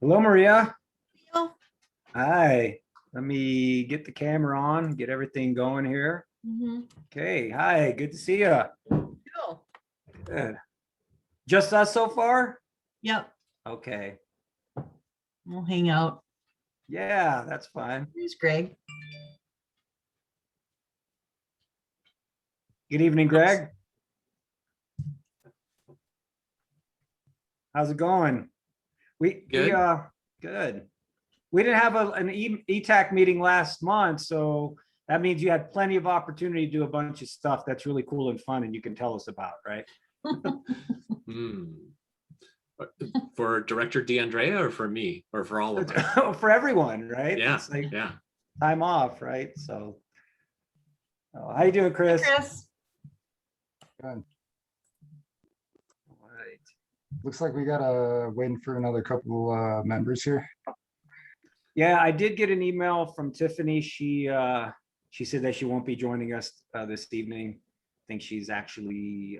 Hello, Maria. Hello. Hi. Let me get the camera on, get everything going here. Okay. Hi. Good to see you. Cool. Good. Just us so far? Yep. Okay. We'll hang out. Yeah, that's fine. Here's Greg. Good evening, Greg. How's it going? Good. We didn't have an ETAC meeting last month, so that means you had plenty of opportunity to do a bunch of stuff that's really cool and fun, and you can tell us about, right? For Director DeAndrea or for me or for all of us? For everyone, right? Yeah, It's like yeah. time off, right? So, how you doing, Chris? Hey, Chris. Good. All right. Looks like we gotta wait for another couple members here. Yeah, I did get an email from Tiffany. She said that she won't be joining us this evening. I think she's actually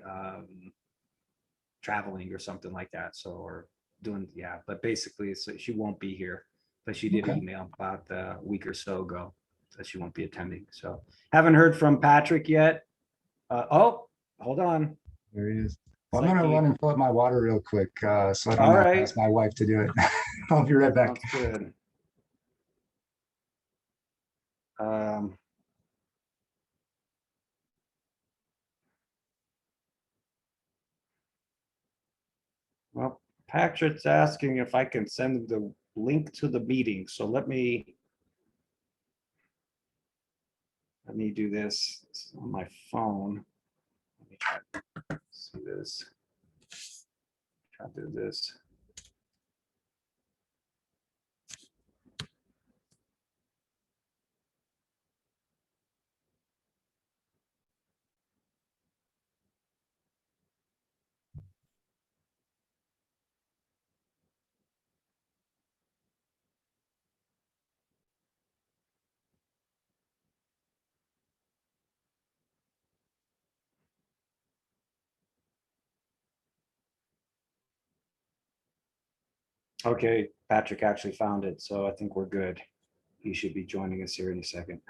traveling or something like that. So, or doing, yeah, but basically so she won't be here. But she did Okay. email about a week or so ago that she won't be attending. So haven't heard from Patrick yet. Oh, hold on. There he is. Well, It's I'm like gonna he- run and fill up my water real quick, so I don't All have to right. ask my wife to do it. I'll be right back. Sounds good. Well, Patrick's asking if I can send the link to the meeting. So let me do this. It's on my phone. Let me try to see this. Try to do this. Okay, Patrick actually found it, so I think we're good. He should be joining us here in a second.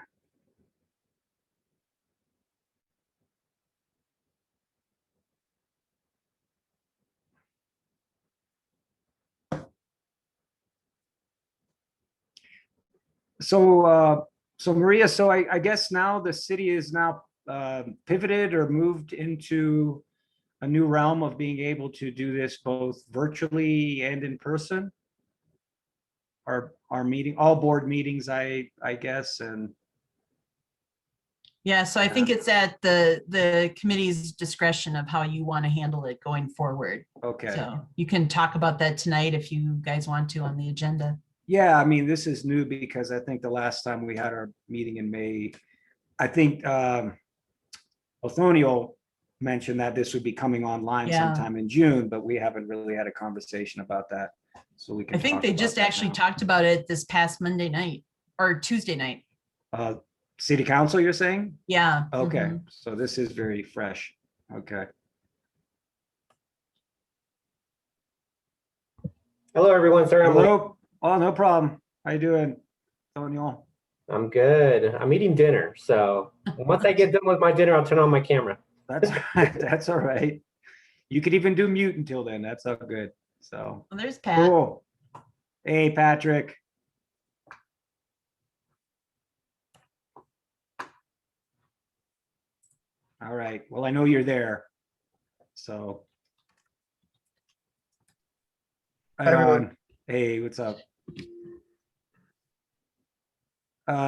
So Maria, so I guess now the city is now pivoted or moved into a new realm of being able to do this both virtually and in person. Our meeting, all board meetings, I guess, and Yeah, so I think it's at the committee's discretion of how you want to handle it going forward. okay. So you can talk about that tonight if you guys want to on the agenda. Yeah, I mean, this is new because I think the last time we had our meeting in May, I think Othoniel mentioned that this would be coming online Yeah. sometime in June, but we haven't really had a conversation about that. So we can I think talk they about just that actually now. talked about it this past Monday night or Tuesday night. City council, you're saying? Yeah. Okay, mhm. so this is very fresh. Okay. Hello, everyone. Sorry, I'm late. Hello. Oh, no problem. How you doing, Othoniel? I'm good. I'm eating dinner. So once I get done with my dinner, I'll turn on my camera. That's that's all right. You could even do mute until then. That's all good. So Well, there's Pat. cool. Hey, Patrick. All right. Well, I know you're there. So. Right everyone. on. Hey, what's up?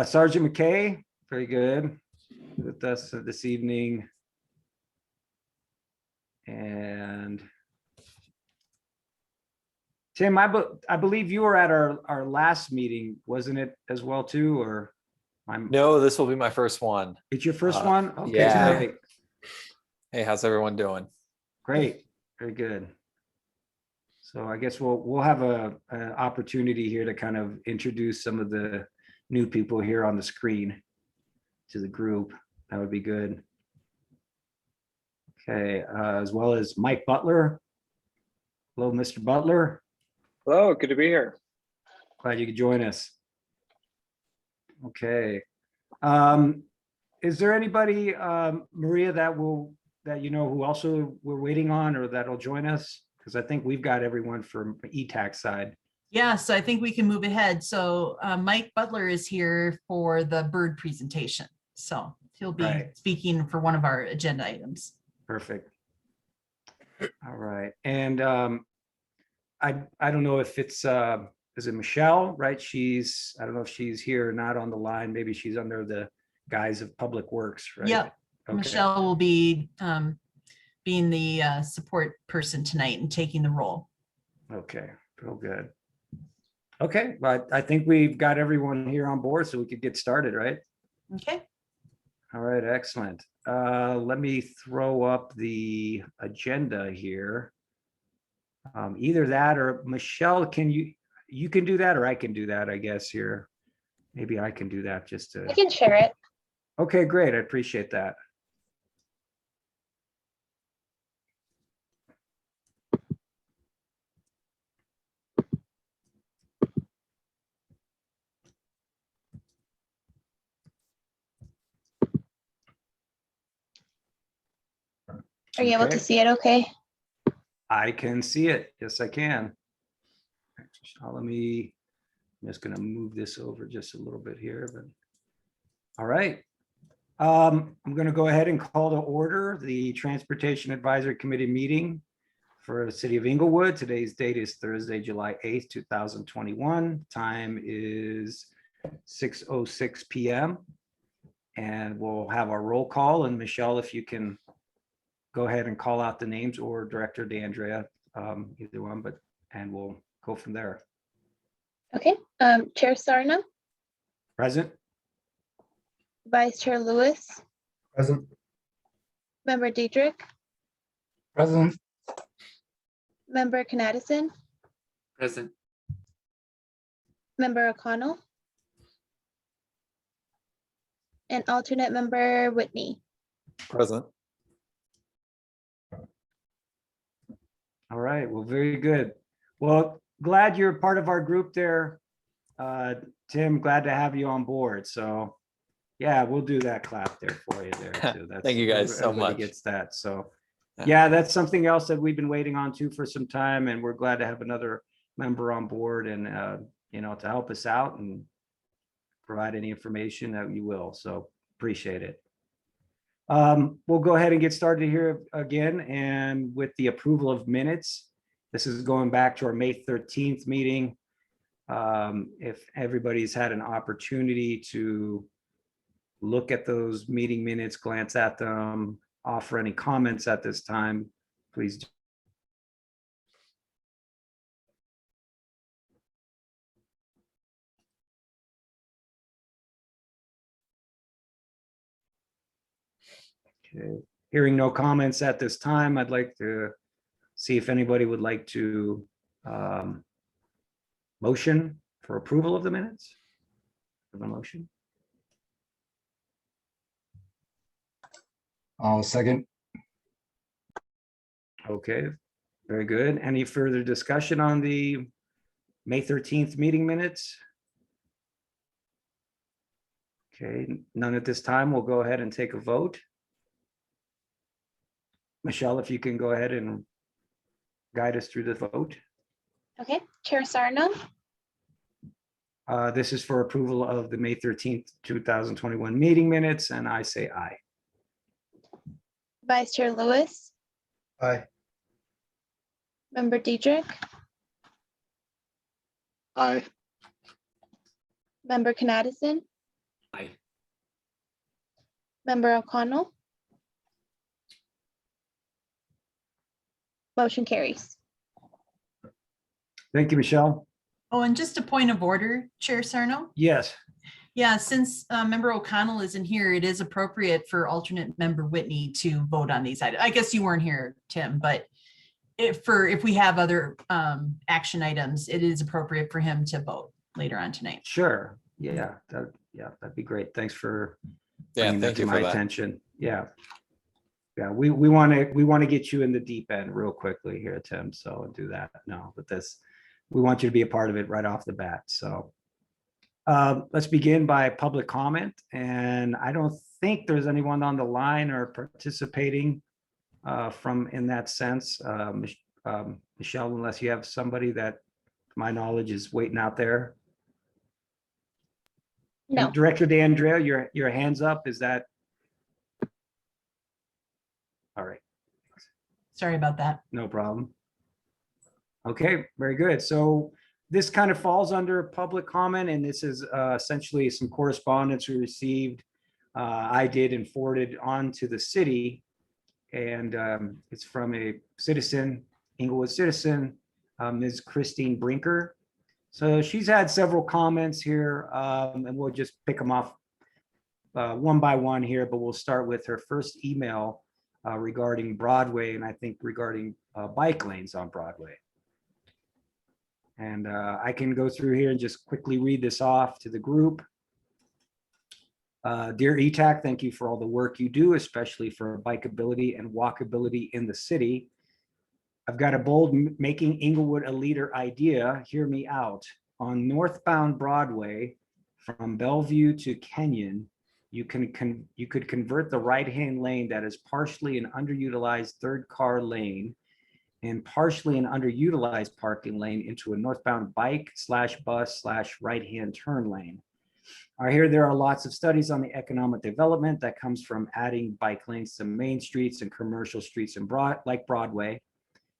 Sergeant McKay, very good. With us this evening. And Tim, I believe you were at our last meeting, wasn't it as well too, or? No, this will be my first one. It's your first one? Okay, yeah. great. Hey, how's everyone doing? Great, very good. So I guess we'll have an opportunity here to kind of introduce some of the new people here on the screen to the group. That would be good. Okay, as well as Mike Butler. Hello, Mr. Butler. Hello, good to be here. Glad you could join us. Okay. Is there anybody, Maria, that you know who also we're waiting on or that'll join us? Because I think we've got everyone from ETAC side. Yeah, so I think we can move ahead. So Mike Butler is here for the bird presentation. So he'll be Right. speaking for one of our agenda items. Perfect. All right. And I don't know if it's is it Michelle, right? I don't know if she's here or not on the line. Maybe she's under the guise of Public Works, right? Yep. Okay. Michelle will be being the support person tonight and taking the role. Okay, real good. Okay, but I think we've got everyone here on board, so we could get started, right? Okay. All right, excellent. Let me throw up the agenda here. Either that or Michelle, you can do that or I can do that, I guess here. Maybe I can do that just I to, can share it. okay, great. I appreciate that. Are you able to Okay. see it okay? I can see it. Yes, I can. I'm just gonna move this over just a little bit here, but. All right. I'm gonna go ahead and call to order the Transportation Advisory Committee meeting for the city of Englewood. Today's date is Thursday, July 8th, 2021. Time is 6:06 p.m. And we'll have our roll call. And Michelle, if you can go ahead and call out the names, or Director DeAndrea, either one, and we'll go from there. Okay. Chair Sarna, Present? Vice Chair Lewis, Present. Member Diedrich, Present. Member Knudsen, Present. Member O'Connell, and alternate member Whitney. Present. All right, well, very good. Well, glad you're part of our group there. Tim, glad to have you on board. So yeah, we'll do that clap there for you there too. That's, Thank you guys so everybody much. Gets that. So Yeah. yeah, that's something else that we've been waiting on too for some time, and we're glad to have another member on board and to help us out and provide any information that you will. So appreciate it. We'll go ahead and get started here again, and with the approval of minutes. This is going back to our May 13th meeting. If everybody's had an opportunity to look at those meeting minutes, glance at them, offer any comments at this time, please do. Okay, hearing no comments at this time, I'd like to see if anybody would like to motion for approval of the minutes. Of a motion. I'll second. Okay, very good. Any further discussion on the May 13th meeting minutes? Okay, none at this time. We'll go ahead and take a vote. Michelle, if you can go ahead and guide us through the vote. Okay. Chair Sarna, This is for approval of the May 13th, 2021 meeting minutes, and I say aye. Vice Chair Lewis, Aye. Member Diedrich, Aye. Member Knudsen, Aye. Member O'Connell. Motion carries. Thank you, Michelle. Oh, and just a point of order, Chair Sarno. Yes, Yeah, since Member O'Connell isn't here, it is appropriate for alternate member Whitney to vote on these items. I guess you weren't here, Tim, but if we have other action items, it is appropriate for him to vote later on tonight. sure. Yeah, that'd be great. Thanks for Yeah, bringing that thank to you my for that. attention. Yeah. Yeah, we want to get you in the deep end real quickly here, Tim. So do that now with this we want you to be a part of it right off the bat. So let's begin by public comment. And I don't think there's anyone on the line or participating from in that sense. Michelle, unless you have somebody that, to my knowledge, is waiting out there. No. And Director DeAndrea, your hand's up. Is that? All right. Sorry about that. No problem. Okay, very good. So this kind of falls under public comment, and this is essentially some correspondence we received. I did and forwarded on to the city, and it's from a citizen, Englewood citizen, Ms. Christine Brinker. So she's had several comments here, and we'll just pick them off one by one here, but we'll start with her first email regarding Broadway, and I think regarding bike lanes on Broadway. And I can go through here and just quickly read this off to the group. Dear ETAC, thank you for all the work you do, especially for bikeability and walkability in the city. I've got a bold making Englewood a leader idea. Hear me out. On northbound Broadway from Bellevue to Kenyon, you could convert the right-hand lane that is partially an underutilized third car lane and partially an underutilized parking lane into a northbound bike/bus/ right-hand turn lane. I hear there are lots of studies on the economic development that comes from adding bike lanes to main streets and commercial streets in like Broadway.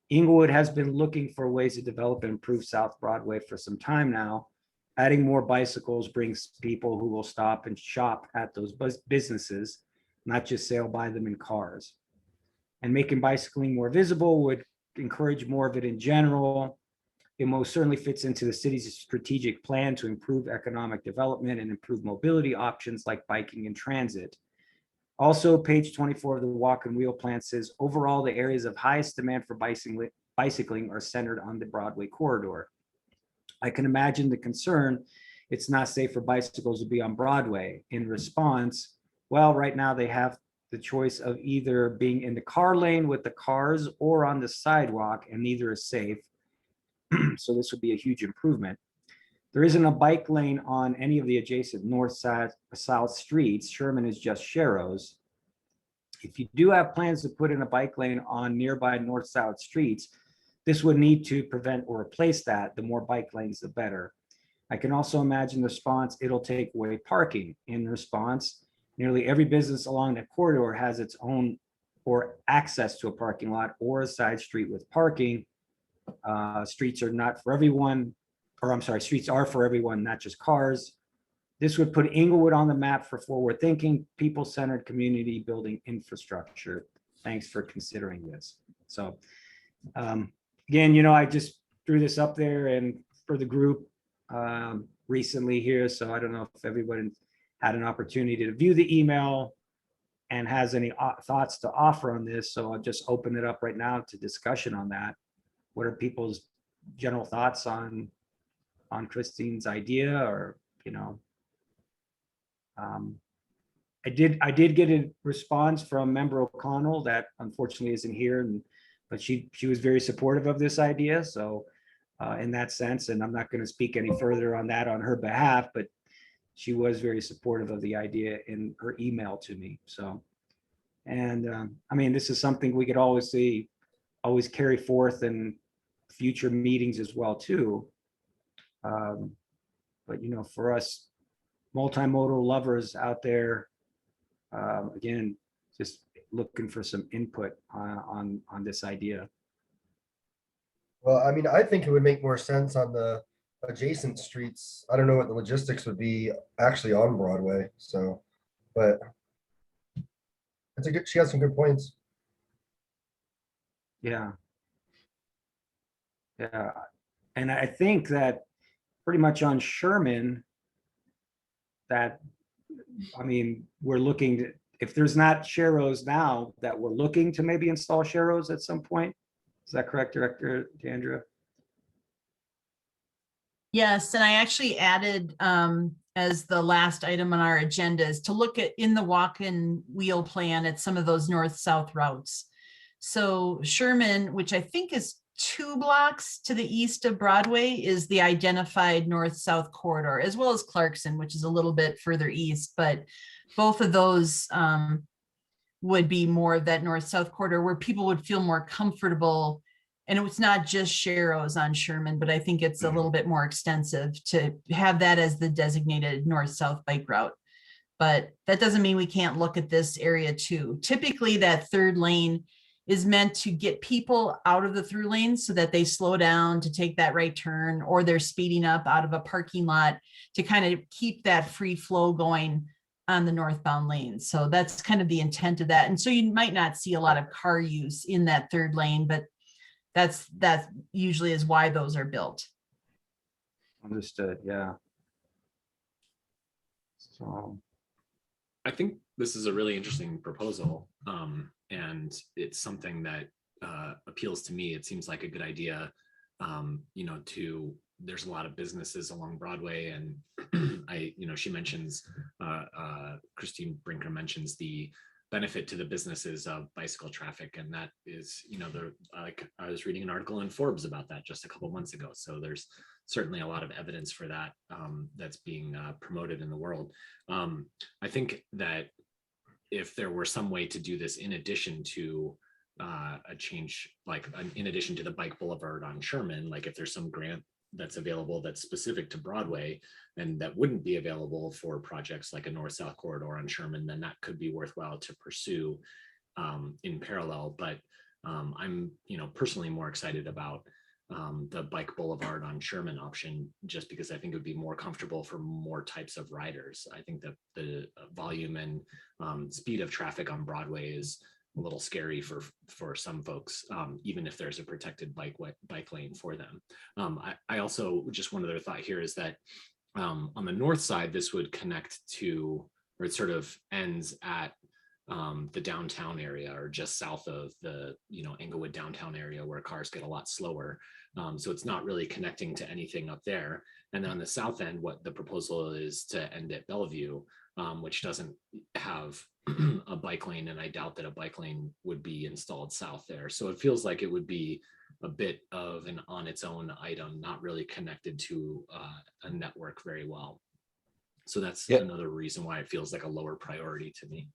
Englewood has been looking for ways to develop and improve South Broadway for some time now. Adding more bicycles brings people who will stop and shop at those businesses, not just sail by them in cars. And making bicycling more visible would encourage more of it in general. It most certainly fits into the city's strategic plan to improve economic development and improve mobility options like biking and transit. Also, page 24 of the walk and wheel plan says, overall, the areas of highest demand for bicycling are centered on the Broadway corridor. I can imagine the concern, it's not safe for bicycles to be on Broadway. In response, well, right now they have the choice of either being in the car lane with the cars or on the sidewalk, and neither is safe. So this would be a huge improvement. There isn't a bike lane on any of the adjacent north, south streets. Sherman is just Sharrows. If you do have plans to put in a bike lane on nearby north-south streets, this would need to prevent or replace that. The more bike lanes, the better. I can also imagine the response, it'll take away parking. In response, nearly every business along the corridor has its own or access to a parking lot or a side street with parking. Streets are not for everyone, or I'm sorry, streets are for everyone, not just cars. This would put Englewood on the map for forward thinking, people-centered community building infrastructure. Thanks for considering this. So again, I just threw this up there and for the group recently here. So I don't know if everyone had an opportunity to view the email and has any thoughts to offer on this. So I'll just open it up right now to discussion on that. What are people's general thoughts on Christine's idea? Or I did get a response from Member O'Connell that unfortunately isn't here, but she was very supportive of this idea. So in that sense, and I'm not going to speak any further on that on her behalf, but she was very supportive of the idea in her email to me. So, and I mean, this is something we could always carry forth in future meetings as well too. But for us multimodal lovers out there, again, just looking for some input on this idea. Well, I mean, I think it would make more sense on the adjacent streets. I don't know what the logistics would be actually on Broadway, so, but she has some good points. Yeah. Yeah. And I think that pretty much on Sherman, that, I mean, we're looking to, if there's not Sharrows now, that we're looking to maybe install Sharrows at some point. Is that correct, Director DeAndrea? Yes, and I actually added as the last item on our agenda is to look at in the walk and wheel plan at some of those north-south routes. So Sherman, which I think is 2 blocks to the east of Broadway is the identified north-south corridor, as well as Clarkson, which is a little bit further east, but both of those would be more of that north-south corridor where people would feel more comfortable. And it's not just Sharrows on Sherman, but I think it's a little bit more extensive to have that as the designated north-south bike route. But that doesn't mean we can't look at this area too. Typically, that third lane is meant to get people out of the through lane so that they slow down to take that right turn, or they're speeding up out of a parking lot to kind of keep that free flow going on the northbound lane. So that's kind of the intent of that. And so you might not see a lot of car use in that third lane, but that usually is why those are built. Understood, yeah. So, I think this is a really interesting proposal, and it's something that appeals to me. It seems like a good idea. There's a lot of businesses along Broadway, and she mentions Christine Brinker mentions the benefit to the businesses of bicycle traffic, and that is, like I was reading an article in Forbes about that just a couple months ago. So there's certainly a lot of evidence for that that's being promoted in the world. I think that if there were some way to do this in addition to a change, like in addition to the bike boulevard on Sherman, like if there's some grant that's available that's specific to Broadway and that wouldn't be available for projects like a north-south corridor on Sherman, then that could be worthwhile to pursue in parallel. But I'm personally more excited about the bike boulevard on Sherman option, just because I think it would be more comfortable for more types of riders. I think that the volume and speed of traffic on Broadway is a little scary for some folks, even if there's a protected bike lane for them. I also, just one other thought here is that on the north side, this would connect to, or it sort of ends at the downtown area, or just south of the Englewood downtown area, where cars get a lot slower. So it's not really connecting to anything up there. And then on the south end, what the proposal is to end at Bellevue, which doesn't have a bike lane, and I doubt that a bike lane would be installed south there. So it feels like it would be a bit of an on its own item, not really connected to a network very well. So that's another reason why it feels like a lower priority to me.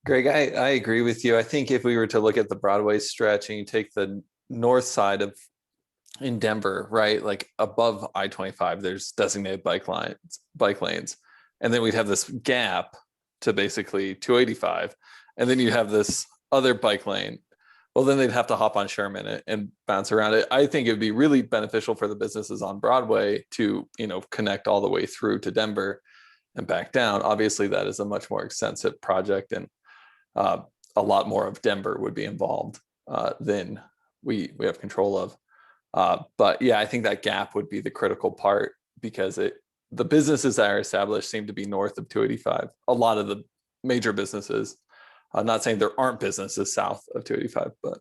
Greg, I agree with you. I think if we were to look at the Broadway stretch and you take the north side of in Denver, right, like above I-25, there's designated bike lanes. And then we'd have this gap to basically 285. And then you have this other bike lane. Well, then they'd have to hop on Sherman and bounce around it. I think it would be really beneficial for the businesses on Broadway to, connect all the way through to Denver and back down. Obviously, that is a much more extensive project, and a lot more of Denver would be involved than we have control of. But yeah, I think that gap would be the critical part, because the businesses that are established seem to be north of 285. A lot of the major businesses. I'm not saying there aren't businesses south of 285, but.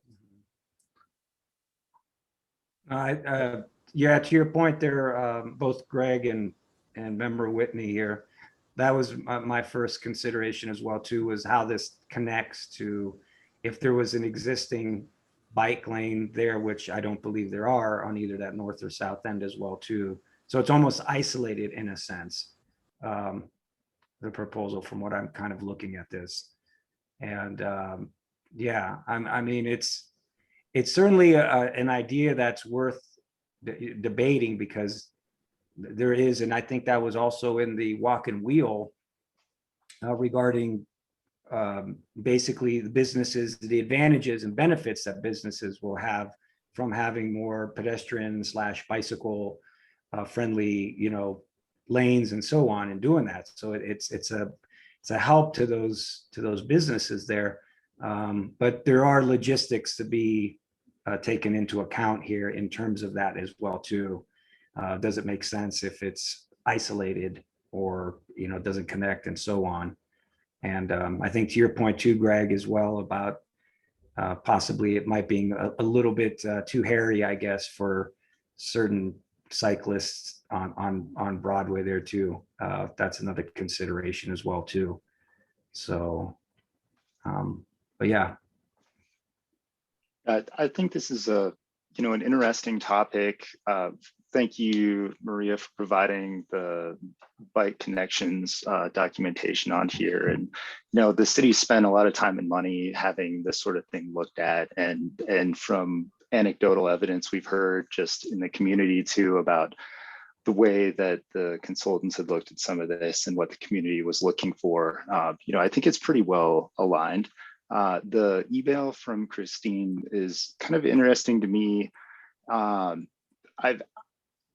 Yeah, to your point there, both Greg and Member Whitney here, that was my first consideration as well too, was how this connects to, if there was an existing bike lane there, which I don't believe there are on either that north or south end as well too. So it's almost isolated in a sense, the proposal, from what I'm kind of looking at this. And yeah, I mean, it's certainly an idea that's worth debating, because there is, and I think that was also in the walk and wheel regarding basically the businesses, the advantages and benefits that businesses will have from having more pedestrian / bicycle friendly, lanes and so on, and doing that. So it's a help to those businesses there. But there are logistics to be taken into account here in terms of that as well too. Does it make sense if it's isolated, or doesn't connect and so on? And I think to your point too, Greg, as well, about possibly it might being a little bit too hairy, I guess, for certain cyclists on Broadway there too. That's another consideration as well too. So, but yeah. I think this is an interesting topic. Thank you, Maria, for providing the bike connections documentation on here. And the city spent a lot of time and money having this sort of thing looked at, and from anecdotal evidence we've heard just in the community too about the way that the consultants had looked at some of this and what the community was looking for. I think it's pretty well aligned. The email from Christine is kind of interesting to me.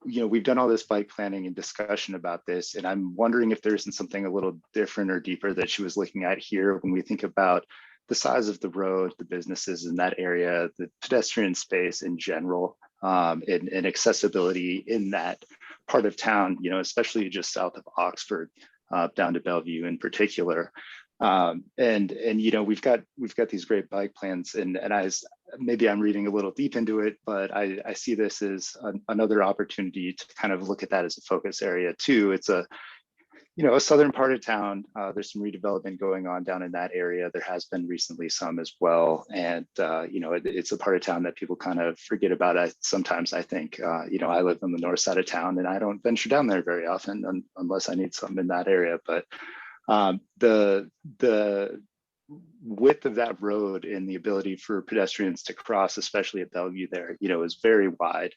We've done all this bike planning and discussion about this, and I'm wondering if there isn't something a little different or deeper that she was looking at here when we think about the size of the road, the businesses in that area, the pedestrian space in general, and accessibility in that part of town, especially just south of Oxford, down to Bellevue in particular. We've got these great bike plans, and maybe I'm reading a little deep into it, but I see this as another opportunity to kind of look at that as a focus area too. It's a southern part of town. There's some redevelopment going on down in that area. There has been recently some as well, and it's a part of town that people kind of forget about. Sometimes I think I live on the north side of town, and I don't venture down there very often unless I need something in that area, but. The width of that road and the ability for pedestrians to cross, especially at Bellevue there, is very wide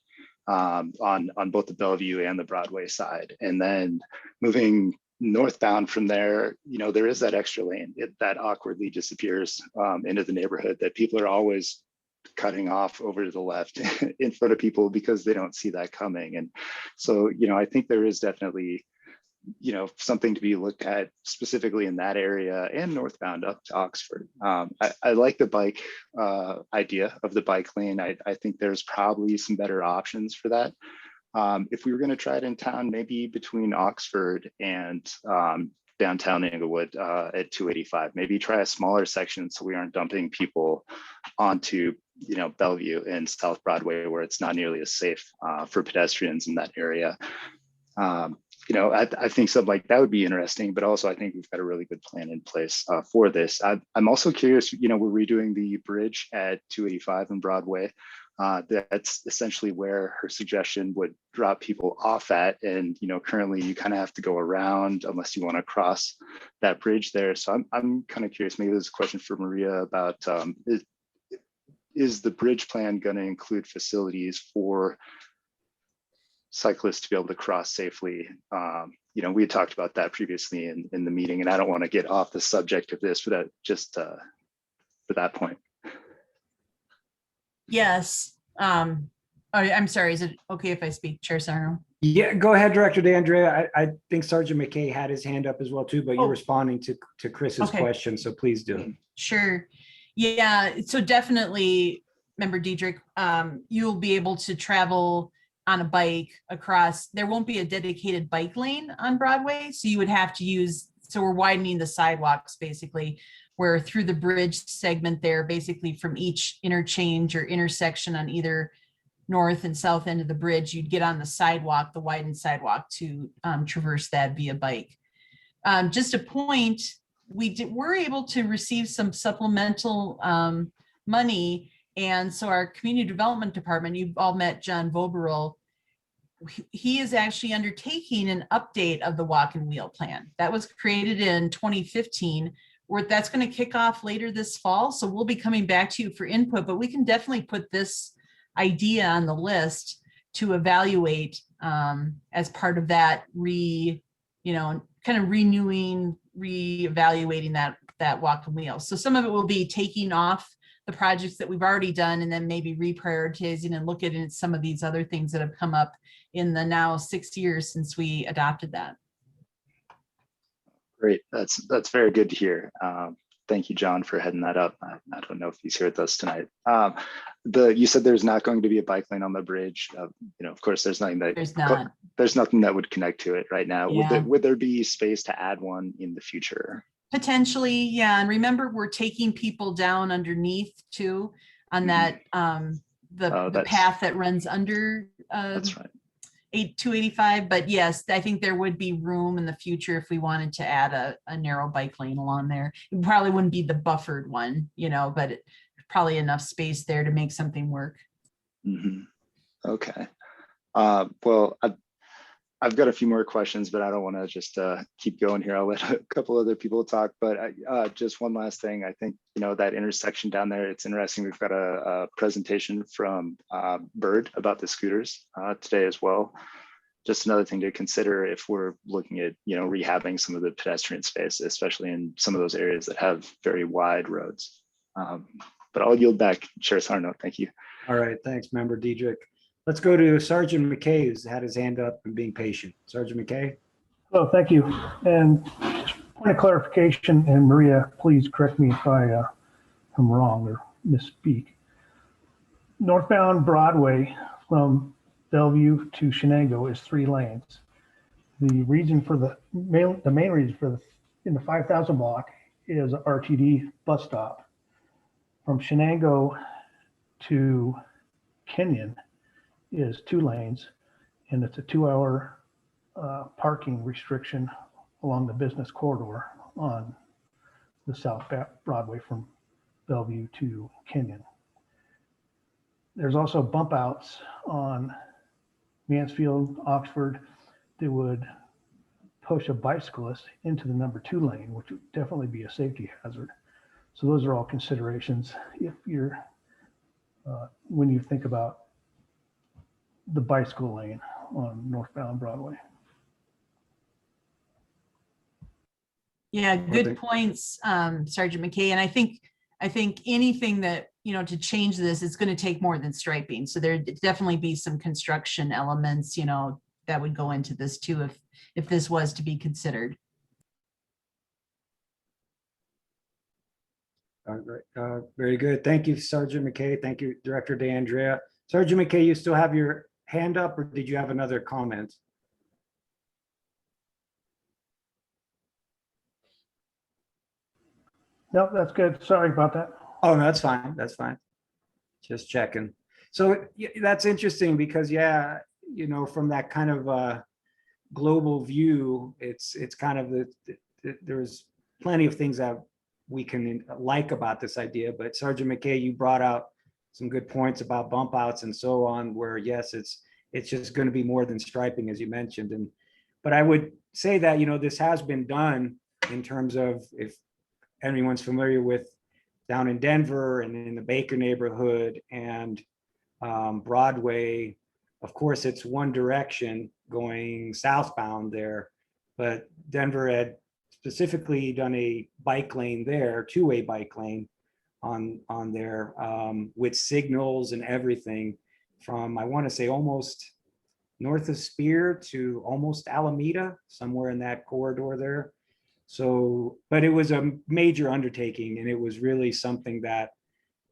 on both the Bellevue and the Broadway side. And then moving northbound from there, there is that extra lane that awkwardly disappears into the neighborhood that people are always cutting off over to the left in front of people because they don't see that coming. And so, I think there is definitely something to be looked at specifically in that area and northbound up to Oxford. I like the bike idea of the bike lane. I think there's probably some better options for that. If we were going to try it in town, maybe between Oxford and downtown Englewood at 285, maybe try a smaller section so we aren't dumping people onto Bellevue and South Broadway where it's not nearly as safe for pedestrians in that area. I think something like that would be interesting, but also I think we've got a really good plan in place for this. I'm also curious, we're redoing the bridge at 285 and Broadway. That's essentially where her suggestion would drop people off at. And, currently you kind of have to go around unless you want to cross that bridge there. So I'm kind of curious, maybe there's a question for Maria about, is the bridge plan going to include facilities for cyclists to be able to cross safely? We had talked about that previously in the meeting, and I don't want to get off the subject of this, but just for that point. Yes. I'm sorry. Is it okay if I speak, Chair Sarno? Yeah, go ahead, Director DeAndrea. I think Sergeant McKay had his hand up as well too, but you're responding to Chris's question, so please do. Sure. Yeah, so definitely, Member Diedrich, you'll be able to travel on a bike across. There won't be a dedicated bike lane on Broadway, so you would have to use, so we're widening the sidewalks basically, where through the bridge segment there, basically from each interchange or intersection on either north and south end of the bridge, you'd get on the sidewalk, the widened sidewalk, to traverse that via bike. Just a point, we're able to receive some supplemental money. And so our community development department, you've all met John Voberl, he is actually undertaking an update of the walk and wheel plan that was created in 2015, where that's going to kick off later this fall. So we'll be coming back to you for input, but we can definitely put this idea on the list to evaluate as part of that kind of renewing, reevaluating that walk and wheel. So some of it will be taking off the projects that we've already done and then maybe reprioritizing and looking at some of these other things that have come up in the now 6 years since we adopted that. Great, that's very good to hear. Thank you, John, for heading that up. I don't know if he's here with us tonight. You said there's not going to be a bike lane on the bridge. Of course, there's nothing that would connect to it right now. Yeah. Would there be space to add one in the future? Potentially, yeah. And remember, we're taking people down underneath too on that the path that runs under that's right. 285. But yes, I think there would be room in the future if we wanted to add a narrow bike lane along there. It probably wouldn't be the buffered one, but probably enough space there to make something work. Mhm. Okay. Well, I've got a few more questions, but I don't want to just keep going here. I'll let a couple other people talk. But just one last thing. I think, that intersection down there, it's interesting. We've got a presentation from Bird about the scooters today as well. Just another thing to consider if we're looking at, rehabbing some of the pedestrian space, especially in some of those areas that have very wide roads. But I'll yield back. Chair Sarno, thank you. All right, thanks, Member Diedrich. Let's go to Sergeant McKay, who's had his hand up and being patient. Sergeant McKay? Oh, thank you. And point of clarification, and Maria, please correct me if I am wrong or misspeak. Northbound Broadway from Bellevue to Shenango is 3 lanes. The reason for the main reason for in the 5,000 block is a RTD bus stop. From Shenango to Kenyon is 2 lanes, and it's a 2-hour parking restriction along the business corridor on the South Broadway from Bellevue to Kenyon. There's also bump outs on Mansfield, Oxford that would push a bicyclist into the number 2 lane, which would definitely be a safety hazard. So those are all considerations if you're when you think about the bicycle lane on northbound Broadway. Yeah, good Okay. points, Sergeant McKay. And I think anything that, to change this, it's going to take more than striping. So there'd definitely be some construction elements, that would go into this too, if this was to be considered. Very good. Thank you, Sergeant McKay. Thank you, Director DeAndrea. Sergeant McKay, you still have your hand up, or did you have another comment? No, that's good. Sorry about that. Oh, no, that's fine. That's fine. Just checking. So that's interesting because, from that kind of global view, it's kind of there's plenty of things that we can like about this idea. But Sergeant McKay, you brought out some good points about bump outs and so on, where yes, it's just going to be more than striping, as you mentioned. But I would say that, this has been done in terms of, if anyone's familiar with down in Denver and in the Baker neighborhood and Broadway, of course, it's one direction going southbound there, but Denver had specifically done a bike lane there, 2-way bike lane on there with signals and everything from, I want to say, almost north of Spear to almost Alameda, somewhere in that corridor there. So, but it was a major undertaking, and it was really something that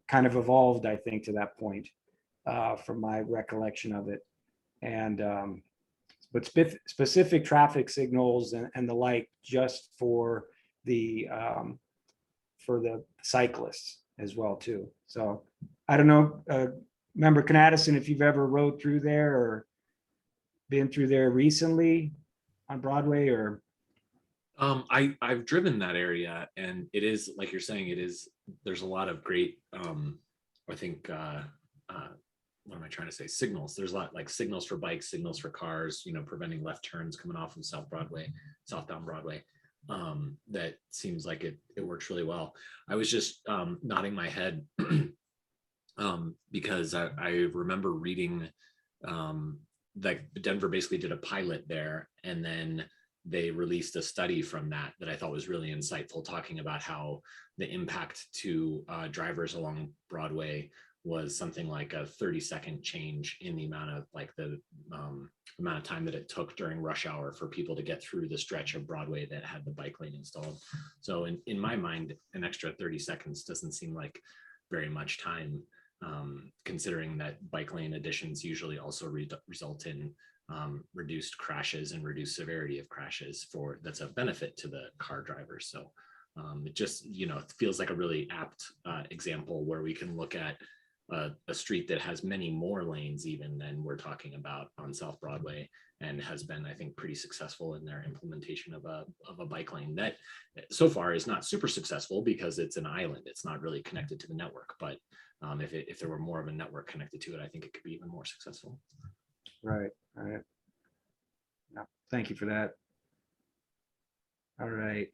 kind of evolved, I think, to that point, from my recollection of it. And but specific traffic signals and the like, just for the cyclists as well too. So I don't know, Member Knaddison, if you've ever rode through there or been through there recently on Broadway, or I've driven that area, and it is, like you're saying, there's a lot of great I think what am I trying to say, signals. There's a lot like signals for bikes, signals for cars, preventing left turns coming off of southbound Broadway. That seems like it works really well. I was just nodding my head because I remember reading that Denver basically did a pilot there, and then they released a study from that I thought was really insightful, talking about how the impact to drivers along Broadway was something like a 30-second change in the amount of the amount of time that it took during rush hour for people to get through the stretch of Broadway that had the bike lane installed. So in my mind, an extra 30 seconds doesn't seem like very much time, considering that bike lane additions usually also result in reduced crashes and reduced severity of crashes. That's a benefit to the car drivers. So it just, it feels like a really apt example where we can look at a street that has many more lanes even than we're talking about on South Broadway, and has been, I think, pretty successful in their implementation of a bike lane that so far is not super successful because it's an island. It's not really connected to the network, but if there were more of a network connected to it, I think it could be even more successful. Right, right. Yeah, thank you for that. All right.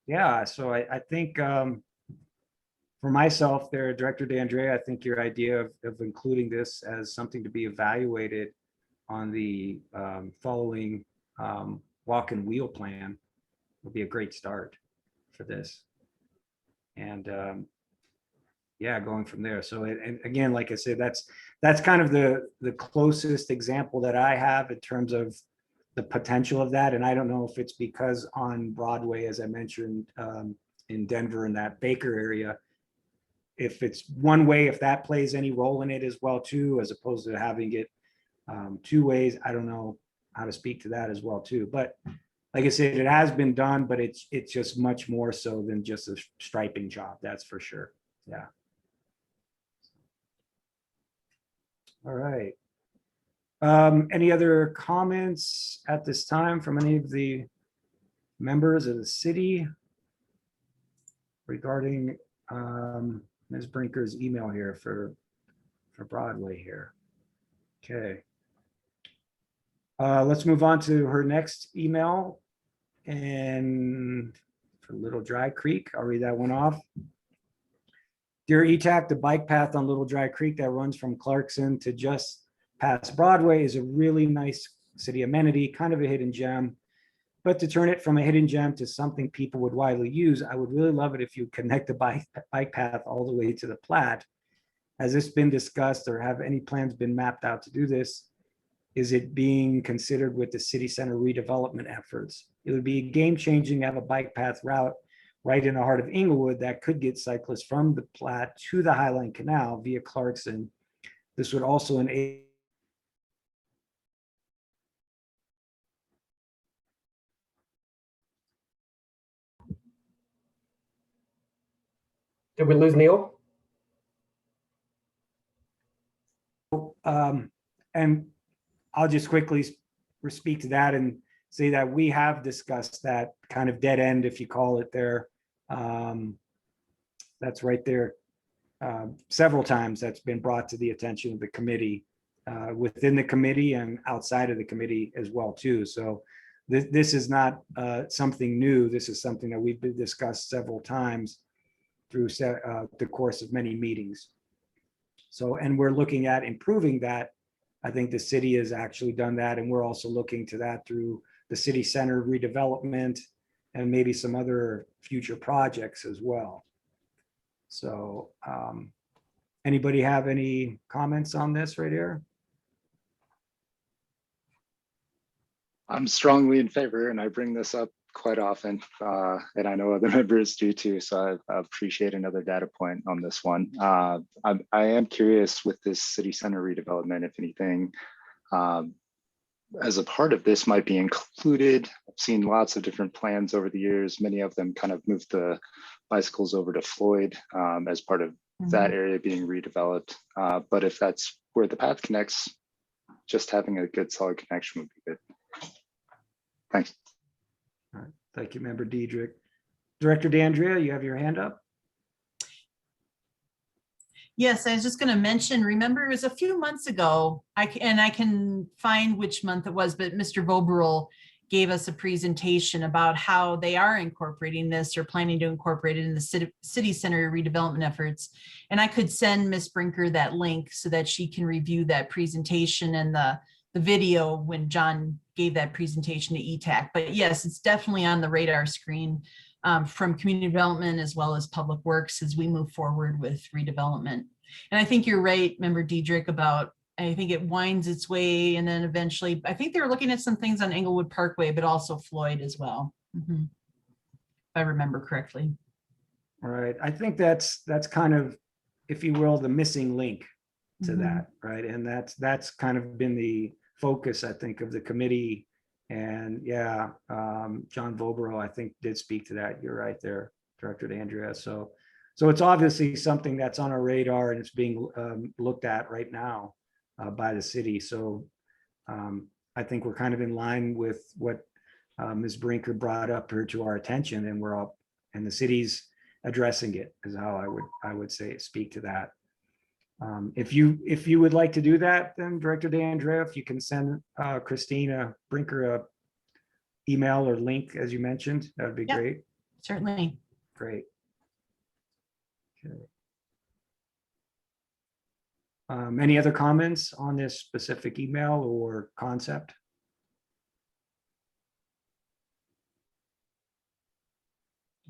Yeah, so I think for myself there, Director DeAndrea, I think your idea of including this as something to be evaluated on the following walk and wheel plan would be a great start for this. And yeah, going from there. So and again, like I said, that's kind of the closest example that I have in terms of the potential of that. And I don't know if it's because on Broadway, as I mentioned, in Denver, in that Baker area, if it's one way, if that plays any role in it as well too, as opposed to having it two ways. I don't know how to speak to that as well too. But like I said, it has been done, but it's just much more so than just a striping job. That's for sure. Yeah. All right. Any other comments at this time from any of the members of the city regarding Ms. Brinker's email here for Broadway here? Okay. Let's move on to her next email. And for Little Dry Creek, I'll read that one off. Dear ETAC, the bike path on Little Dry Creek that runs from Clarkson to just past Broadway is a really nice city amenity, kind of a hidden gem. But to turn it from a hidden gem to something people would widely use, I would really love it if you connect the bike path all the way to the Platte. Has this been discussed, or have any plans been mapped out to do this? Is it being considered with the city center redevelopment efforts? It would be game changing to have a bike path route right in the heart of Englewood that could get cyclists from the Platte to the Highline Canal via Clarkson. This would also enable Did we lose Neil? and I'll just quickly speak to that and say that we have discussed that kind of dead end, if you call it there. That's right there. Several times that's been brought to the attention of the committee, within the committee and outside of the committee as well too. So this is not something new. This is something that we've been discussed several times through the course of many meetings. So, and we're looking at improving that. I think the city has actually done that, and we're also looking to that through the city center redevelopment and maybe some other future projects as well. So anybody have any comments on this right here? I'm strongly in favor, and I bring this up quite often, and I know other members do too. So I appreciate another data point on this one. I am curious with this city center redevelopment, if anything, as a part of this might be included. I've seen lots of different plans over the years. Many of them kind of moved the bicycles over to Floyd as part of that area being redeveloped. But if that's where the path connects, just having a good solid connection would be good. Thanks. All right. Thank you, Member Diedrich. Director DeAndrea, you have your hand up. Yes, I was just going to mention, remember, it was a few months ago, I can find which month it was, but Mr. Voberl gave us a presentation about how they are incorporating this or planning to incorporate it in the city center redevelopment efforts. And I could send Ms. Brinker that link so that she can review that presentation and the video when John gave that presentation to ETAC. But yes, it's definitely on the radar screen from community development as well as public works as we move forward with redevelopment. And I think you're right, Member Diedrich, about, I think it winds its way and then eventually, I think they were looking at some things on Englewood Parkway, but also Floyd as well. If I remember correctly. All right. I think that's kind of, if you will, the missing link to that, right? And that's kind of been the focus, I think, of the committee. And yeah, John Voberl, I think, did speak to that. You're right there, Director DeAndrea. So So it's obviously something that's on our radar and it's being looked at right now by the city. So I think we're kind of in line with what Ms. Brinker brought up here to our attention, and we're all, and the city's addressing it is how I would say speak to that. If you would like to do that, then Director DeAndrea, if you can send Christina Brinker a email or link, as you mentioned, that would be Yeah. great. Certainly. Great. Okay. Any other comments on this specific email or concept?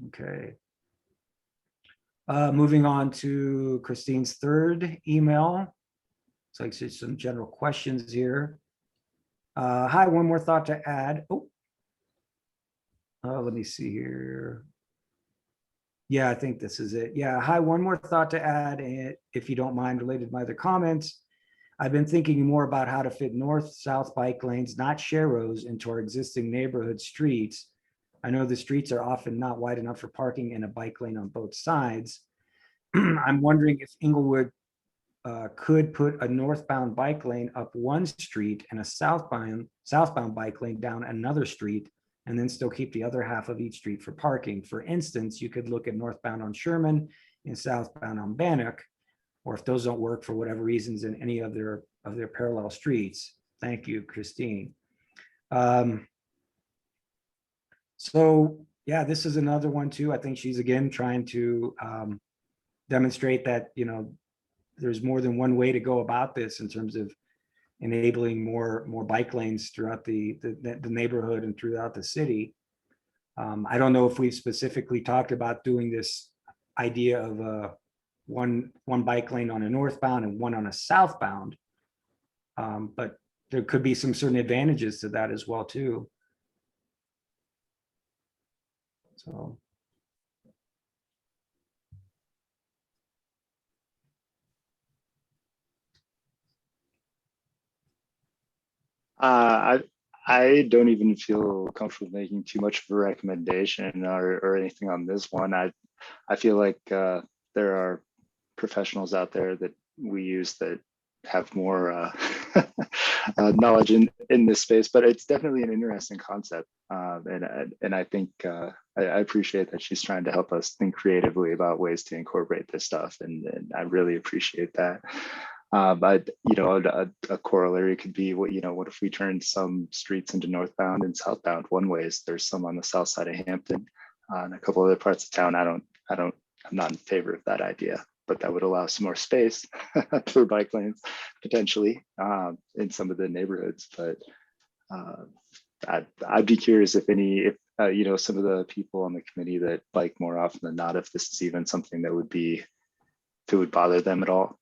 Okay. Moving on to Christine's third email. It's like there's some general questions here. Hi, one more thought to add. Oh, let me see here. Yeah, I think this is it. Yeah, hi, one more thought to add, if you don't mind, related to my other comments. I've been thinking more about how to fit north-south bike lanes, not share roads, into our existing neighborhood streets. I know the streets are often not wide enough for parking and a bike lane on both sides. I'm wondering if Englewood could put a northbound bike lane up one street and a southbound bike lane down another street, and then still keep the other half of each street for parking. For instance, you could look at northbound on Sherman and southbound on Bannock, or if those don't work for whatever reasons, in any of their parallel streets. Thank you, Christine. So yeah, this is another one too. I think she's again trying to demonstrate that, you know, there's more than one way to go about this in terms of enabling more bike lanes throughout the neighborhood and throughout the city. I don't know if we've specifically talked about doing this idea of one bike lane on a northbound and one on a southbound, but there could be some certain advantages to that as well too. So. I don't even feel comfortable making too much of a recommendation or anything on this one. I feel like there are professionals out there that we use that have more knowledge in this space, but it's definitely an interesting concept. And I think I appreciate that she's trying to help us think creatively about ways to incorporate this stuff. And I really appreciate that. But you know, a corollary could be what if we turned some streets into northbound and southbound one ways? There's some on the south side of Hampton and a couple other parts of town. I'm not in favor of that idea, but that would allow some more space for bike lanes potentially in some of the neighborhoods. But I'd be curious if some of the people on the committee that bike more often than not, if this is even something that would bother them at all.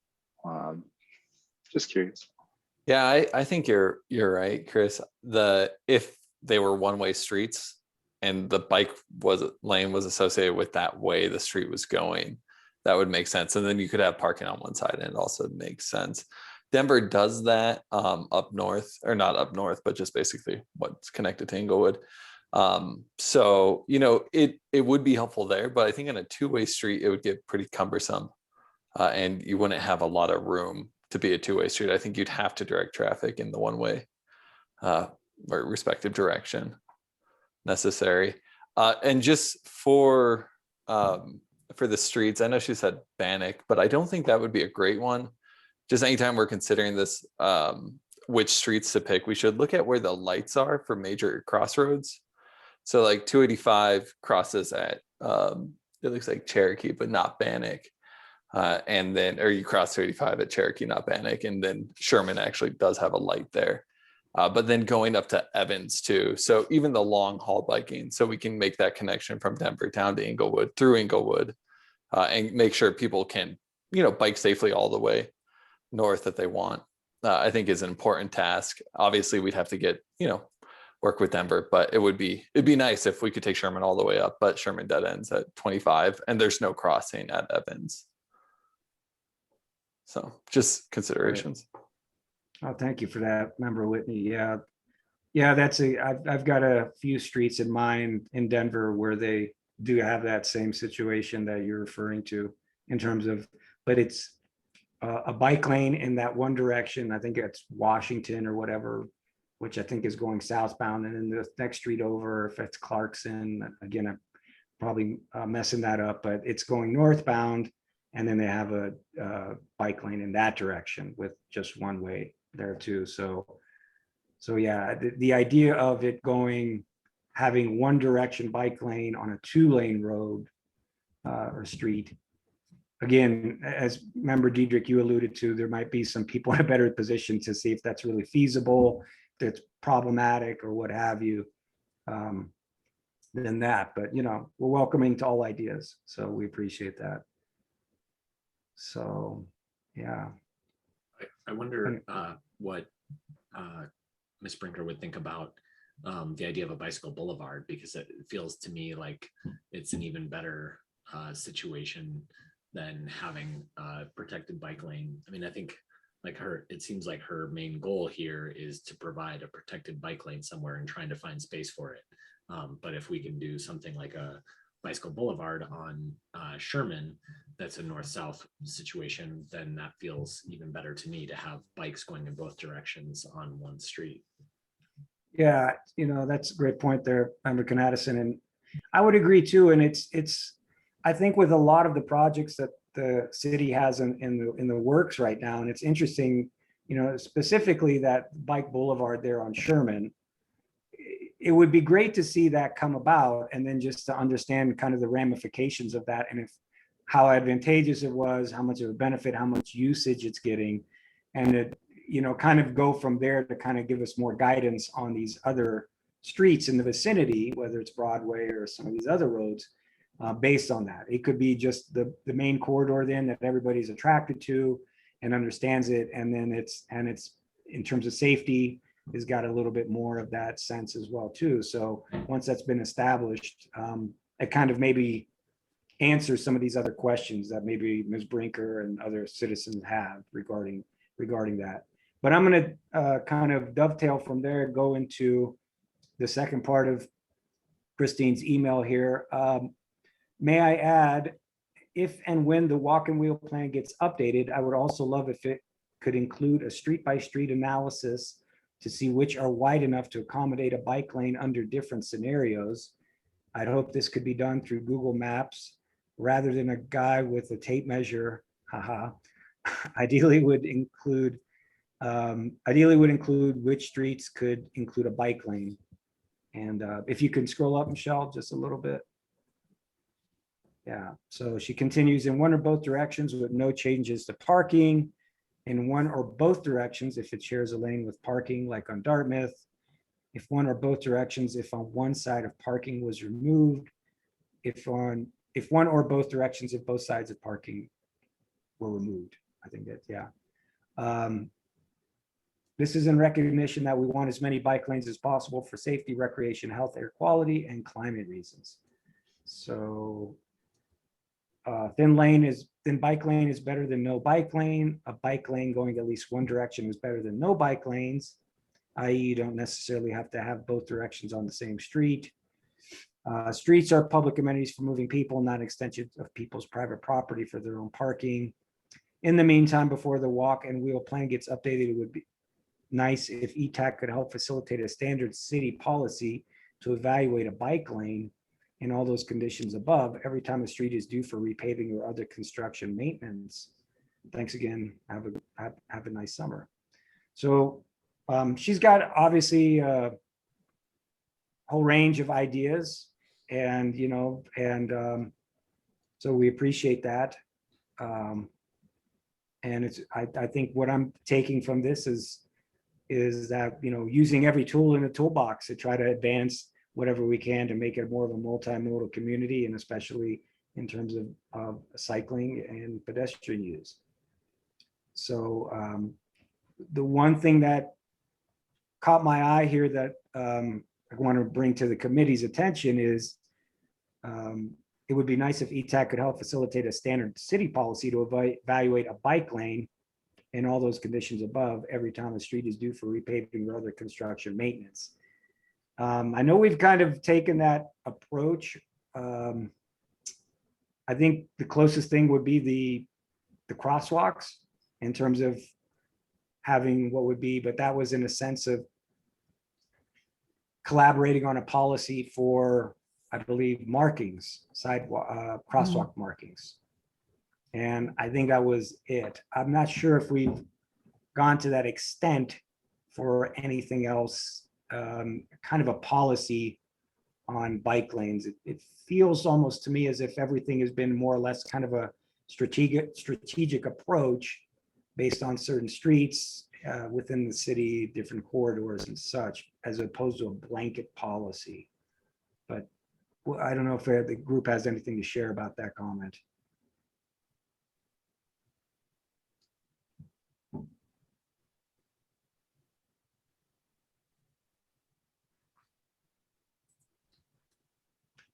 Just curious. Yeah, I think you're right, Chris. If they were one-way streets and the bike lane was associated with that way the street was going, that would make sense. And then you could have parking on one side, and it also makes sense. Denver does that up north, or not up north, but just basically what's connected to Englewood. So it would be helpful there, but I think on a two-way street it would get pretty cumbersome, and you wouldn't have a lot of room to be a two-way street. I think you'd have to direct traffic in the one-way or respective direction necessary. And just for the streets, I know she said Bannock, but I don't think that would be a great one. Just anytime we're considering this, which streets to pick, we should look at where the lights are for major crossroads. So like 285 crosses at, it looks like Cherokee, but not Bannock. And then, or you cross 285 at Cherokee, not Bannock, and then Sherman actually does have a light there. But then going up to Evans too. So even the long haul biking, so we can make that connection from Denver down to Englewood, through Englewood, and make sure people can, bike safely all the way north that they want, I think is an important task. Obviously we'd have to get, work with Denver, but it'd be nice if we could take Sherman all the way up, but Sherman dead ends at 25 and there's no crossing at Evans. So just considerations. Oh, thank you for that, Member Whitney. Yeah, I've got a few streets in mind in Denver where they do have that same situation that you're referring to in terms of, but it's a bike lane in that one direction. I think it's Washington or whatever, which I think is going southbound, and then the next street over, if it's Clarkson, again, I'm probably messing that up, but it's going northbound, and then they have a bike lane in that direction with just one way there too. So yeah, the idea of it having one direction bike lane on a 2-lane road or street. Again, as member Diedrich, you alluded to, there might be some people in a better position to see if that's really feasible, if it's problematic or what have you, than that. But, we're welcoming to all ideas. So we appreciate that. So, yeah. I wonder what Ms. Brinker would think about the idea of a bicycle boulevard, because it feels to me like it's an even better situation than having a protected bike lane. I mean, I think it seems like her main goal here is to provide a protected bike lane somewhere and trying to find space for it. But if we can do something like a bicycle boulevard on Sherman, that's a north-south situation, then that feels even better to me, to have bikes going in both directions on one street. Yeah, that's a great point there, Member Addison, and I would agree too. And it's I think with a lot of the projects that the city has in the works right now, and it's interesting, specifically that bike boulevard there on Sherman, it would be great to see that come about, and then just to understand kind of the ramifications of that, and how advantageous it was, how much of a benefit, how much usage it's getting, and it, kind of go from there to kind of give us more guidance on these other streets in the vicinity, whether it's Broadway or some of these other roads, based on that. It could be just the main corridor then that everybody's attracted to and understands it. And then it's in terms of safety, has got a little bit more of that sense as well too. So once that's been established, it kind of maybe answers some of these other questions that maybe Ms. Brinker and other citizens have regarding that. But I'm going to kind of dovetail from there, go into the second part of Christine's email here. May I add, if and when the walk and wheel plan gets updated, I would also love if it could include a street by street analysis to see which are wide enough to accommodate a bike lane under different scenarios. I'd hope this could be done through Google Maps rather than a guy with a tape measure. Haha. Ideally would include which streets could include a bike lane. And if you can scroll up, Michelle, just a little bit. Yeah, so she continues, in one or both directions with no changes to parking, in one or both directions if it shares a lane with parking, like on Dartmouth, if one or both directions if on one side of parking was removed, if one or both directions if both sides of parking were removed. I think that, yeah. This is in recognition that we want as many bike lanes as possible for safety, recreation, health, air quality, and climate reasons. So thin bike lane is better than no bike lane. A bike lane going at least one direction is better than no bike lanes, i.e. you don't necessarily have to have both directions on the same street. Streets are public amenities for moving people, not extensions of people's private property for their own parking. In the meantime, before the walk and wheel plan gets updated, it would be nice if ETAC could help facilitate a standard city policy to evaluate a bike lane in all those conditions above every time a street is due for repaving or other construction maintenance. Thanks again. Have a nice summer. So she's got obviously a whole range of ideas, and so we appreciate that. And it's I think what I'm taking from this is that using every tool in the toolbox to try to advance whatever we can to make it more of a multimodal community, and especially in terms of cycling and pedestrian use. So the one thing that caught my eye here that I want to bring to the committee's attention is it would be nice if ETAC could help facilitate a standard city policy to evaluate a bike lane in all those conditions above every time a street is due for repaving or other construction maintenance. I know we've kind of taken that approach I think the closest thing would be the crosswalks in terms of having what would be, but that was in a sense of collaborating on a policy for, I believe, markings, sidewalk, crosswalk markings. And I think that was it. I'm not sure if we've gone to that extent for anything else, kind of a policy on bike lanes. It feels almost to me as if everything has been more or less kind of a strategic approach based on certain streets within the city, different corridors and such, as opposed to a blanket policy. But I don't know if the group has anything to share about that comment.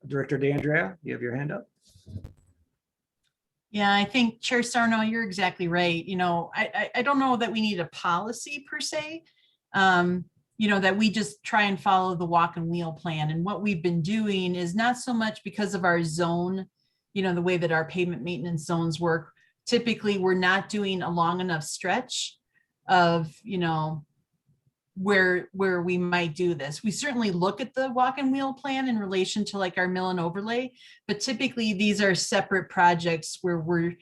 Director DeAndrea, you have your hand up. Yeah, I think Chair Sarno, you're exactly right. You know, I don't know that we need a policy per se. You know, that we just try and follow the walk and wheel plan. And what we've been doing is not so much because of our zone, you know, the way that our pavement maintenance zones work. Typically, we're not doing a long enough stretch of, you know, where we might do this. We certainly look at the walk and wheel plan in relation to like our mill and overlay, but typically these are separate projects where we're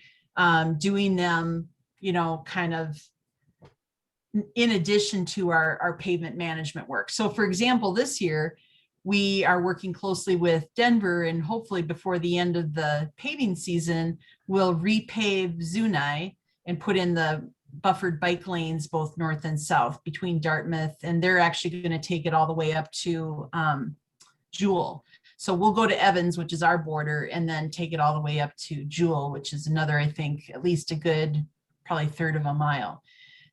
doing them, you know, kind of in addition to our pavement management work. So for example, this year, we are working closely with Denver, and hopefully before the end of the paving season, we'll repave Zunai and put in the buffered bike lanes, both north and south between Dartmouth, and they're actually going to take it all the way up to Jewel. So we'll go to Evans, which is our border, and then take it all the way up to Jewel, which is another, I think, at least a good, probably third of a mile.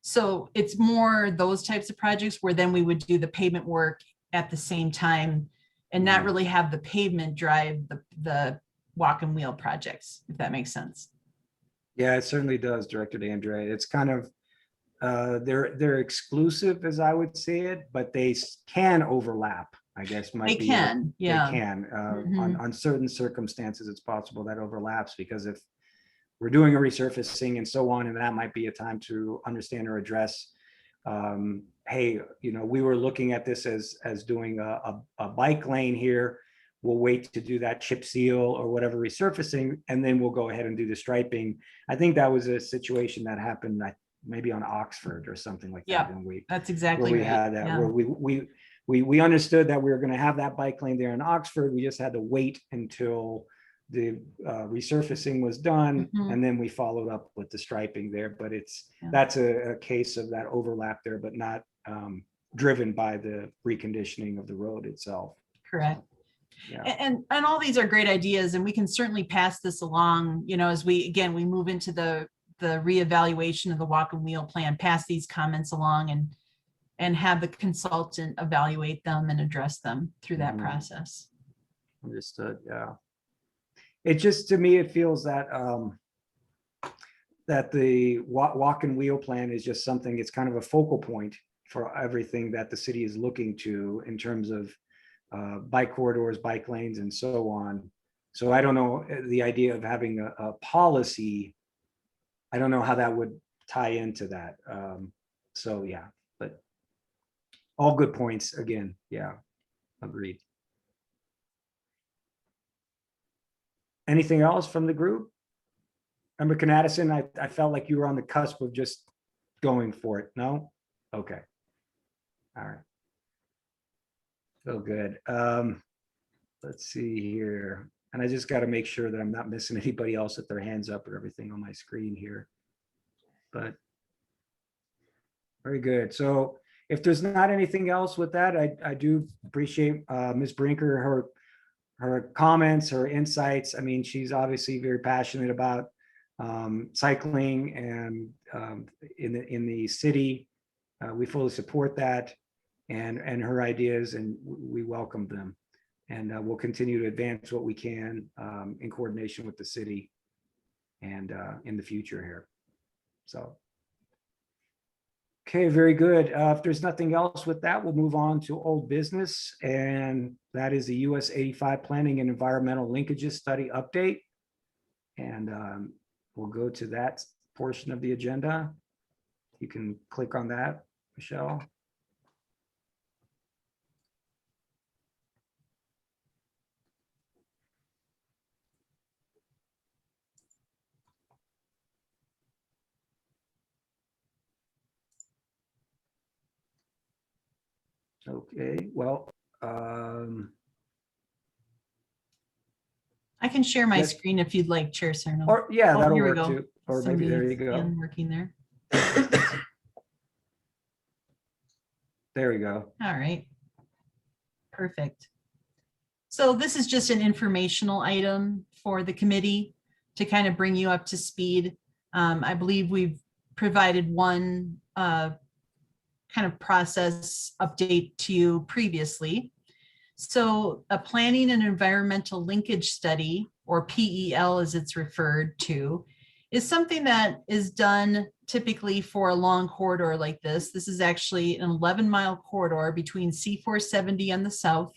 So it's more those types of projects where then we would do the pavement work at the same time and not really have the pavement drive the walk and wheel projects, if that makes sense. Yeah, it certainly does, Director DeAndre. It's kind of, they're exclusive as I would say it, but they can overlap, I guess. They can, yeah. They can. On certain circumstances, it's possible that overlaps, because if we're doing a resurfacing and so on, and that might be a time to understand or address, hey, you know, we were looking at this as doing a bike lane here. We'll wait to do that chip seal or whatever resurfacing, and then we'll go ahead and do the striping. I think that was a situation that happened maybe on Oxford or something like that. Yeah, that's exactly where we right. had that, Yeah. where we understood that we were going to have that bike lane there in Oxford. We just had to wait until the resurfacing was done, and then we followed up with the striping there. But that's a case of that overlap there, but not driven by the reconditioning of the road itself. Correct. Yeah. And all these are great ideas, and we can certainly pass this along, you know, as we move into the reevaluation of the walk and wheel plan, pass these comments along and have the consultant evaluate them and address them through that process. Understood. Yeah. It just, to me, it feels that that the walk and wheel plan is just something, it's kind of a focal point for everything that the city is looking to in terms of bike corridors, bike lanes, and so on. So I don't know, the idea of having a policy, I don't know how that would tie into that. So yeah, but all good points again. Yeah, agreed. Anything else from the group? Member Canadison, I felt like you were on the cusp of just going for it. No? Okay. All right. Feel good. Let's see here. And I just got to make sure that I'm not missing anybody else with their hands up or everything on my screen here. But very good. So if there's not anything else with that, I do appreciate Ms. Brinker, her comments, her insights. I mean, she's obviously very passionate about cycling and in the city. We fully support that and her ideas, and we welcome them. And we'll continue to advance what we can in coordination with the city and in the future here. So Okay, very good. If there's nothing else with that, we'll move on to old business, and that is the US 85 Planning and Environmental Linkages Study update. And we'll go to that portion of the agenda. You can click on that, Michelle. Okay, well, I can share my Yes. screen if you'd like, Chair Sarno. or yeah, Oh, that'll here we work go. too. Or maybe there you Somebody's go. hand working there. There we go. All right. Perfect. So this is just an informational item for the committee to kind of bring you up to speed. I believe we've provided one kind of process update to you previously. So a planning and environmental linkage study, or PEL as it's referred to, is something that is done typically for a long corridor like this. This is actually an 11-mile corridor between C-470 on the south,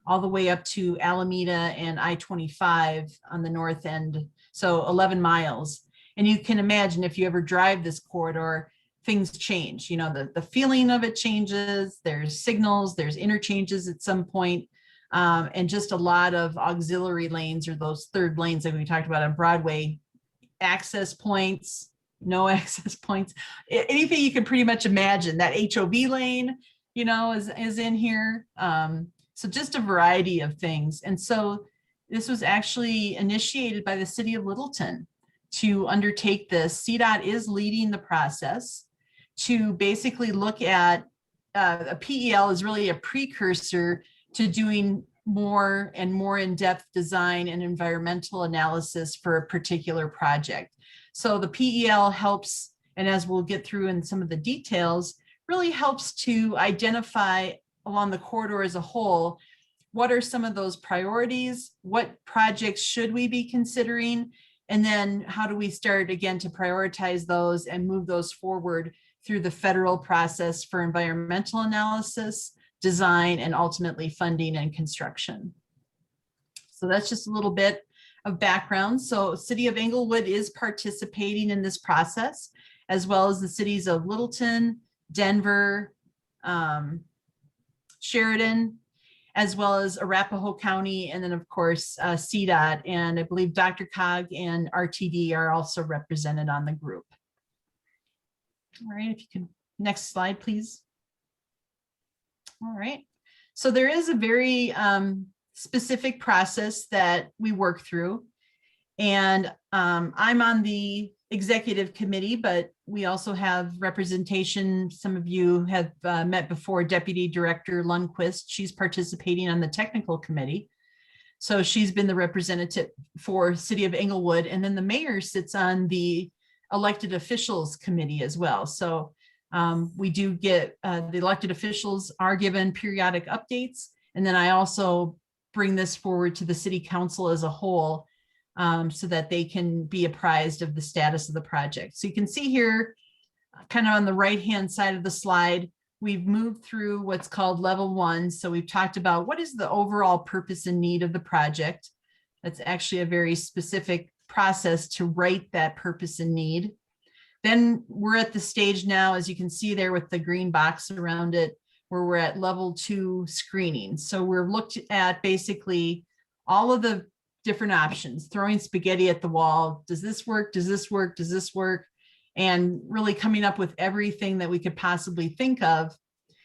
all the way up to Alameda and I-25 on the north end. So 11 miles. And you can imagine if you ever drive this corridor, things change. You know, the feeling of it changes. There's signals, there's interchanges at some point, and just a lot of auxiliary lanes, or those third lanes that we talked about on Broadway, access points, no access points, anything you can pretty much imagine. That HOV lane, you know, is in here. So just a variety of things. And so this was actually initiated by the city of Littleton to undertake this. CDOT is leading the process to basically look at a PEL is really a precursor to doing more and more in-depth design and environmental analysis for a particular project. So the PEL helps, and as we'll get through in some of the details, really helps to identify along the corridor as a whole, what are some of those priorities? What projects should we be considering? And then how do we start again to prioritize those and move those forward through the federal process for environmental analysis, design, and ultimately funding and construction. So that's just a little bit of background. So City of Englewood is participating in this process, as well as the cities of Littleton, Denver, Sheridan, as well as Arapahoe County, and then of course CDOT, and I believe DRCOG and RTD are also represented on the group. All right, if you can, next slide, please. All right, so there is a very specific process that we work through, and I'm on the executive committee, but we also have representation. Some of you have met before, Deputy Director Lundquist. She's participating on the technical committee. So she's been the representative for City of Englewood, and then the mayor sits on the elected officials committee as well. So we do get, the elected officials are given periodic updates. And then I also bring this forward to the city council as a whole so that they can be apprised of the status of the project. So you can see here, kind of on the right-hand side of the slide, we've moved through what's called level 1. So we've talked about what is the overall purpose and need of the project. That's actually a very specific process to write that purpose and need. Then we're at the stage now, as you can see there with the green box around it, where we're at level 2 screening. So we're looked at basically all of the different options, throwing spaghetti at the wall. Does this work? Does this work? Does this work? And really coming up with everything that we could possibly think of.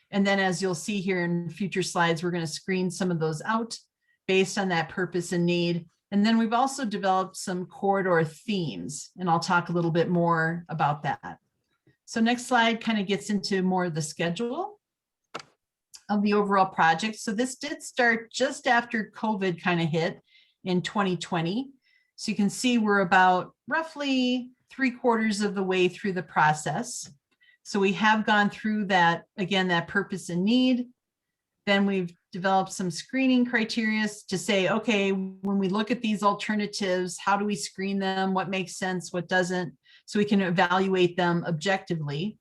And then as you'll see here in future slides, we're going to screen some of those out based on that purpose and need. And then we've also developed some corridor themes, and I'll talk a little bit more about that. So next slide kind of gets into more of the schedule of the overall project. So this did start just after COVID kind of hit in 2020. So you can see we're about roughly 3/4 of the way through the process. So we have gone through that, again, that purpose and need. Then we've developed some screening criteria to say, okay, when we look at these alternatives, how do we screen them? What makes sense? What doesn't? So we can evaluate them objectively.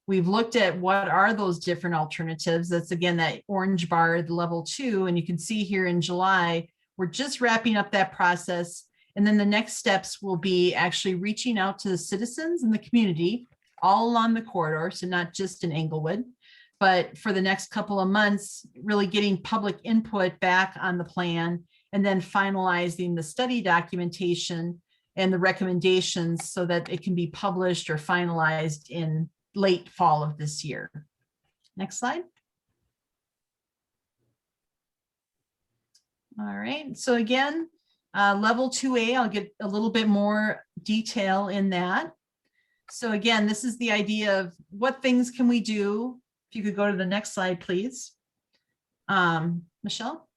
We've looked at what are those different alternatives. That's again, that orange bar, the level 2. And you can see here in July, we're just wrapping up that process. And then the next steps will be actually reaching out to the citizens in the community all along the corridor. So not just in Englewood, but for the next couple of months, really getting public input back on the plan and then finalizing the study documentation and the recommendations so that it can be published or finalized in late fall of this year. Next slide. All right, so again, level 2A, I'll get a little bit more detail in that. So again, this is the idea of what things can we do. If you could go to the next slide, please. Michelle.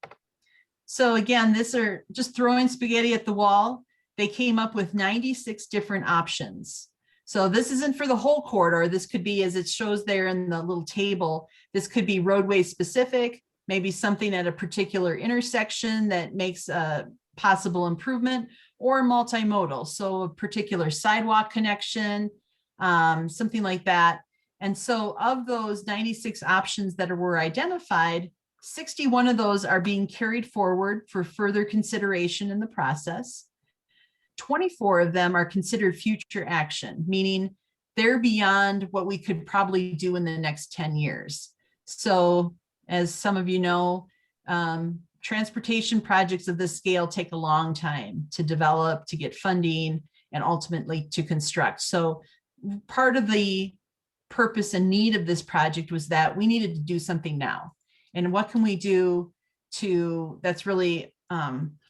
So again, these are just throwing spaghetti at the wall. They came up with 96 different options. So this isn't for the whole corridor. This could be, as it shows there in the little table, this could be roadway specific, maybe something at a particular intersection that makes a possible improvement, or multimodal. So a particular sidewalk connection, something like that. And so of those 96 options that were identified, 61 of those are being carried forward for further consideration in the process. 24 of them are considered future action, meaning they're beyond what we could probably do in the next 10 years. So as some of you know, transportation projects of this scale take a long time to develop, to get funding, and ultimately to construct. So part of the purpose and need of this project was that we needed to do something now. And what can we do to, that's really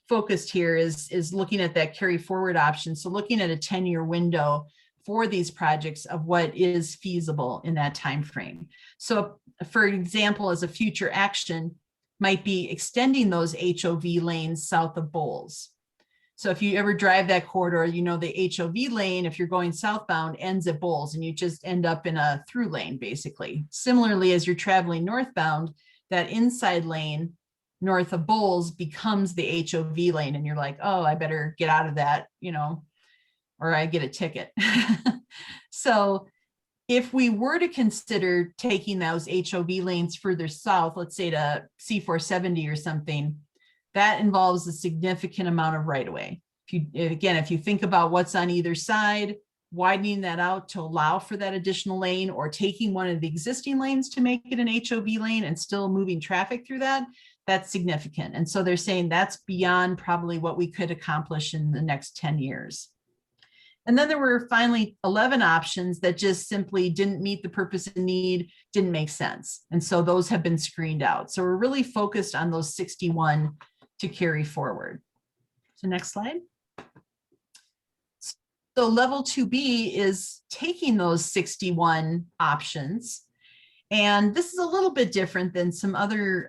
focused here is looking at that carry forward option. So looking at a 10-year window for these projects of what is feasible in that time frame. So for example, as a future action might be extending those HOV lanes south of Bowles. So if you ever drive that corridor, you know the HOV lane, if you're going southbound, ends at Bowles and you just end up in a through lane, basically. Similarly, as you're traveling northbound, that inside lane north of Bowles becomes the HOV lane, and you're like, oh, I better get out of that, you know, or I get a ticket. So if we were to consider taking those HOV lanes further south, let's say to C470 or something, that involves a significant amount of right of way. If you think about what's on either side, widening that out to allow for that additional lane, or taking one of the existing lanes to make it an HOV lane and still moving traffic through that, that's significant. And so they're saying that's beyond probably what we could accomplish in the next 10 years. And then there were finally 11 options that just simply didn't meet the purpose and need, didn't make sense. And so those have been screened out. So we're really focused on those 61 to carry forward. So next slide. So level 2B is taking those 61 options. And this is a little bit different than some other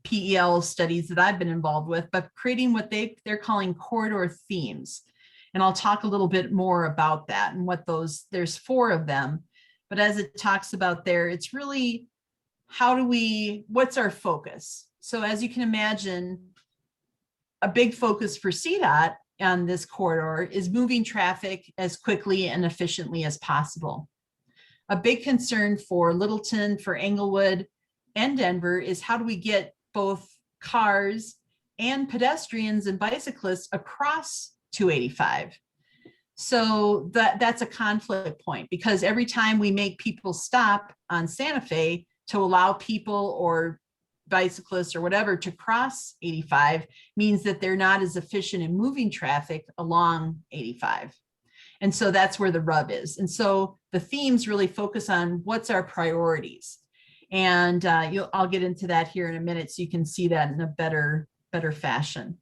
PEL studies that I've been involved with, but creating what they're calling corridor themes. And I'll talk a little bit more about that and what those, there's 4 of them. But as it talks about there, it's really what's our focus? So as you can imagine, a big focus for CDOT on this corridor is moving traffic as quickly and efficiently as possible. A big concern for Littleton, for Englewood, and Denver is how do we get both cars and pedestrians and bicyclists across 285. So that's a conflict point, because every time we make people stop on Santa Fe to allow people or bicyclists or whatever to cross 85 means that they're not as efficient in moving traffic along 85. And so that's where the rub is. And so the themes really focus on what's our priorities. And I'll get into that here in a minute so you can see that in a better fashion.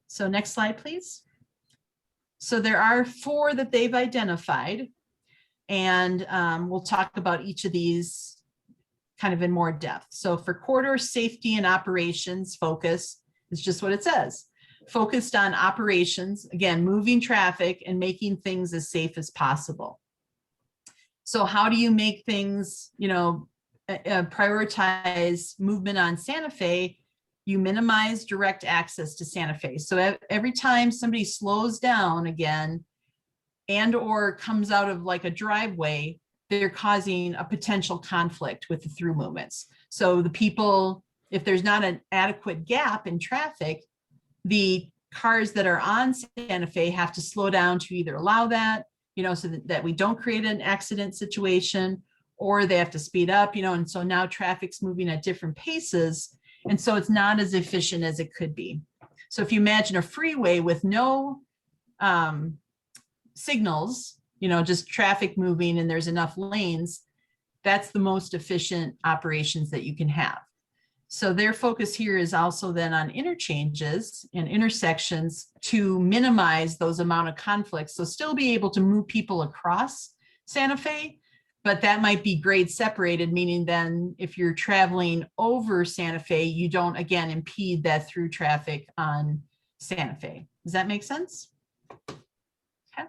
So next slide, please. So there are 4 that they've identified, and we'll talk about each of these kind of in more depth. So for corridor safety and operations focus, is just what it says. Focused on operations, again, moving traffic and making things as safe as possible. So how do you make things, prioritize movement on Santa Fe? You minimize direct access to Santa Fe. So every time somebody slows down again and or comes out of like a driveway, they're causing a potential conflict with the through movements. So the people, if there's not an adequate gap in traffic, the cars that are on Santa Fe have to slow down to either allow that, so that we don't create an accident situation, or they have to speed up, and so now traffic's moving at different paces. And so it's not as efficient as it could be. So if you imagine a freeway with no signals, just traffic moving and there's enough lanes, that's the most efficient operations that you can have. So their focus here is also then on interchanges and intersections to minimize those amount of conflicts. So still be able to move people across Santa Fe, but that might be grade separated, meaning then if you're traveling over Santa Fe, you don't, again, impede that through traffic on Santa Fe. Does that make sense? Okay.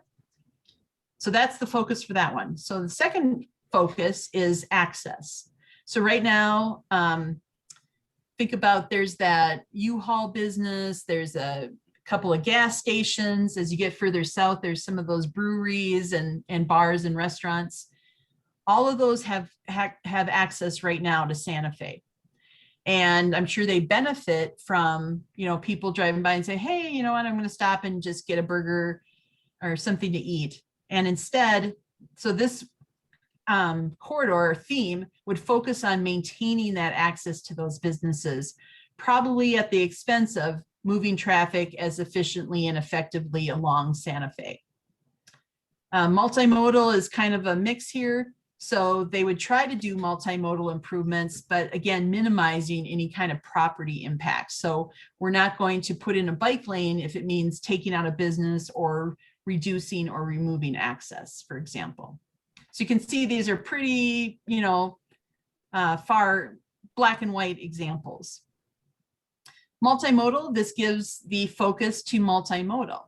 So that's the focus for that one. So the second focus is access. So right now, think about there's that U-Haul business, there's a couple of gas stations. As you get further south, there's some of those breweries and bars and restaurants. All of those have access right now to Santa Fe. And I'm sure they benefit from, people driving by and say, hey, you know what, I'm going to stop and just get a burger or something to eat. And instead, so this corridor theme would focus on maintaining that access to those businesses, probably at the expense of moving traffic as efficiently and effectively along Santa Fe. Multimodal is kind of a mix here. So they would try to do multimodal improvements, but again, minimizing any kind of property impact. So we're not going to put in a bike lane if it means taking out a business or reducing or removing access, for example. So you can see these are pretty, far black and white examples. Multimodal, this gives the focus to multimodal.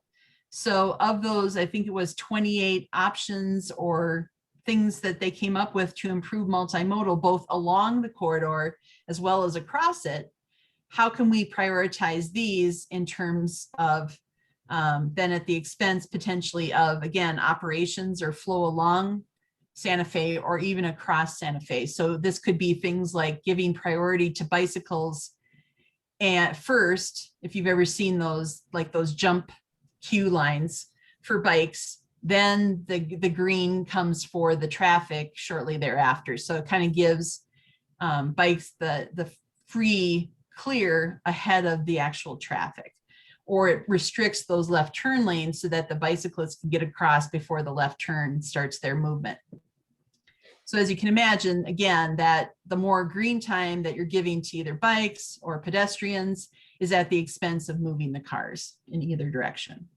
So of those, I think it was 28 options or things that they came up with to improve multimodal, both along the corridor as well as across it. How can we prioritize these in terms of then at the expense potentially of, again, operations or flow along Santa Fe or even across Santa Fe? So this could be things like giving priority to bicycles. And first, if you've ever seen those, like those jump queue lines for bikes, then the green comes for the traffic shortly thereafter. So it kind of gives bikes the free clear ahead of the actual traffic, or it restricts those left turn lanes so that the bicyclists can get across before the left turn starts their movement. So as you can imagine, again, that the more green time that you're giving to either bikes or pedestrians is at the expense of moving the cars in either direction.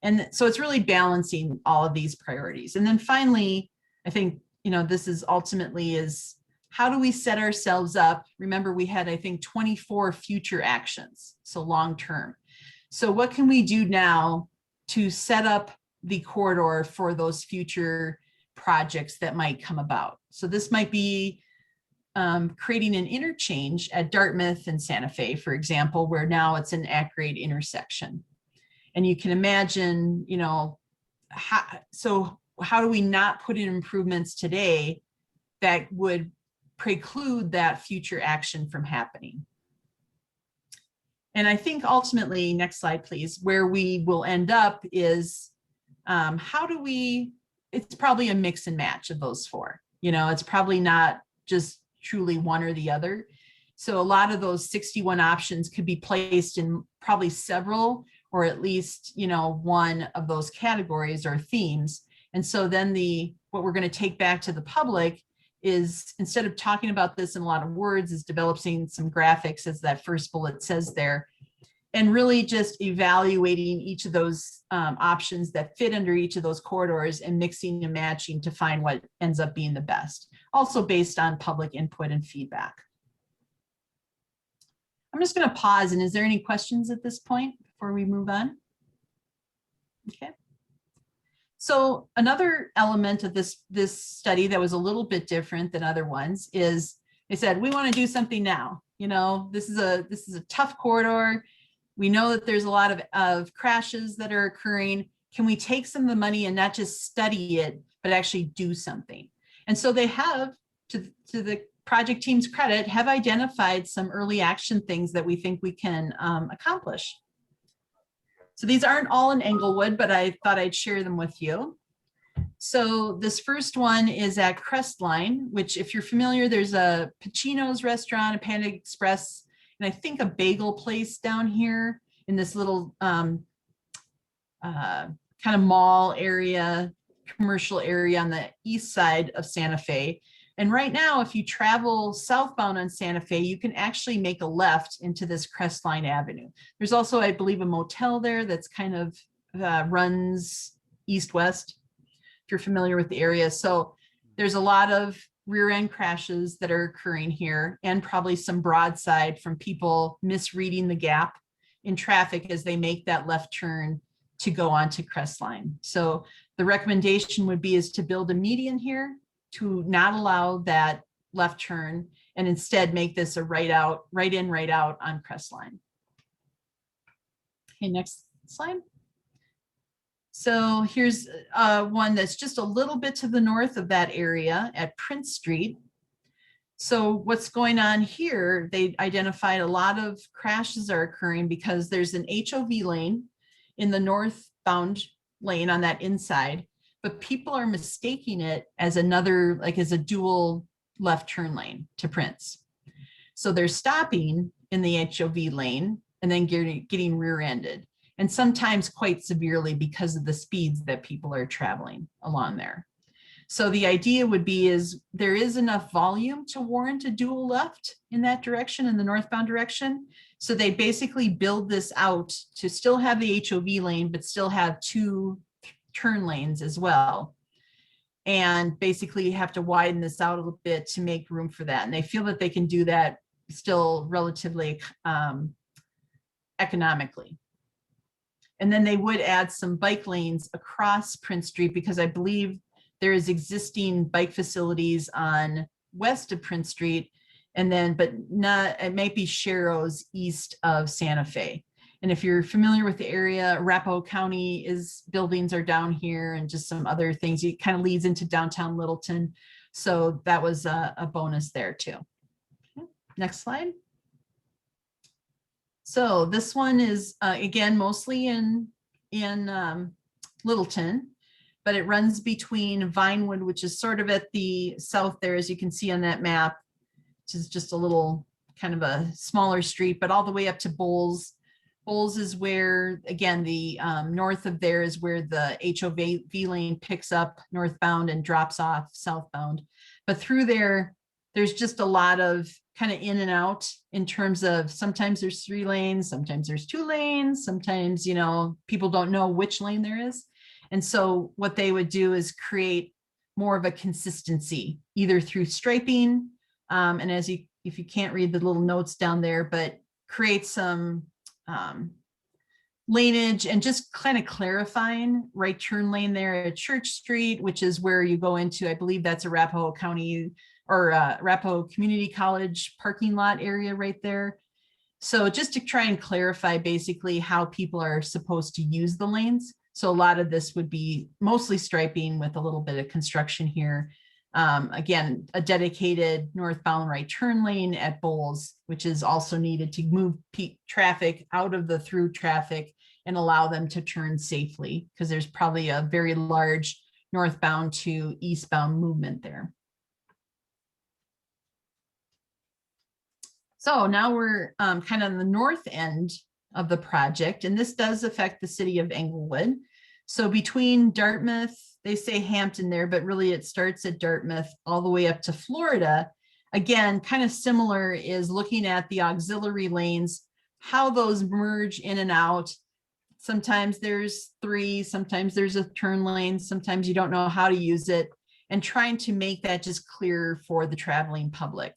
And so it's really balancing all of these priorities. And then finally, I think, this is ultimately is how do we set ourselves up? Remember, we had, I think, 24 future actions, so long-term. So what can we do now to set up the corridor for those future projects that might come about? So this might be creating an interchange at Dartmouth and Santa Fe, for example, where now it's an at-grade intersection. And you can imagine, how do we not put in improvements today that would preclude that future action from happening? And I think ultimately, next slide, please, where we will end up is how do we, it's probably a mix and match of those four. It's probably not just truly one or the other. So a lot of those 61 options could be placed in probably several or at least, one of those categories or themes. And so then what we're going to take back to the public is, instead of talking about this in a lot of words, is developing some graphics, as that first bullet says there, and really just evaluating each of those options that fit under each of those corridors and mixing and matching to find what ends up being the best, also based on public input and feedback. I'm just going to pause. And is there any questions at this point before we move on? Okay. So another element of this study that was a little bit different than other ones is they said, we want to do something now. This is a tough corridor. We know that there's a lot of crashes that are occurring. Can we take some of the money and not just study it, but actually do something. And so they have, to the project team's credit, have identified some early action things that we think we can accomplish. So these aren't all in Englewood, but I thought I'd share them with you. So this first one is at Crestline, which if you're familiar, there's a Pacino's restaurant, a Panda Express, and I think a bagel place down here in this little kind of mall area, commercial area on the east side of Santa Fe. And right now, if you travel southbound on Santa Fe, you can actually make a left into this Crestline Avenue. There's also, I believe, a motel there that's kind of runs east-west, if you're familiar with the area. So there's a lot of rear end crashes that are occurring here, and probably some broadside from people misreading the gap in traffic as they make that left turn to go onto Crestline. So the recommendation would be is to build a median here to not allow that left turn, and instead make this a right out, right in, right out on Crestline. Okay, next slide. So here's one that's just a little bit to the north of that area at Prince Street. So what's going on here, they identified a lot of crashes are occurring because there's an HOV lane in the northbound lane on that inside, but people are mistaking it as another, like as a dual left turn lane to Prince. So they're stopping in the HOV lane and then getting rear-ended, and sometimes quite severely because of the speeds that people are traveling along there. So the idea would be is there is enough volume to warrant a dual left in that direction, in the northbound direction. So they basically build this out to still have the HOV lane, but still have two turn lanes as well. And basically have to widen this out a little bit to make room for that. And they feel that they can do that still relatively economically. And then they would add some bike lanes across Prince Street, because I believe there is existing bike facilities on west of Prince Street, and then, but not, it might be Sharrows east of Santa Fe. And if you're familiar with the area, Arapahoe County buildings are down here, and just some other things. It kind of leads into downtown Littleton. So that was a bonus there too. Okay, next slide. So this one is again, mostly in Littleton, but it runs between Vinewood, which is sort of at the south there, as you can see on that map, which is just a little kind of a smaller street, but all the way up to Bowles. Bowles is where, again, the north of there is where the HOV lane picks up northbound and drops off southbound. But through there, there's just a lot of kind of in and out in terms of sometimes there's 3 lanes, sometimes there's 2 lanes, sometimes, you know, people don't know which lane there is. And so what they would do is create more of a consistency, either through striping, and if you can't read the little notes down there, but create some laneage and just kind of clarifying right turn lane there at Church Street, which is where you go into, I believe that's Arapahoe County or Arapahoe Community College parking lot area right there. So just to try and clarify basically how people are supposed to use the lanes. So a lot of this would be mostly striping with a little bit of construction here. Again, a dedicated northbound right turn lane at Bowles, which is also needed to move traffic out of the through traffic and allow them to turn safely, because there's probably a very large northbound to eastbound movement there. So now we're kind of on the north end of the project, and this does affect the city of Englewood. So between Dartmouth, they say Hampton there, but really it starts at Dartmouth all the way up to Florida. Again, kind of similar is looking at the auxiliary lanes, how those merge in and out. Sometimes there's 3, sometimes there's a turn lane, sometimes you don't know how to use it, and trying to make that just clear for the traveling public.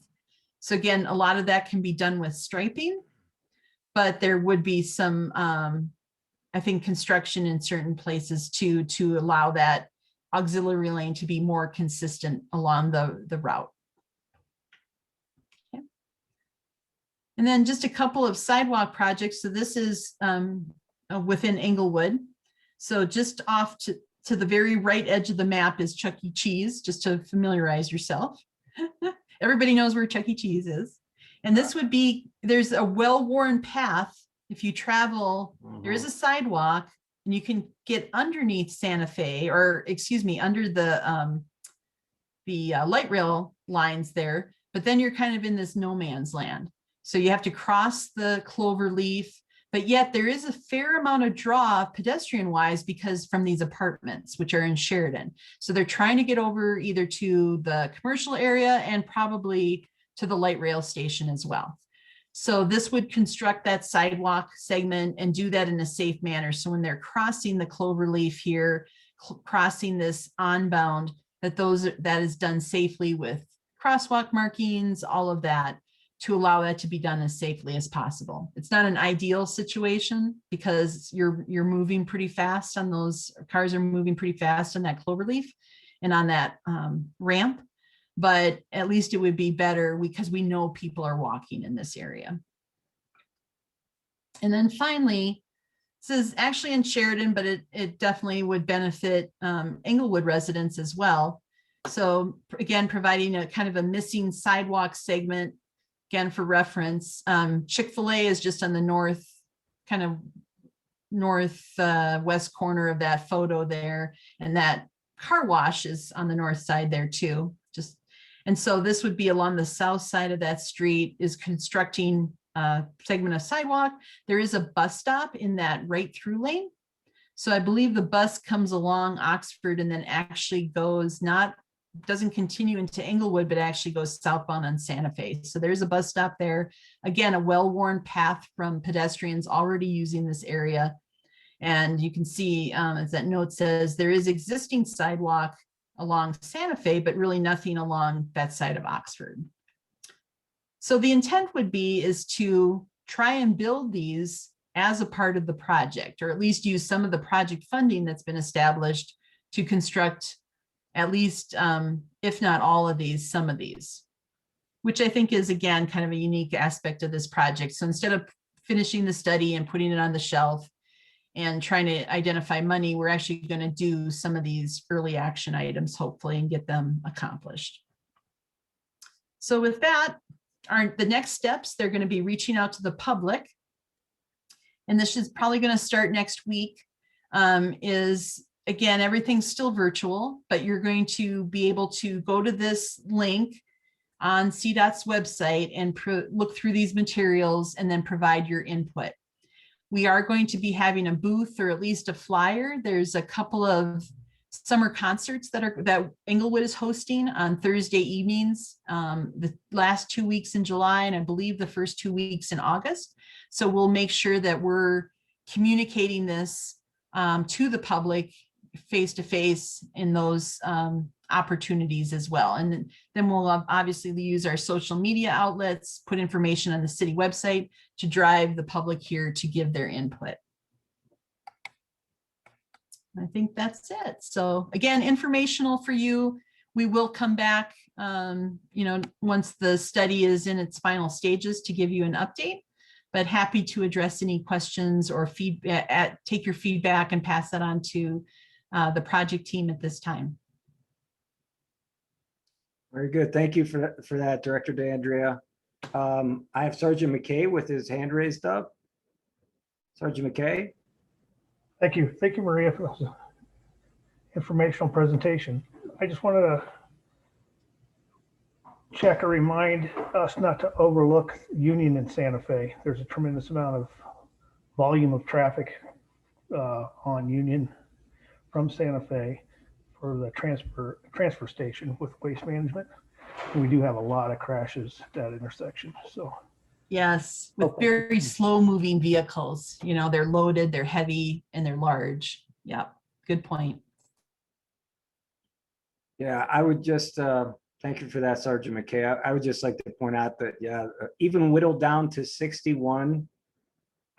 So again, a lot of that can be done with striping, but there would be some, I think, construction in certain places to allow that auxiliary lane to be more consistent along the route. Okay. And then just a couple of sidewalk projects. So this is within Englewood. So just off to to the very right edge of the map is Chuck E. Cheese, just to familiarize yourself. Everybody knows where Chuck E. Cheese is. And this would be, there's a well-worn path. If you travel, there is a sidewalk and you can get underneath Santa Fe, or excuse me, under the light rail lines there, but then you're kind of in this no man's land. So you have to cross the clover leaf, but yet there is a fair amount of draw pedestrian wise because from these apartments, which are in Sheridan. So they're trying to get over either to the commercial area and probably to the light rail station as well. So this would construct that sidewalk segment and do that in a safe manner. So when they're crossing the clover leaf here, crossing this onbound, that is done safely with crosswalk markings, all of that, to allow that to be done as safely as possible. It's not an ideal situation because you're moving pretty fast on those, cars are moving pretty fast on that cloverleaf and on that ramp, but at least it would be better because we know people are walking in this area. And then finally, this is actually in Sheridan, but it definitely would benefit Englewood residents as well. So again, providing a kind of a missing sidewalk segment. Again, for reference, Chick-fil-A is just on the northwest corner of that photo there. And that car wash is on the north side there too. And so this would be along the south side of that street, is constructing a segment of sidewalk. There is a bus stop in that right through lane. So I believe the bus comes along Oxford and then actually doesn't continue into Englewood, but actually goes southbound on Santa Fe. So there's a bus stop there. Again, a well-worn path from pedestrians already using this area. And you can see, as that note says, there is existing sidewalk along Santa Fe, but really nothing along that side of Oxford. So the intent is to try and build these as a part of the project, or at least use some of the project funding that's been established to construct at least, if not all of these, some of these, which I think is, again, kind of a unique aspect of this project. So instead of finishing the study and putting it on the shelf and trying to identify money, we're actually going to do some of these early action items, hopefully, and get them accomplished. So with that, the next steps, they're going to be reaching out to the public. And this is probably going to start next week, again, everything's still virtual, but you're going to be able to go to this link on CDOT's website and look through these materials and then provide your input. We are going to be having a booth, or at least a flyer. There's a couple of summer concerts that Englewood is hosting on Thursday evenings, the last 2 weeks in July, and I believe the first 2 weeks in August. So we'll make sure that we're communicating this to the public face-to-face in those opportunities as well. And then we'll obviously use our social media outlets, put information on the city website to drive the public here to give their input. I think that's it. So again, informational for you. We will come back, once the study is in its final stages to give you an update, but happy to address any questions or take your feedback and pass that on to the project team at this time. Very good. Thank you for that, Director DeAndrea. I have Sergeant McKay with his hand raised up. Sergeant McKay. Thank you. Thank you, Maria, for the informational presentation. I just wanted to check or remind us not to overlook Union and Santa Fe. There's a tremendous amount of volume of traffic on Union from Santa Fe for the transfer station with waste management. And we do have a lot of crashes at that intersection. So yes, with very slow moving vehicles, they're loaded, they're heavy, and they're large. Yeah, good point. Yeah, I would just thank you for that, Sergeant McKay. I would just like to point out that, even whittled down to 61,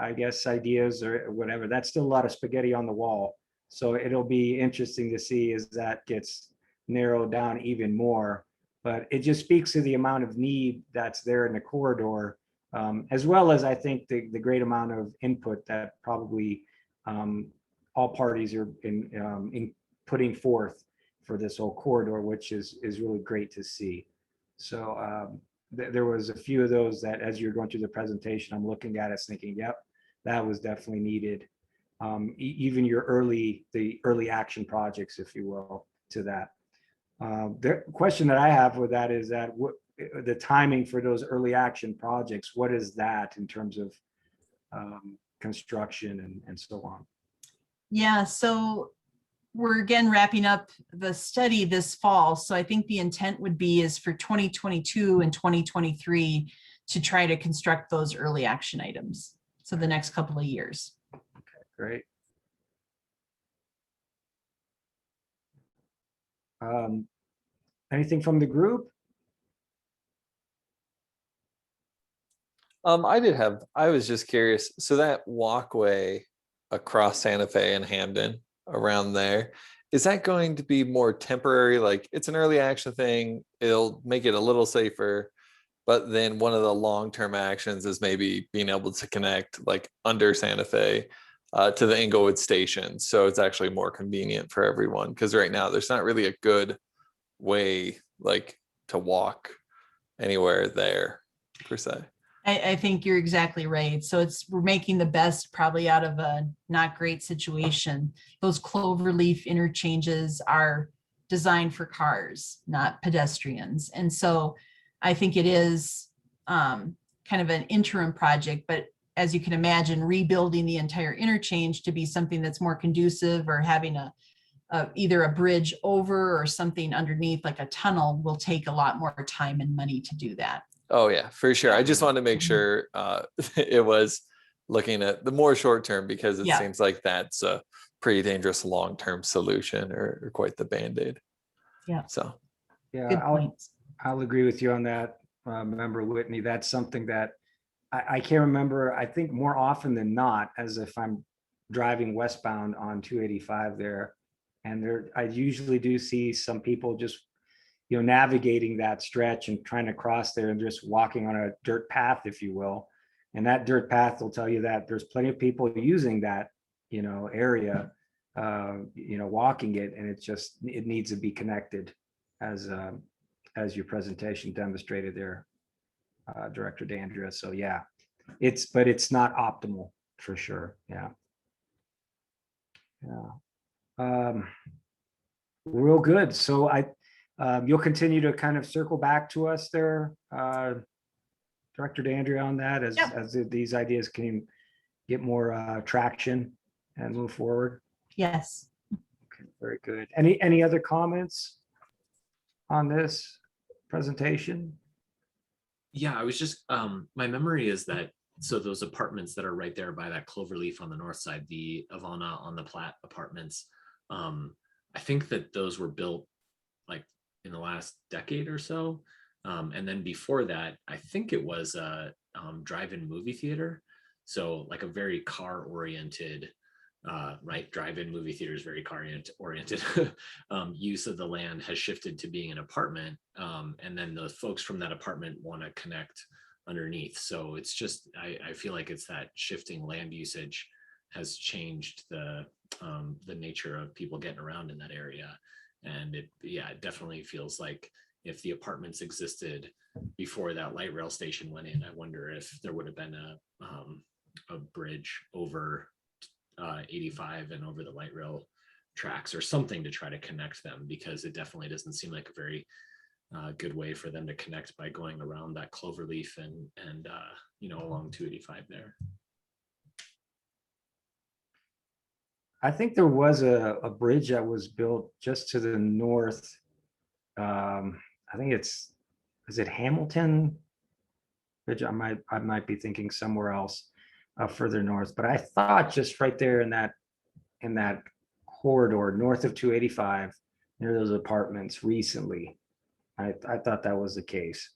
I guess, ideas or whatever, that's still a lot of spaghetti on the wall. So it'll be interesting to see as that gets narrowed down even more. But it just speaks to the amount of need that's there in the corridor, as well as I think the great amount of input that probably all parties are putting forth for this whole corridor, which is really great to see. So there was a few of those that as you're going through the presentation, I'm looking at us thinking, yep, that was definitely needed. Even the early action projects, if you will, to that. The question that I have with that is that the timing for those early action projects, what is that in terms of construction and so on? Yeah, so we're again wrapping up the study this fall. So I think the intent would be is for 2022 and 2023 to try to construct those early action items. So the next couple of years. Okay, great. Anything from the group? I was just curious. So that walkway across Santa Fe and Hamden around there, is that going to be more temporary? Like it's an early action thing, it'll make it a little safer, but then one of the long-term actions is maybe being able to connect like under Santa Fe to the Englewood station. So it's actually more convenient for everyone because right now there's not really a good way like to walk anywhere there per se. I think you're exactly right. So we're making the best probably out of a not great situation. Those cloverleaf interchanges are designed for cars, not pedestrians. And so I think it is kind of an interim project, but as you can imagine, rebuilding the entire interchange to be something that's more conducive or having either a bridge over or something underneath like a tunnel will take a lot more time and money to do that. Oh yeah, for sure. I just wanted to make sure it was looking at the more short term because it seems like that's a pretty dangerous long-term solution or quite the band-aid. Yeah. So yeah, good points. I'll agree with you on that, Member Whitney. That's something that I can't remember. I think more often than not, as if I'm driving westbound on 285 there, and I usually do see some people just navigating that stretch and trying to cross there and just walking on a dirt path, if you will. And that dirt path will tell you that there's plenty of people using that, area, walking it, and it needs to be connected as your presentation demonstrated there, Director Dandria. So yeah, but it's not optimal for sure. Yeah. Real good. So you'll continue to kind of circle back to us there, Director Dandria, on that as these ideas can get more traction and move forward. Yes. Okay, very good. Any other comments on this presentation? Yeah, I was just my memory is that so those apartments that are right there by that cloverleaf on the north side, the Avana on the Platte apartments, I think that those were built like in the last decade or so. And then before that, I think it was a drive-in movie theater. So like a very car oriented, right? Drive-in movie theaters, very car oriented use of the land has shifted to being an apartment. And then the folks from that apartment want to connect underneath. So it's just, I feel like it's that shifting land usage has changed the nature of people getting around in that area. And it definitely feels like if the apartments existed before that light rail station went in, I wonder if there would have been a bridge over 85 and over the light rail tracks or something to try to connect them, because it definitely doesn't seem like a very good way for them to connect by going around that cloverleaf and along 285 there. I think there was a bridge that was built just to the north. I think is it Hamilton Bridge? I might be thinking somewhere else further north, but I thought just right there in that corridor north of 285 near those apartments recently. I thought that was the case,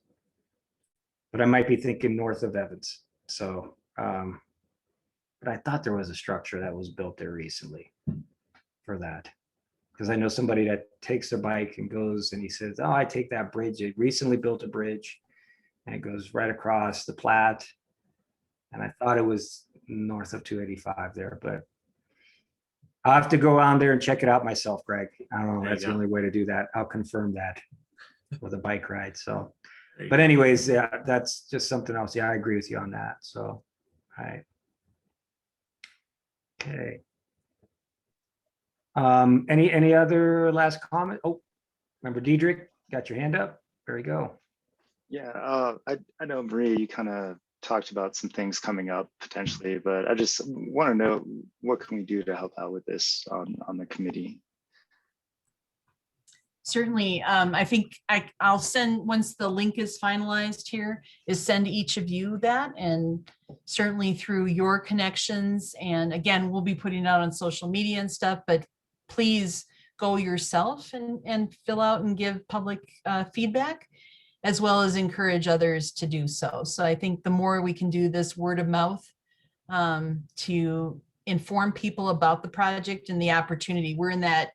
but I might be thinking north of Evans. So, but I thought there was a structure that was built there recently for that. Because I know somebody that takes their bike and goes and he says, oh, I take that bridge. They recently built a bridge and it goes right across the Platte. And I thought it was north of 285 there, but I'll have to go on there and check it out myself, Greg. I don't know, There you that's the go. only way to do that. I'll confirm that with a bike ride, so. There you But go. anyways, yeah, that's just something else. Yeah, I agree with you on that, so, all right. Okay. Any other last comment? Oh, remember Diedrich, got your hand up? There you go. Yeah, I know Maria, you kind of talked about some things coming up potentially, but I just want to know what can we do to help out with this on the committee? Certainly, I think I'll send, once the link is finalized here, is send each of you that, and certainly through your connections. And again, we'll be putting it out on social media and stuff, but please go yourself and fill out and give public feedback, as well as encourage others to do so. So I think the more we can do this word of mouth to inform people about the project and the opportunity, we're in that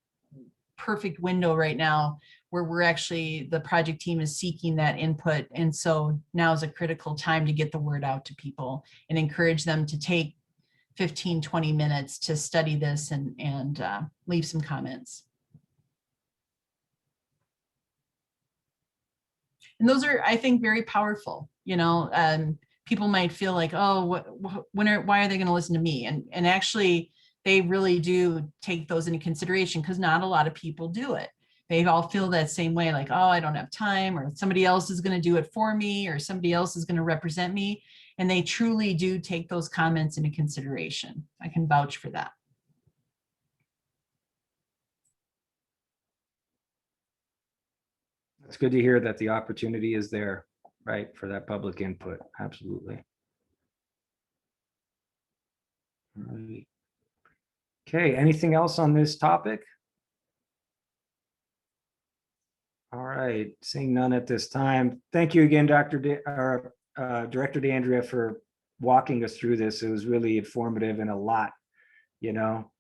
perfect window right now where we're actually, the project team is seeking that input. And so now is a critical time to get the word out to people and encourage them to take 15, 20 minutes to study this and leave some comments. And those are, I think, very powerful. You know, people might feel like, oh, why are they going to listen to me? And actually, they really do take those into consideration, because not a lot of people do it. They all feel that same way, like, oh, I don't have time, or somebody else is going to do it for me, or somebody else is going to represent me. And they truly do take those comments into consideration. I can vouch for that. It's good to hear that the opportunity is there, right, for that public input. Absolutely. All right. Okay, anything else on this topic? All right, seeing none at this time. Thank you again, Director DeAndrea, for walking us through this. It was really informative and a lot, you know,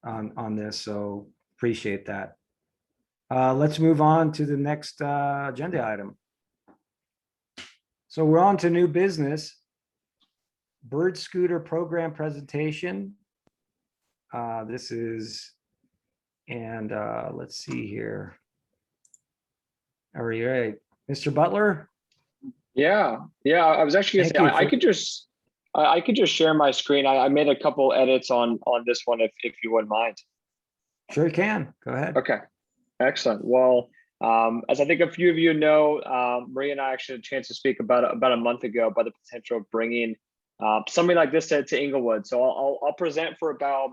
on this, so appreciate that. Let's move on to the next agenda item. So we're on to new business. Bird scooter program presentation. This is, and let's see here. All right, Mr. Butler. Yeah. I was actually gonna say, Thank you I could just share my screen. I made a couple edits on this one if you wouldn't mind. Sure you can. Go ahead. Okay, excellent. Well, as I think a few of you know, Maria and I actually had a chance to speak about a month ago about the potential of bringing something like this to Englewood. So I'll present for about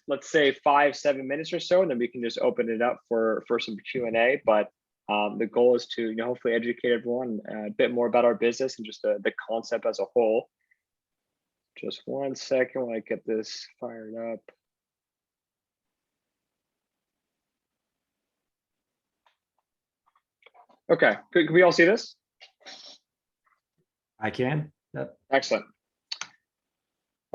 let's say 5-7 minutes or so, and then we can just open it up for some Q&A. But the goal is to hopefully educate everyone a bit more about our business and just the concept as a whole. Just 1 second while I get this fired up. Okay, can we all see this? I can. Yep. Excellent.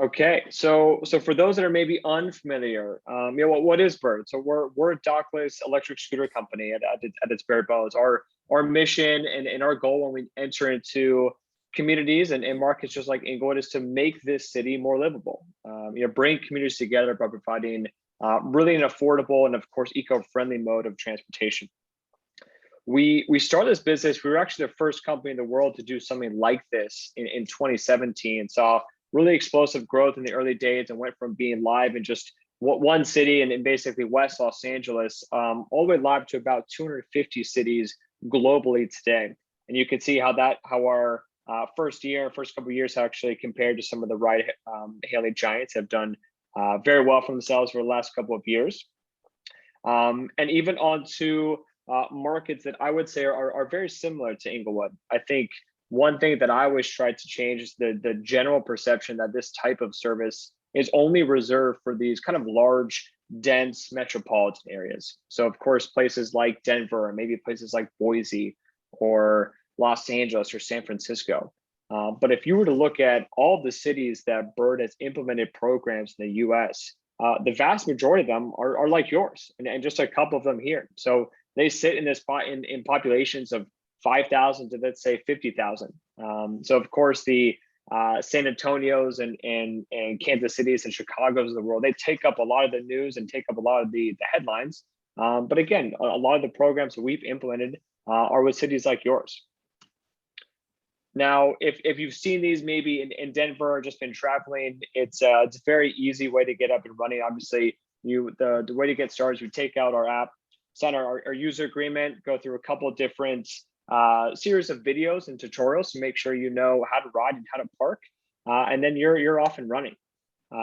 Okay, so for those that are maybe unfamiliar, what is Bird? So we're a dockless electric scooter company at its bare bones. Our mission and our goal when we enter into communities and markets just like Englewood is to make this city more livable. Bring communities together by providing really an affordable and of course eco-friendly mode of transportation. We started this business. We were actually the first company in the world to do something like this in 2017. Saw really explosive growth in the early days and went from being live in just one city and in basically West Los Angeles, all the way live to about 250 cities globally today. And you can see how our first couple of years actually compared to some of the ride-hailing giants have done very well for themselves for the last couple of years. And even onto markets that I would say are very similar to Englewood. I think one thing that I always try to change is the general perception that this type of service is only reserved for these kind of large, dense metropolitan areas. So of course, places like Denver, or maybe places like Boise or Los Angeles or San Francisco. But if you were to look at all the cities that Bird has implemented programs in the US, the vast majority of them are like yours and just a couple of them here. So they sit in this spot in populations of 5,000 to let's say 50,000. So of course the San Antonio's and Kansas City's and Chicago's of the world. They take up a lot of the news and take up a lot of the headlines. But again, a lot of the programs that we've implemented are with cities like yours. Now, if you've seen these maybe in Denver or just been traveling, it's a very easy way to get up and running. Obviously, the way to get started is you take out our app, sign our user agreement, go through a couple of different series of videos and tutorials to make sure you know how to ride and how to park, and then you're off and running.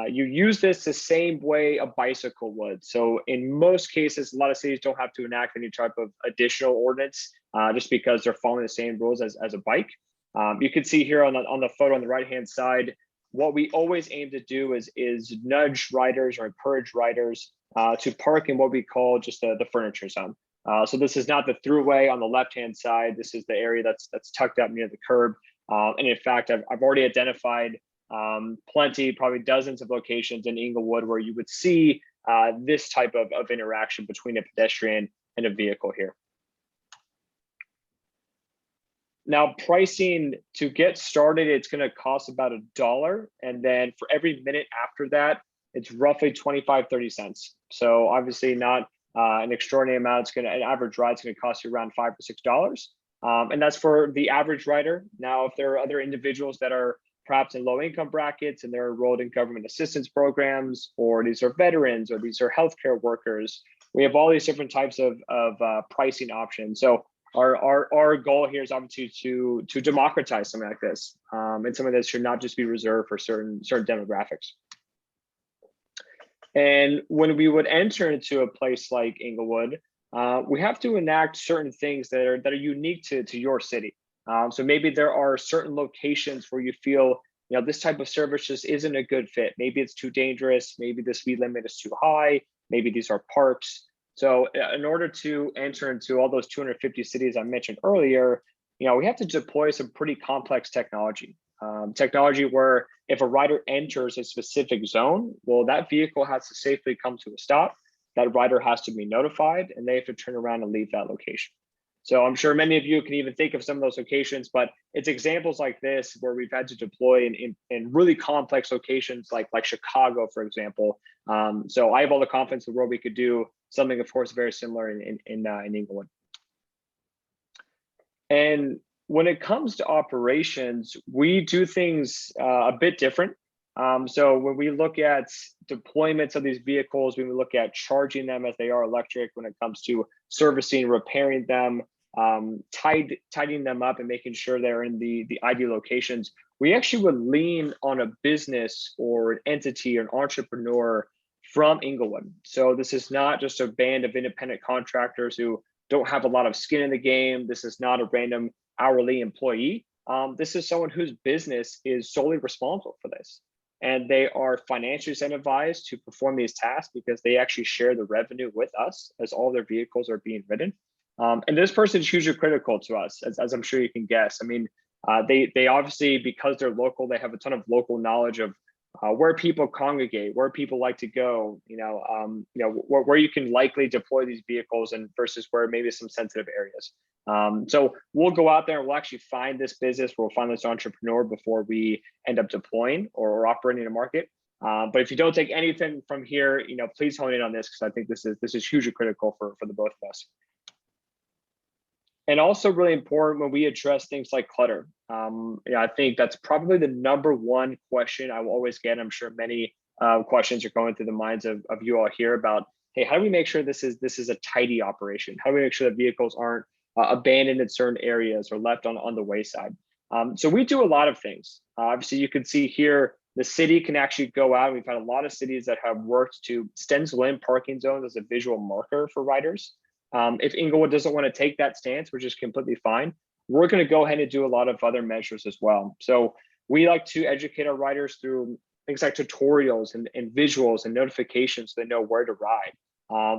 You use this the same way a bicycle would. So in most cases, a lot of cities don't have to enact any type of additional ordinance just because they're following the same rules as a bike. You can see here on the photo on the right-hand side, what we always aim to do is nudge riders or encourage riders to park in what we call just the furniture zone. So this is not the throughway on the left-hand side. This is the area that's tucked up near the curb. And in fact, I've already identified plenty, probably dozens of locations in Englewood where you would see this type of interaction between a pedestrian and a vehicle here. Now, pricing to get started, it's going to cost about $1. And then for every minute after that, it's roughly 25-30 cents. So obviously not an extraordinary amount. An average ride's going to cost you around $5 to $6. And that's for the average rider. Now, if there are other individuals that are perhaps in low income brackets and they're enrolled in government assistance programs, or these are veterans, or these are healthcare workers, we have all these different types of pricing options. So our goal here is obviously to democratize something like this, and something that should not just be reserved for certain demographics. And when we would enter into a place like Englewood, we have to enact certain things that are unique to your city. So maybe there are certain locations where you feel, this type of service just isn't a good fit. Maybe it's too dangerous. Maybe the speed limit is too high. Maybe these are parks. So in order to enter into all those 250 cities I mentioned earlier, we have to deploy some pretty complex technology. Technology where if a rider enters a specific zone, well, that vehicle has to safely come to a stop. That rider has to be notified, and they have to turn around and leave that location. So I'm sure many of you can even think of some of those locations, but it's examples like this where we've had to deploy in really complex locations like Chicago, for example. So I have all the confidence in the world we could do something, of course, very similar in Englewood. And when it comes to operations, we do things a bit different. So when we look at deployments of these vehicles, when we look at charging them as they are electric, when it comes to servicing, repairing them, tidying them up and making sure they're in the ideal locations, we actually would lean on a business or an entity or an entrepreneur from Englewood. So this is not just a band of independent contractors who don't have a lot of skin in the game. This is not a random hourly employee. This is someone whose business is solely responsible for this. And they are financially incentivized to perform these tasks because they actually share the revenue with us as all their vehicles are being ridden. And this person is hugely critical to us, as I'm sure you can guess. I mean, they obviously, because they're local, they have a ton of local knowledge of where people congregate, where people like to go, where you can likely deploy these vehicles and versus where maybe some sensitive areas. So we'll go out there and we'll actually find this business, we'll find this entrepreneur before we end up deploying or operating a market. But if you don't take anything from here, please hone in on this because I think this is hugely critical for the both of us. And also really important when we address things like clutter. I think that's probably the number one question I will always get. I'm sure many questions are going through the minds of you all here about, hey, how do we make sure this is a tidy operation? How do we make sure that vehicles aren't abandoned in certain areas or left on the wayside? So we do a lot of things. Obviously, you can see here, the city can actually go out. We've had a lot of cities that have worked to stencil in parking zones as a visual marker for riders. If Englewood doesn't want to take that stance, which is completely fine, we're going to go ahead and do a lot of other measures as well. So we like to educate our riders through things like tutorials and visuals and notifications so they know where to ride.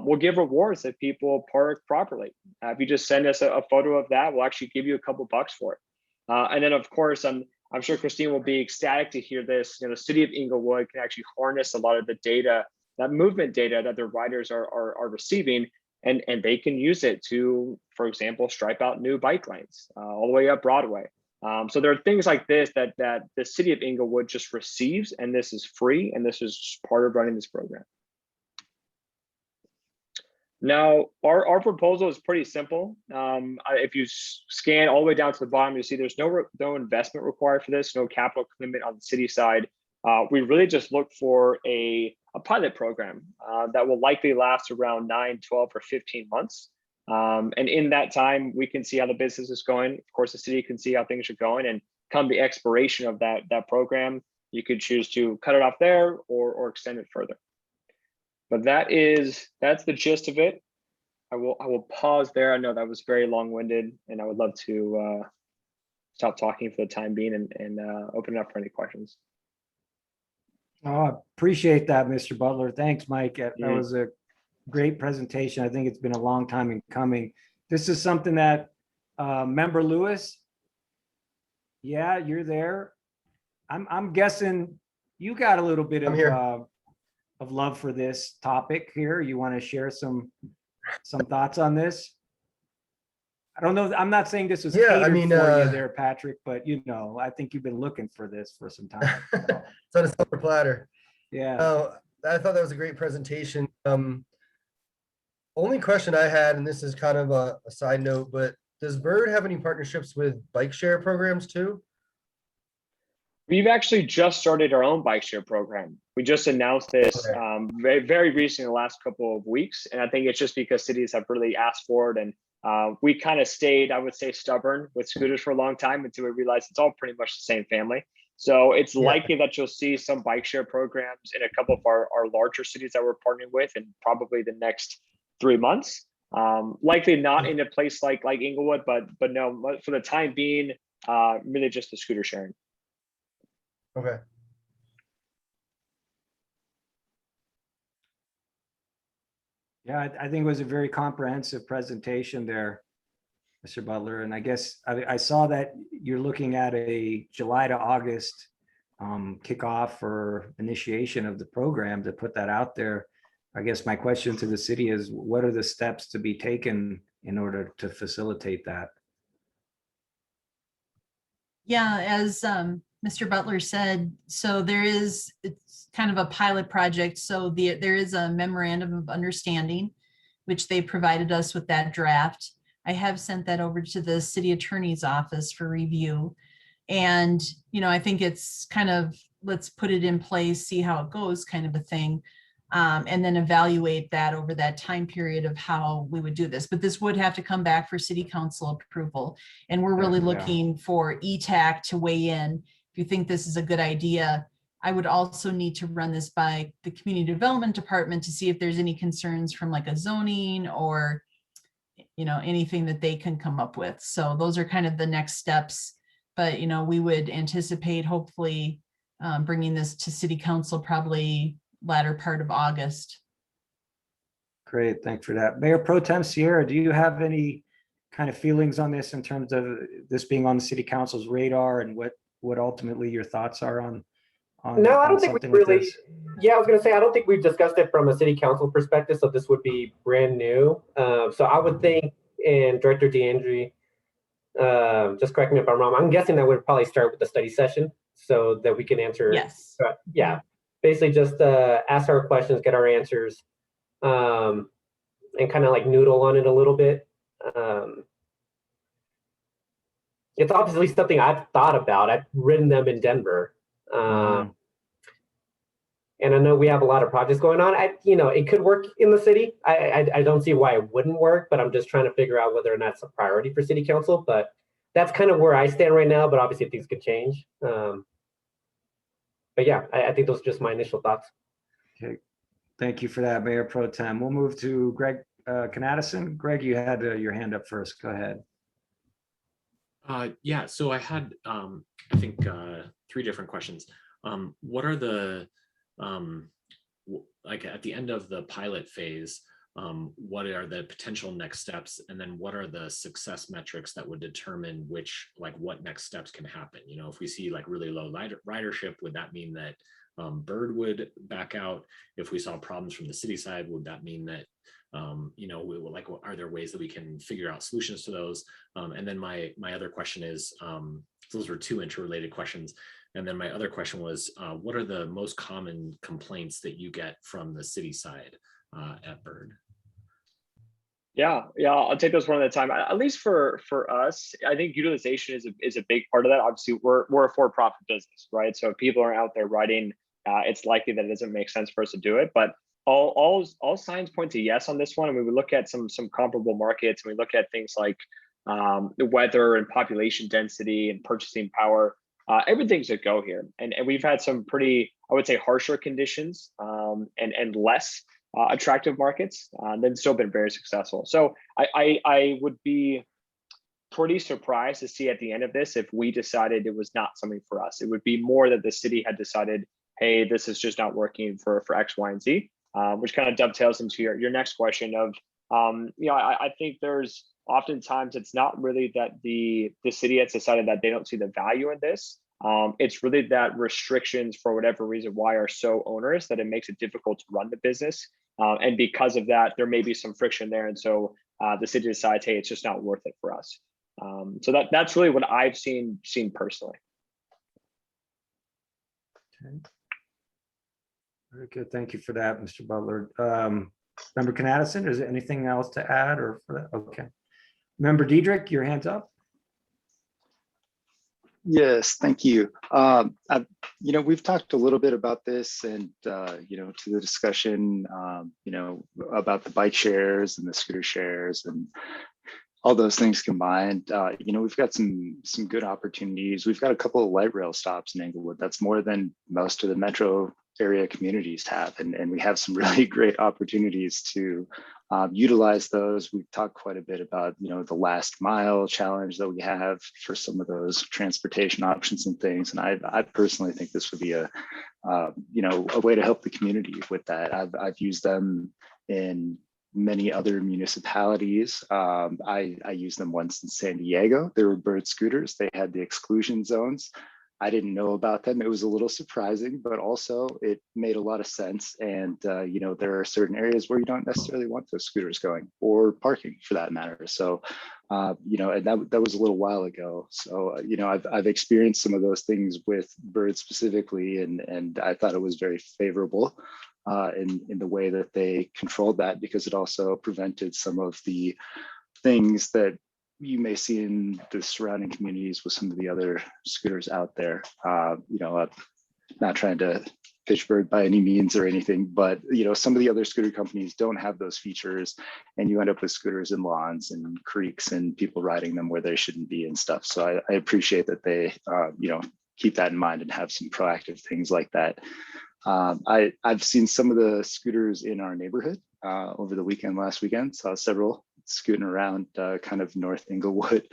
We'll give rewards if people park properly. If you just send us a photo of that, we'll actually give you a couple bucks for it. And then, of course, I'm sure Christine will be ecstatic to hear this. The city of Englewood can actually harness a lot of the data, that movement data that their riders are receiving, and they can use it to, for example, stripe out new bike lanes all the way up Broadway. So there are things like this that the city of Englewood just receives, and this is free, and this is part of running this program. Now, our proposal is pretty simple. If you scan all the way down to the bottom, you see there's no investment required for this, no capital commitment on the city side. We really just look for a pilot program that will likely last around 9, 12, or 15 months. And in that time, we can see how the business is going. Of course, the city can see how things are going, and come the expiration of that program, you could choose to cut it off there or extend it further. But that's the gist of it. I will pause there. I know that was very long-winded, and I would love to stop talking for the time being and open it up for any questions. Oh, I appreciate that, Mr. Butler. Thanks, Mike. That Mhm. was a great presentation. I think it's been a long time in coming. This is something that Member Lewis, yeah, you're there. I'm guessing you got a little bit I'm here. of love for this topic here. You want to share some thoughts on this? I don't know. I'm not saying this was Yeah, I catered mean, for you there, Patrick, but I think you've been looking for this for some time. It's on a silver platter. Yeah. Oh, I thought that was a great presentation. Only question I had, and this is kind of a side note, but does Bird have any partnerships with bike share programs too? We've actually just started our own bike share program. We just announced this Okay. very, very recently, the last couple of weeks. And I think it's just because cities have really asked for it. And we kind of stayed, I would say, stubborn with scooters for a long time until we realized it's all pretty much the same family. So it's likely that you'll see some bike share programs in a couple of our larger cities that we're partnering with in probably the next 3 months. Likely not in a place like Englewood, but no, for the time being, really just the scooter sharing. Okay. Yeah, I think it was a very comprehensive presentation there, Mr. Butler. And I guess I saw that you're looking at a July to August kickoff or initiation of the program to put that out there. I guess my question to the city is, what are the steps to be taken in order to facilitate that? Yeah, as Mr. Butler said, so it's kind of a pilot project. So there is a memorandum of understanding, which they provided us with that draft. I have sent that over to the city attorney's office for review. And, I think it's kind of, let's put it in place, see how it goes kind of a thing. And then evaluate that over that time period of how we would do this. But this would have to come back for city council approval. And we're really looking for ETAC to weigh in. If you think this is a good idea, I would also need to run this by the community development department to see if there's any concerns from like a zoning or, anything that they can come up with. So those are kind of the next steps. But, we would anticipate hopefully bringing this to city council probably latter part of August. Great, thanks for that. Mayor Pro Tem Sierra, do you have any kind of feelings on this in terms of this being on the city council's radar and what ultimately your thoughts are on No, I don't think we something like really. this? Yeah, I was going to say I don't think we've discussed it from a city council perspective, so this would be brand new. So I would think, and Director DeAndre, just correct me if I'm wrong. I'm guessing that would probably start with the study session so that we can answer. Yes. Yeah, basically just ask our questions, get our answers, and kind of like noodle on it a little bit. It's obviously something I've thought about. I've ridden them in Denver. And I know we have a lot of projects going on. It could work in the city. I don't see why it wouldn't work, but I'm just trying to figure out whether or not it's a priority for city council. But that's kind of where I stand right now. But obviously things could change. But yeah, I think those are just my initial thoughts. Okay, thank you for that, Mayor Pro Tem. We'll move to Greg Canadison. Greg, you had your hand up first. Go ahead. Yeah, so I had, I think, 3 different questions. What are the, like at the end of the pilot phase, what are the potential next steps? And then what are the success metrics that would determine what next steps can happen? If we see like really low ridership, would that mean that Bird would back out? If we saw problems from the city side, would that mean that are there ways that we can figure out solutions to those? And then my other question is, those were two interrelated questions. And then my other question was, what are the most common complaints that you get from the city side at Bird? Yeah, I'll take those one at a time. At least for us, I think utilization is a big part of that. Obviously, we're a for-profit business, right? So if people are out there riding, it's likely that it doesn't make sense for us to do it. But all signs point to yes on this one. I mean, we look at some comparable markets, and we look at things like the weather and population density and purchasing power. Everything's a go here, and we've had some pretty, I would say, harsher conditions and less attractive markets, then still been very successful. So I would be pretty surprised to see at the end of this if we decided it was not something for us. It would be more that the city had decided, hey, this is just not working for X, Y, and Z, which kind of dovetails into your next question of, I think there's oftentimes it's not really that the city has decided that they don't see the value in this. It's really that restrictions for whatever reason why are so onerous that it makes it difficult to run the business. And because of that, there may be some friction there. And so the city decides, hey, it's just not worth it for us. So that's really what I've seen personally. Okay. Very good. Thank you for that, Mr. Butler. Member Knattison, is there anything else to add or for that? Okay. Member Diedrich, your hand's up. Yes, thank you. We've talked a little bit about this and, to the discussion, about the bike shares and the scooter shares and all those things combined. We've got some good opportunities. We've got a couple of light rail stops in Englewood. That's more than most of the metro area communities have. And we have some really great opportunities to utilize those. We've talked quite a bit about, the last mile challenge that we have for some of those transportation options and things. And I personally think this would be a way to help the community with that. I've used them in many other municipalities. I used them once in San Diego. They were Bird scooters. They had the exclusion zones. I didn't know about them. It was a little surprising, but also it made a lot of sense. And, there are certain areas where you don't necessarily want those scooters going or parking for that matter. So, and that was a little while ago. So, I've experienced some of those things with Bird specifically, and I thought it was very favorable in the way that they controlled that, because it also prevented some of the things that you may see in the surrounding communities with some of the other scooters out there. Not trying to pitch Bird by any means or anything, but some of the other scooter companies don't have those features, and you end up with scooters in lawns and creeks and people riding them where they shouldn't be and stuff. So I appreciate that they keep that in mind and have some proactive things like that. I've seen some of the scooters in our neighborhood over the last weekend. Saw several scooting around kind of North Englewood.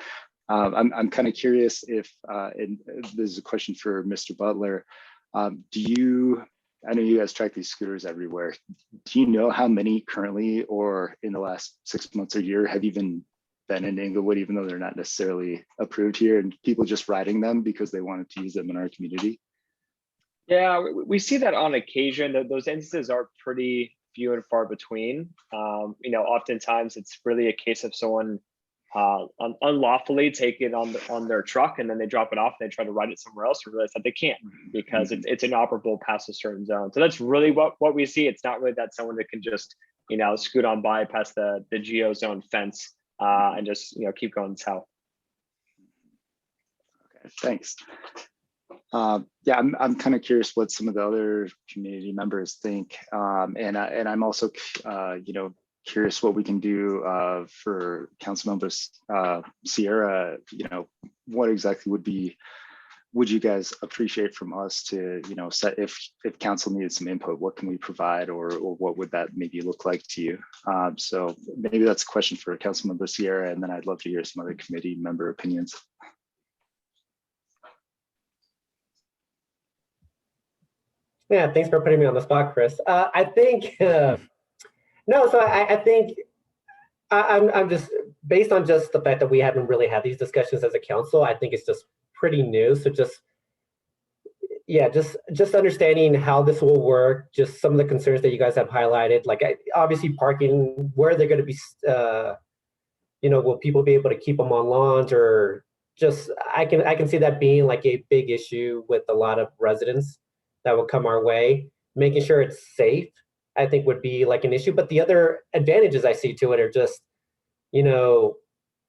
I'm kind of curious if, and this is a question for Mr. Butler, I know you guys track these scooters everywhere. Do you know how many currently or in the last 6 months or year have even been in Englewood, even though they're not necessarily approved here, and people just riding them because they wanted to use them in our community? Yeah, we see that on occasion. Those instances are pretty few and far between. Oftentimes it's really a case of someone unlawfully take it on their truck, and then they drop it off and they try to ride it somewhere else and realize that they can't because it's inoperable past a certain zone. So that's really what we see. It's not really that someone that can just scoot on by past the geo zone fence and just keep going south. Okay, thanks. I'm kind of curious what some of the other community members think, and I'm also curious what we can do for council members. Sierra, what exactly would you guys appreciate from us to set if council needed some input? What can we provide, or what would that maybe look like to you? So maybe that's a question for council member Sierra, and then I'd love to hear some other committee member opinions. Yeah, thanks for putting me on the spot, Chris. I think no. So I think I'm just based on just the fact that we haven't really had these discussions as a council. I think it's just pretty new. So just understanding how this will work. Just some of the concerns that you guys have highlighted, like obviously parking. Where they're going to be, will people be able to keep them on lawns, or just I can see that being like a big issue with a lot of residents that will come our way. Making sure it's safe, I think, would be like an issue. But the other advantages I see to it are just, you know,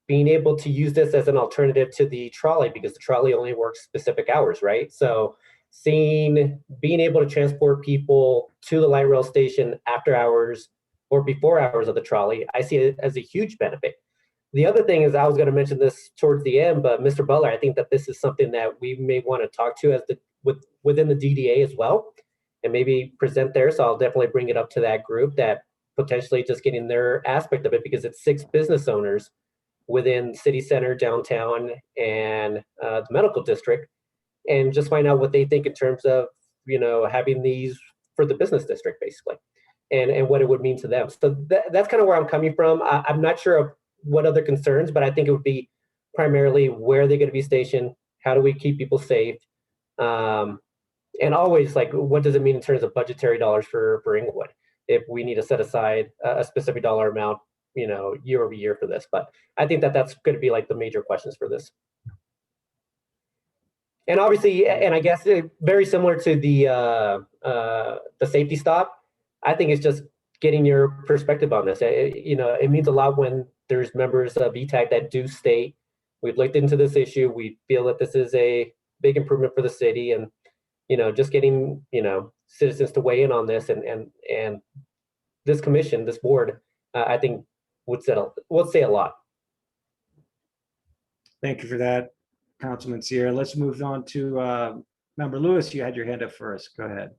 being able to use this as an alternative to the trolley, because the trolley only works specific hours, right? So being able to transport people to the light rail station after hours or before hours of the trolley, I see it as a huge benefit. The other thing is, I was going to mention this towards the end, but Mr. Butler, I think that this is something that we may want to talk to within the DDA as well, and maybe present there. So I'll definitely bring it up to that group, that potentially just getting their aspect of it, because it's 6 business owners within city center, downtown, and the medical district, and just find out what they think in terms of, you know, having these for the business district, basically, and what it would mean to them. So that's kind of where I'm coming from. I'm not sure of what other concerns, but I think it would be primarily where they're going to be stationed, how do we keep people safe, and always, like, what does it mean in terms of budgetary dollars for Englewood, if we need to set aside a specific dollar amount, you know, year over year for this. But I think that that's going to be like the major questions for this. And obviously, and I guess very similar to the safety stop, I think it's just getting your perspective on this. You know, it means a lot when there's members of ETAG that do state, we've looked into this issue, we feel that this is a big improvement for the city, and, you know, just getting, you know, citizens to weigh in on this, and this commission, this board, I think would say a lot. Thank you for that, Councilman Sierra. Let's move on to Member Lewis. You had your hand up first. Go ahead.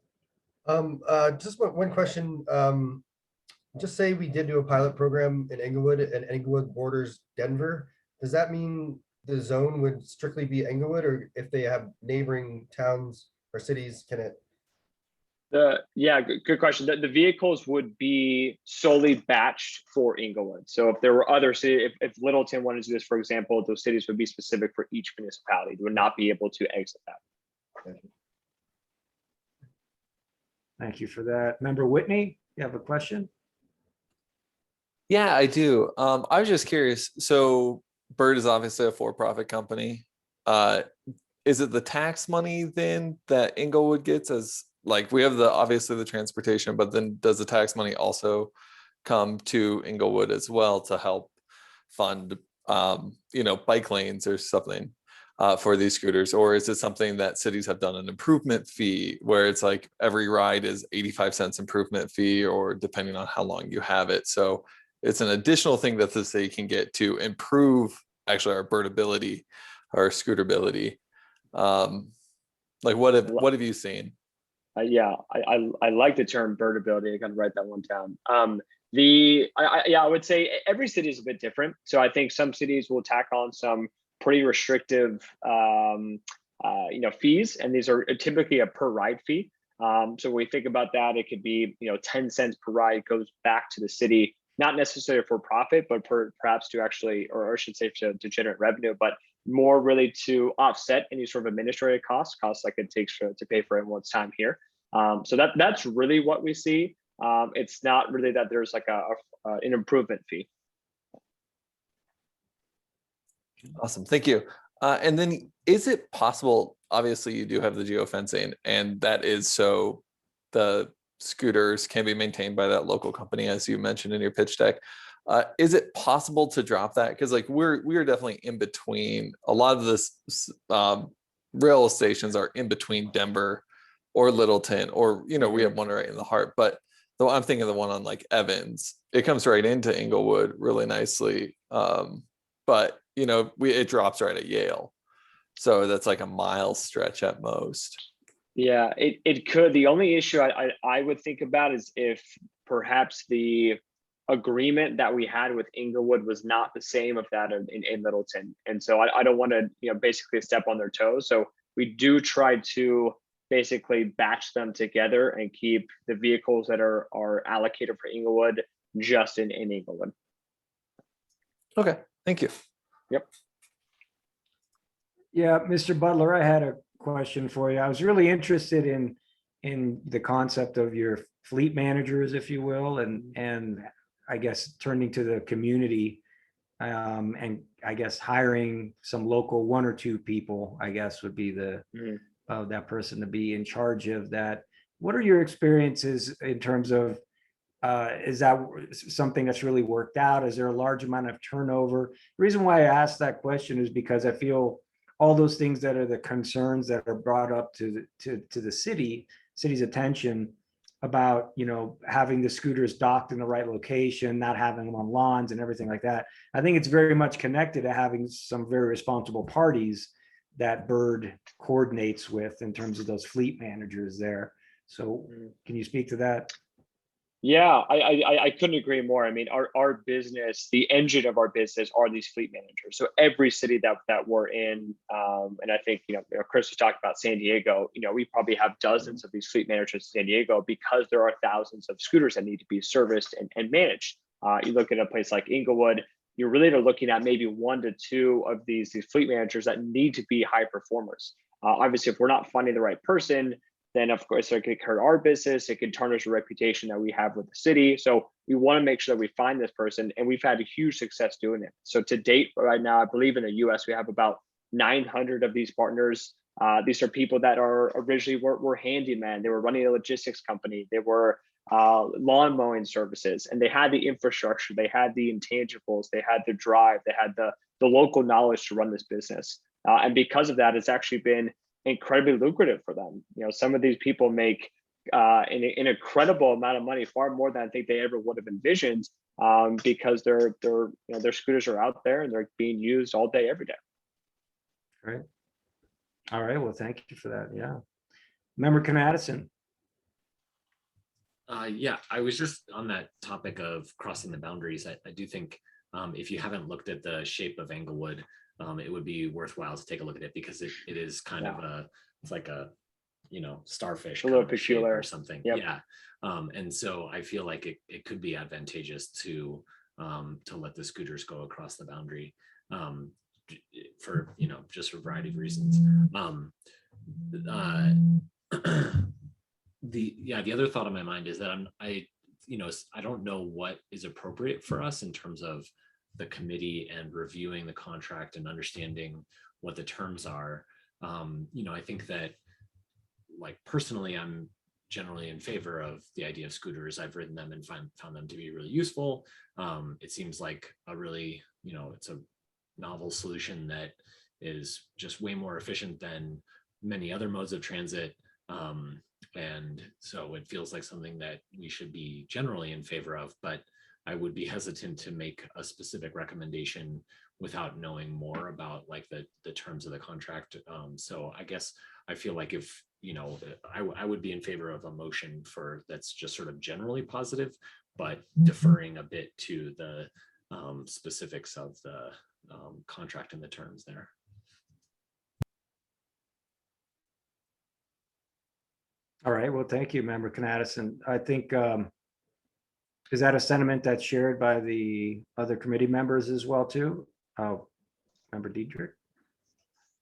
Just one question. Just say we did do a pilot program in Englewood, and Englewood borders Denver. Does that mean the zone would strictly be Englewood, or if they have neighboring towns or cities, can it? Yeah, good question. The vehicles would be solely batched for Englewood. So if there were other cities, if Littleton wanted to do this, for example, those cities would be specific for each municipality. They would not be able to exit that. Thank you. Thank you for that. Member Whitney, you have a question? Yeah, I do. I was just curious. So Bird is obviously a for-profit company. Is it the tax money then that Englewood gets, as like we have obviously the transportation, but then does the tax money also come to Englewood as well to help fund you know, bike lanes or something for these scooters? Or is it something that cities have done an improvement fee where it's like every ride is 85 cents improvement fee, or depending on how long you have it? So it's an additional thing that the city can get to improve actually our birdability, our scooterability. Like what have you seen? Yeah, I like the term birdability. I gotta write that one down. I would say every city is a bit different. So I think some cities will tack on some pretty restrictive you know, fees, and these are typically a per ride fee. So when we think about that, it could be, you know, 10 cents per ride goes back to the city, not necessarily for profit, but perhaps to actually, or I should say to generate revenue, but more really to offset any sort of administrative costs like it takes to pay for everyone's time here. So that's really what we see. It's not really that there's like an improvement fee. Awesome, thank you. And then is it possible, obviously you do have the geofencing, and that is so the scooters can be maintained by that local company, as you mentioned in your pitch deck. Is it possible to drop that? Because like we are definitely in between. A lot of this rail stations are in between Denver or Littleton, or, you know, we have one right in the heart. But though I'm thinking of the one on like Evans, it comes right into Englewood really nicely. But you know, it drops right at Yale, so that's like a mile stretch at most. Yeah, it could. The only issue I would think about is if perhaps the agreement that we had with Englewood was not the same of that in Littleton. And so I don't want to, you know, basically step on their toes. So we do try to basically batch them together and keep the vehicles that are allocated for Englewood just in Englewood. Okay, thank you. Yep. Yeah, Mr. Butler, I had a question for you. I was really interested in the concept of your fleet managers, if you will, and I guess turning to the community. and I guess hiring some local 1 or 2 people, I guess would be the that person to be in charge of that. What are your experiences in terms of is that something that's really worked out? Is there a large amount of turnover? The reason why I asked that question is because I feel all those things that are the concerns that are brought up to the city's attention about, you know, having the scooters docked in the right location, not having them on lawns and everything like that. I think it's very much connected to having some very responsible parties that Bird coordinates with in terms of those fleet managers there. So can you speak to that? Yeah, I couldn't agree more. I mean, our business, the engine of our business are these fleet managers. So every city that we're in, and I think, Chris was talking about San Diego, we probably have dozens of these fleet managers in San Diego because there are thousands of scooters that need to be serviced and managed. You look at a place like Englewood, you're really looking at maybe 1 to 2 of these fleet managers that need to be high performers. Obviously, if we're not finding the right person, then of course it could hurt our business. It can tarnish the reputation that we have with the city. So we want to make sure that we find this person, and we've had a huge success doing it. So to date, right now, I believe in the US, we have about 900 of these partners. These are people that are originally were handyman. They were running a logistics company. They were lawn mowing services, and they had the infrastructure. They had the intangibles. They had the drive. They had the local knowledge to run this business. And because of that, it's actually been incredibly lucrative for them. Some of these people make an incredible amount of money, far more than I think they ever would have envisioned, because their scooters are out there and they're being used all day, every day. Right. All right. Well, thank you for that. Yeah. Member Addison. Yeah, I was just on that topic of crossing the boundaries. I do think if you haven't looked at the shape of Englewood, it would be worthwhile to take a look at it, because it is kind of it's like a, starfish, a little kind of shape peculiar or something. Yep. Yeah. And so I feel like it could be advantageous to let the scooters go across the boundary, for, just for a variety of reasons. The other thought on my mind is that I don't know what is appropriate for us in terms of the committee and reviewing the contract and understanding what the terms are. I think that, like, personally, I'm generally in favor of the idea of scooters. I've ridden them and found them to be really useful. It seems like a really, it's a novel solution that is just way more efficient than many other modes of transit. And so it feels like something that we should be generally in favor of, but I would be hesitant to make a specific recommendation without knowing more about, like, the terms of the contract. So I guess I feel like if, I would be in favor of a motion that's just sort of generally positive, but deferring a bit to the specifics of the contract and the terms there. All right. Well, thank you, Member Addison. I think, is that a sentiment that's shared by the other committee members as well, too? Member Diedrich?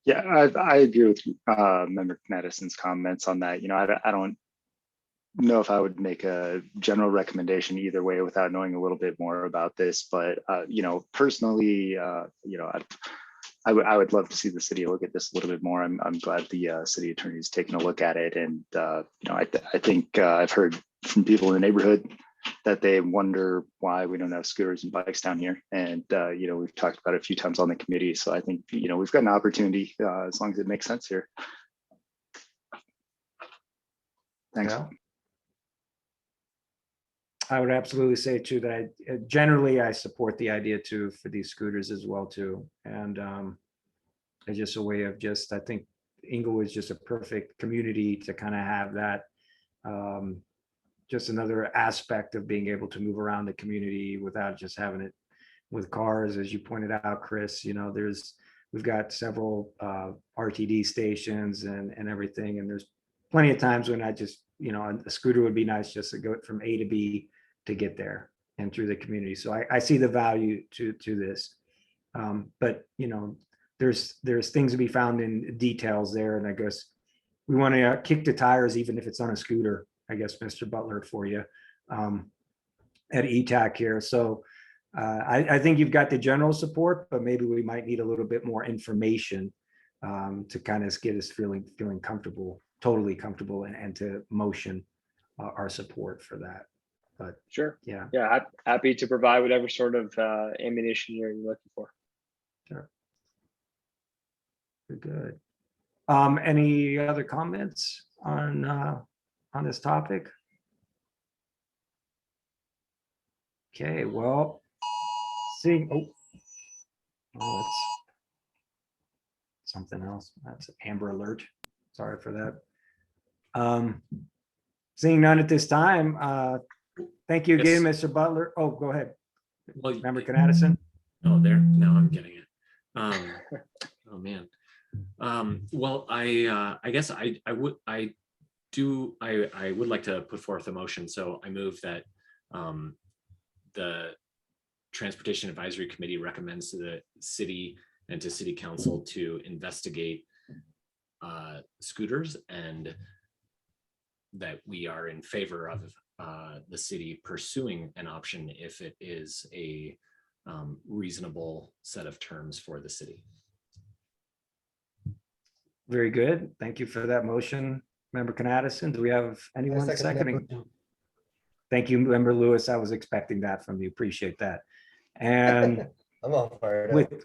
Yeah, I agree with Member Addison's comments on that. I don't know if I would make a general recommendation either way without knowing a little bit more about this, but personally, I would love to see the city look at this a little bit more. I'm glad the city attorney is taking a look at it, and I think I've heard from people in the neighborhood that they wonder why we don't have scooters and bikes down here, and we've talked about it a few times on the committee. So I think we've got an opportunity as long as it makes sense here. Thanks. Yeah. I would absolutely say too that generally I support the idea too for these scooters as well too, and it's just a way of I think Englewood is just a perfect community to kind of have that, just another aspect of being able to move around the community without just having it with cars, as you pointed out, Chris. We've got several RTD stations and everything, and there's plenty of times when I just, a scooter would be nice just to go from A to B to get there and through the community. So I see the value to this, but there's things to be found in details there, and I guess we want to kick the tires even if it's on a scooter. I guess, Mr. Butler, for you at ETAC here. So I think you've got the general support, but maybe we might need a little bit more information to kind of get us feeling comfortable, totally comfortable, and to motion our support for that. But Sure. yeah, Yeah, happy to provide whatever sort of ammunition you're looking for. sure. Good. Any other comments on this topic? Okay, well, seeing, oh, that's something else. That's Amber Alert. Sorry for that. Seeing none at this time, thank you again, Yes. Mr. Butler. Oh, go ahead. Well, Member Addison. oh, there, now I'm getting it. Oh, man. Well, I guess I would like to put forth a motion. So I move that the Transportation Advisory Committee recommends to the city and to city council to investigate scooters, and that we are in favor of the city pursuing an option if it is a reasonable set of terms for the city. Very good. Thank you for that motion, Member Addison. Do we have anyone second that seconding? motion. Thank you, Member Lewis. I was expecting that from you. Appreciate that. And I'm all fired up. with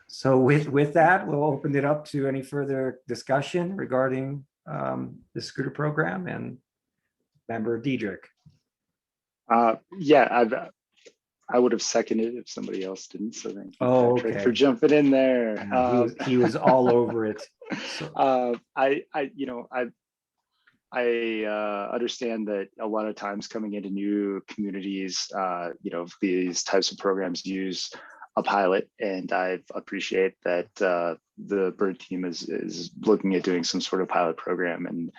so with that, we'll open it up to any further discussion regarding the scooter program. And Member Diedrich. Yeah, I would have seconded if somebody else didn't. So thank you, Oh, Patrick, okay. for jumping in there. He was all over it. So. I understand that a lot of times coming into new communities, these types of programs use a pilot, and I appreciate that the Bird team is looking at doing some sort of pilot program, and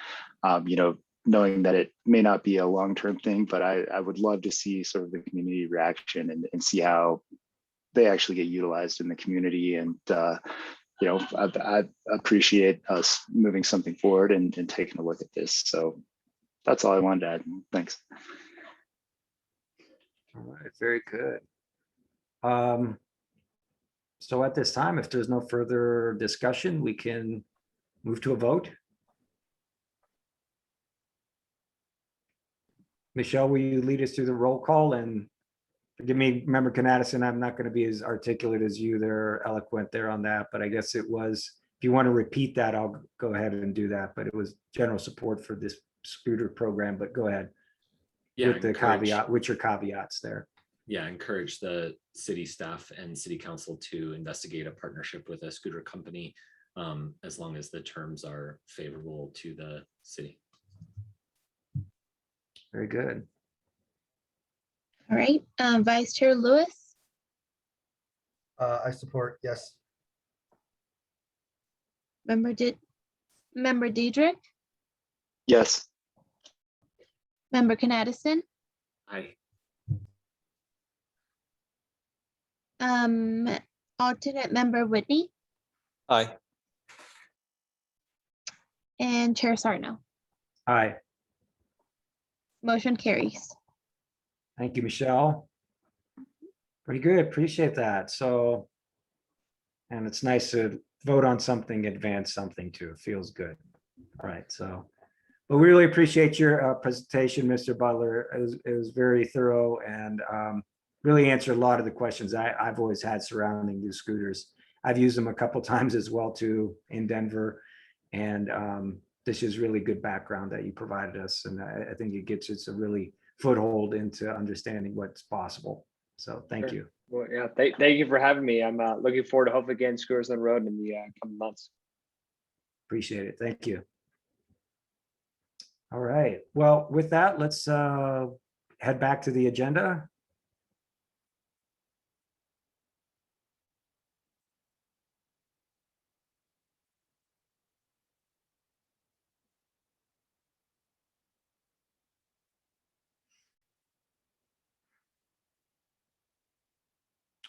knowing that it may not be a long-term thing, but I would love to see sort of the community reaction and see how they actually get utilized in the community. And I appreciate us moving something forward and taking a look at this. So that's all I wanted to add. Thanks. All right, very good. So at this time, if there's no further discussion, we can move to a vote. Michelle, will you lead us through the roll call? And forgive me, Member Addison, I'm not going to be as articulate as you. They're eloquent there on that, but I guess it was, if you want to repeat that, I'll go ahead and do that. But it was general support for this scooter program, but go ahead. Yeah, with the caveat, with your caveats there. Yeah, encourage the city staff and city council to investigate a partnership with a scooter company, as long as the terms are favorable to the city. Very good. All right, Vice Chair Lewis, I support, yes. Member Diedrich, Yes. Member Addison, Aye. Alternate Member Whitney, Aye. and Chair Sarno. Aye. Motion carries. Thank you, Michelle. Pretty good. Appreciate that. So, and it's nice to vote on something, advance something too. It feels good. All right. So, but we really appreciate your presentation, Mr. Butler. It was very thorough and really answered a lot of the questions I've always had surrounding these scooters. I've used them a couple times as well too in Denver, and this is really good background that you provided us, and I think it gets us a really foothold into understanding what's possible. So thank you. Well, yeah, thank you for having me. I'm looking forward to hopefully getting scooters on the road in the coming months. Appreciate it. Thank you. All right. Well, with that, let's head back to the agenda.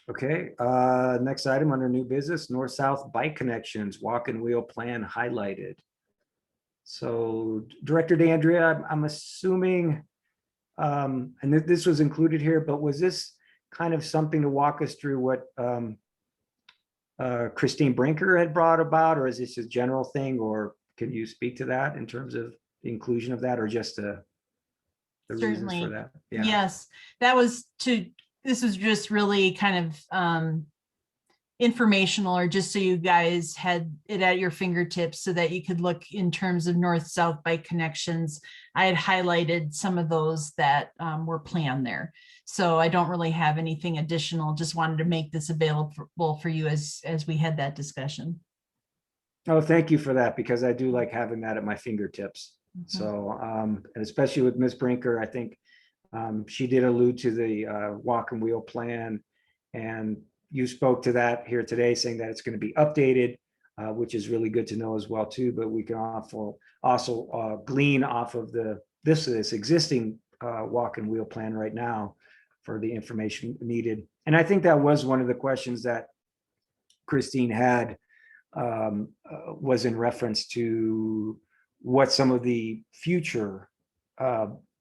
Okay, next item under new business, north-south bike connections, walk and wheel plan highlighted. So Director DeAndrea, I'm assuming, and this was included here, but was this kind of something to walk us through what Christine Brinker had brought about, or is this a general thing, or can you speak to that in terms of the inclusion of that, or just the reasons for Certainly. that? Yeah. Yes, this was just really kind of informational, or just so you guys had it at your fingertips so that you could look in terms of north-south bike connections. I had highlighted some of those that were planned there. So I don't really have anything additional, just wanted to make this available for you as we had that discussion. Oh, thank you for that, because I do like having that at my fingertips. So, and especially with Ms. Brinker, I think she did allude to the walk and wheel plan, and you spoke to that here today, saying that it's going to be updated, which is really good to know as well too. But we can also glean off of this existing walk and wheel plan right now for the information needed. And I think that was one of the questions that Christine had, was in reference to what some of the future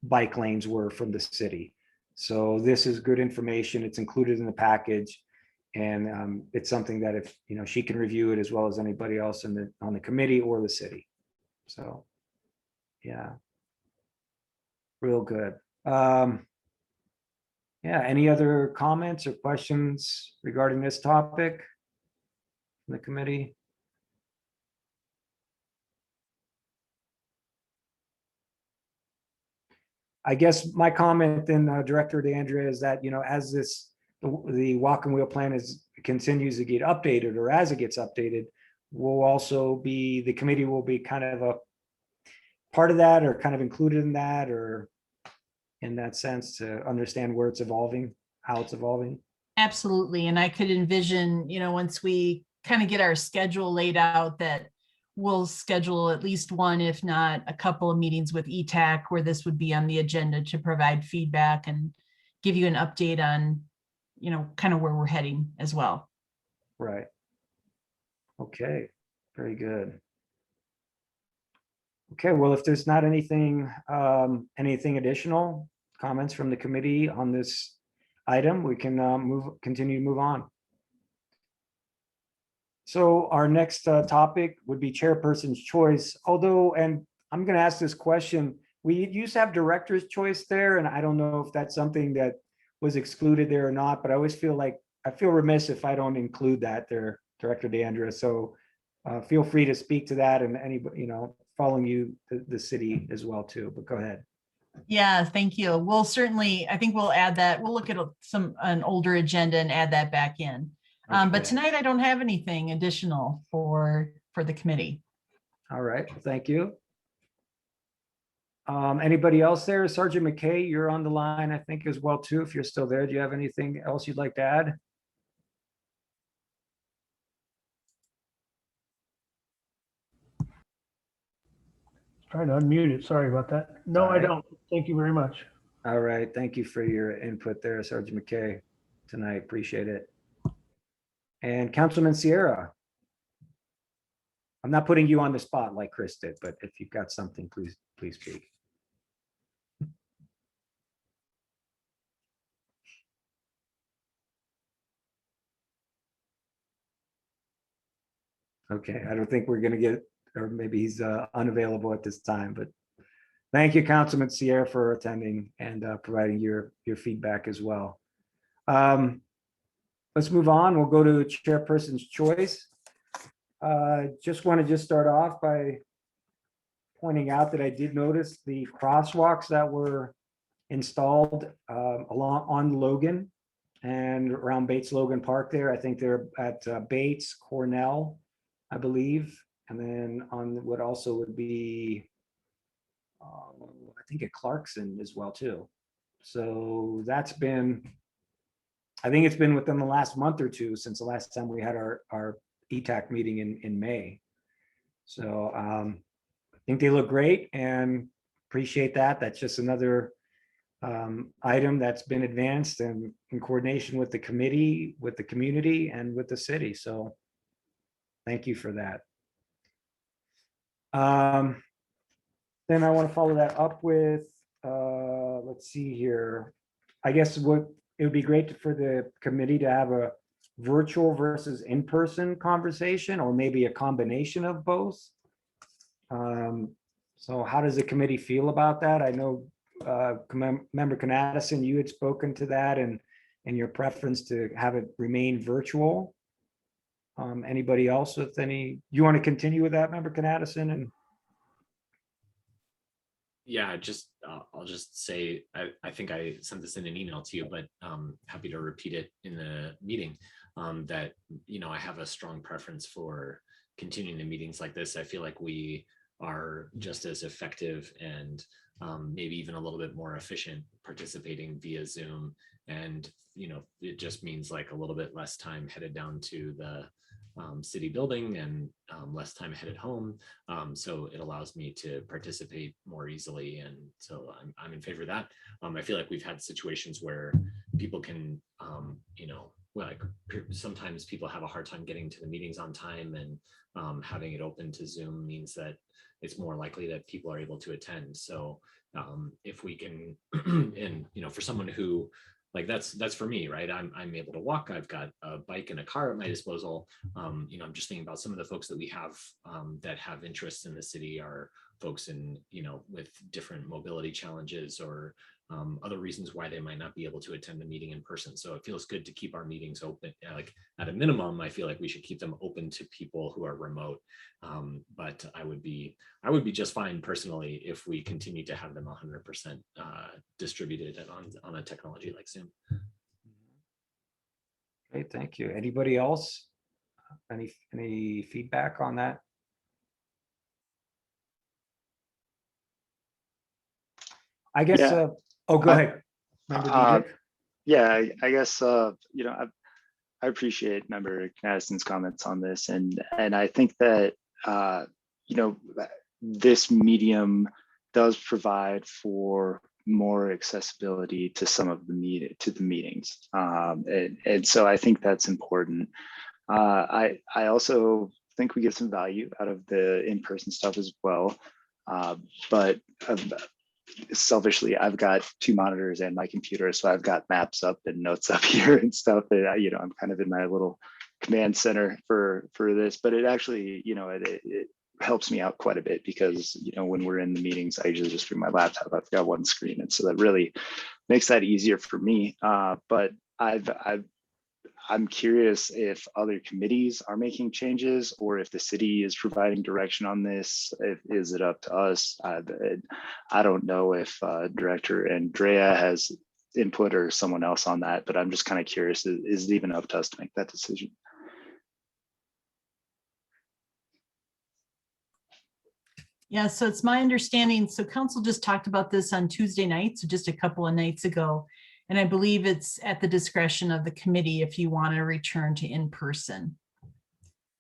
bike lanes were from the city. So this is good information. It's included in the package. And it's something that if, she can review it as well as anybody else on the committee or the city. So, yeah, real good. Yeah, any other comments or questions regarding this topic from the committee? I guess my comment then, Director DeAndrea, is that, as the walk and wheel plan continues to get updated, or as it gets updated, the committee will be kind of a part of that, or kind of included in that, or in that sense, to understand where it's evolving, how it's evolving. Absolutely. And I could envision, once we kind of get our schedule laid out, that we'll schedule at least one, if not a couple of meetings with ETAC, where this would be on the agenda to provide feedback and give you an update on, kind of where we're heading as well. Right. Okay, very good. Okay, well, if there's not anything additional comments from the committee on this item, we can continue to move on. So our next topic would be chairperson's choice. And I'm going to ask this question. We used to have director's choice there, and I don't know if that's something that was excluded there or not, but I always feel remiss if I don't include that there, Director DeAndrea. So feel free to speak to that, and anybody, following you, the city as well too, but go ahead. Yeah, thank you. We'll certainly, I think we'll add that. We'll look at an older agenda and add that back in. But tonight I don't have anything additional for the committee. All right, thank you. Anybody else there? Sergeant McKay, you're on the line, I think, as well too. If you're still there, do you have anything else you'd like to add? Trying to unmute it. Sorry about that. No, I don't. Thank you very much. All right. Thank you for your input there, Sergeant McKay, tonight. Appreciate it. And Councilman Sierra. I'm not putting you on the spot like Chris did, but if you've got something, please speak. Okay, I don't think we're going to get, or maybe he's unavailable at this time, but thank you, Councilman Sierra, for attending and providing your feedback as well. Let's move on. We'll go to chairperson's choice. Just want to start off by pointing out that I did notice the crosswalks that were installed along on Logan and around Bates Logan Park there. I think they're at Bates, Cornell, I believe, and then on what also would be, I think at Clarkson as well too. So that's been, I think it's been within the last month or two since the last time we had our ETAC meeting in May. So I think they look great and appreciate that. That's just another item that's been advanced and in coordination with the committee, with the community, and with the city. So thank you for that. Then I want to follow that up with, let's see here. I guess what it would be great for the committee to have a virtual versus in-person conversation, or maybe a combination of both. So how does the committee feel about that? I know Member Canadison, you had spoken to that and your preference to have it remain virtual. Anybody else with any, you want to continue with that, Member Canadison? And Yeah, just I'll just say I think I sent this in an email to you, but happy to repeat it in the meeting, that I have a strong preference for continuing the meetings like this. I feel like we are just as effective and maybe even a little bit more efficient participating via Zoom. And it just means like a little bit less time headed down to the city building and less time headed home. So it allows me to participate more easily. And so I'm in favor of that. I feel like we've had situations where people can, like sometimes people have a hard time getting to the meetings on time, and having it open to Zoom means that it's more likely that people are able to attend. So if we can, and for someone who, like that's for me, right? I'm able to walk. I've got a bike and a car at my disposal. I'm just thinking about some of the folks that we have that have interests in the city are folks in, with different mobility challenges or other reasons why they might not be able to attend the meeting in person. So it feels good to keep our meetings open. Like at a minimum, I feel like we should keep them open to people who are remote. But I would be just fine personally if we continue to have them 100% distributed and on a technology like Zoom. great, thank you. Anybody else? Any feedback on that? I guess, Yeah. oh, go ahead. Member Diedrich? Yeah, I guess, I appreciate Member Madison's comments on this. And I think that, this medium does provide for more accessibility to some of the meetings. And so I think that's important. I also think we get some value out of the in-person stuff as well. But selfishly, I've got two monitors and my computer, so I've got maps up and notes up here and stuff. And I'm kind of in my little command center for this. But it actually, it helps me out quite a bit because when we're in the meetings, I usually just bring my laptop. I've got one screen, and so that really makes that easier for me. But I'm curious if other committees are making changes or if the city is providing direction on this. Is it up to us? I don't know if Director Andrea has input or someone else on that, but I'm just kind of curious, is it even up to us to make that decision? Yeah, so it's my understanding, so council just talked about this on Tuesday night, so just a couple of nights ago. And I believe it's at the discretion of the committee if you want to return to in-person.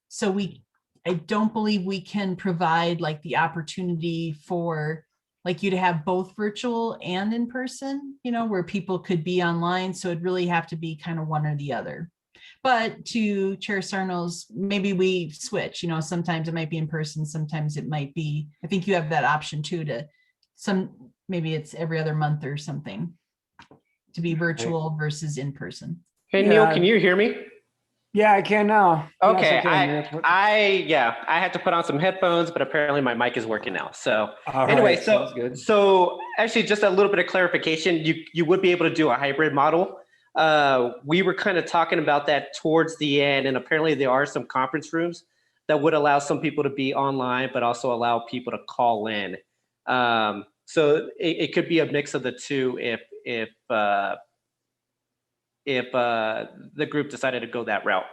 So I don't believe we can provide like the opportunity for like you to have both virtual and in person, where people could be online. So it'd really have to be kind of one or the other. But to Chair Sarno's, maybe we switch, sometimes it might be in person, sometimes it might be, I think you have that option too, maybe it's every other month or something to be virtual versus in person. Hey, Yeah. Neil, can you hear me? Yeah, I can now. Okay, Yes, I can. I had to put on some headphones, but apparently my mic is working now. So All anyway, right, so sounds good. so actually just a little bit of clarification, you would be able to do a hybrid model. We were kind of talking about that towards the end, and apparently there are some conference rooms that would allow some people to be online, but also allow people to call in. So it could be a mix of the two if the group decided to go that route.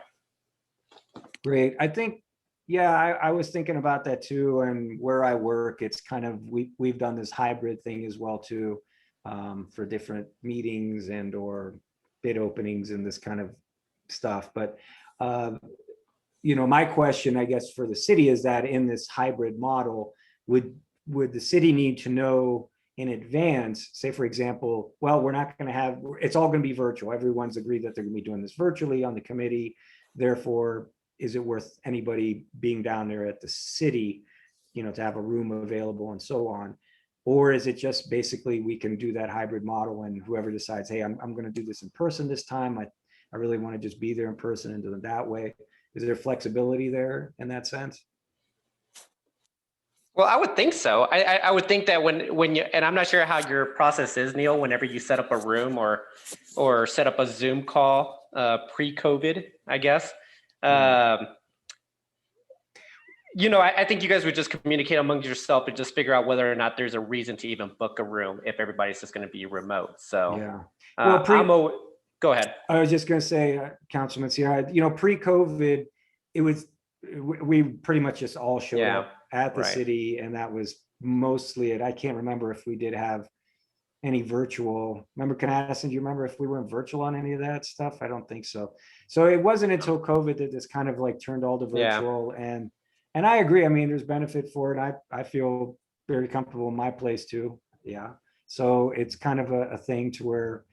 Great. I think, yeah, I was thinking about that too. And where I work, it's kind of, we've done this hybrid thing as well too, for different meetings and or bid openings and this kind of stuff. But, my question, I guess, for the city is that in this hybrid model, would the city need to know in advance, say, for example, well, we're not going to have, it's all going to be virtual. Everyone's agreed that they're going to be doing this virtually on the committee. Therefore, is it worth anybody being down there at the city, to have a room available and so on? Or is it just basically we can do that hybrid model and whoever decides, hey, I'm going to do this in person this time. I really want to just be there in person and do it that way. Is there flexibility there in that sense? Well, I would think so. I would think that when you, and I'm not sure how your process is, Neil, whenever you set up a room or set up a Zoom call pre-COVID, I guess. You know, I think you guys would just communicate among yourself and just figure out whether or not there's a reason to even book a room if everybody's just going to be remote. So Yeah. Well, go ahead. I was just going to say, Councilman Sierra, you know, pre-COVID, we pretty much just all showed up at the city, and that was mostly it. I can't remember if we did have any virtual. Remember, Canadison, do you remember if we went virtual on any of that stuff? I don't think so. So it wasn't until COVID that this kind of like turned all to virtual. And I agree. I mean, there's benefit for it. I feel very comfortable in my place too. Yeah. So it's kind of a thing to where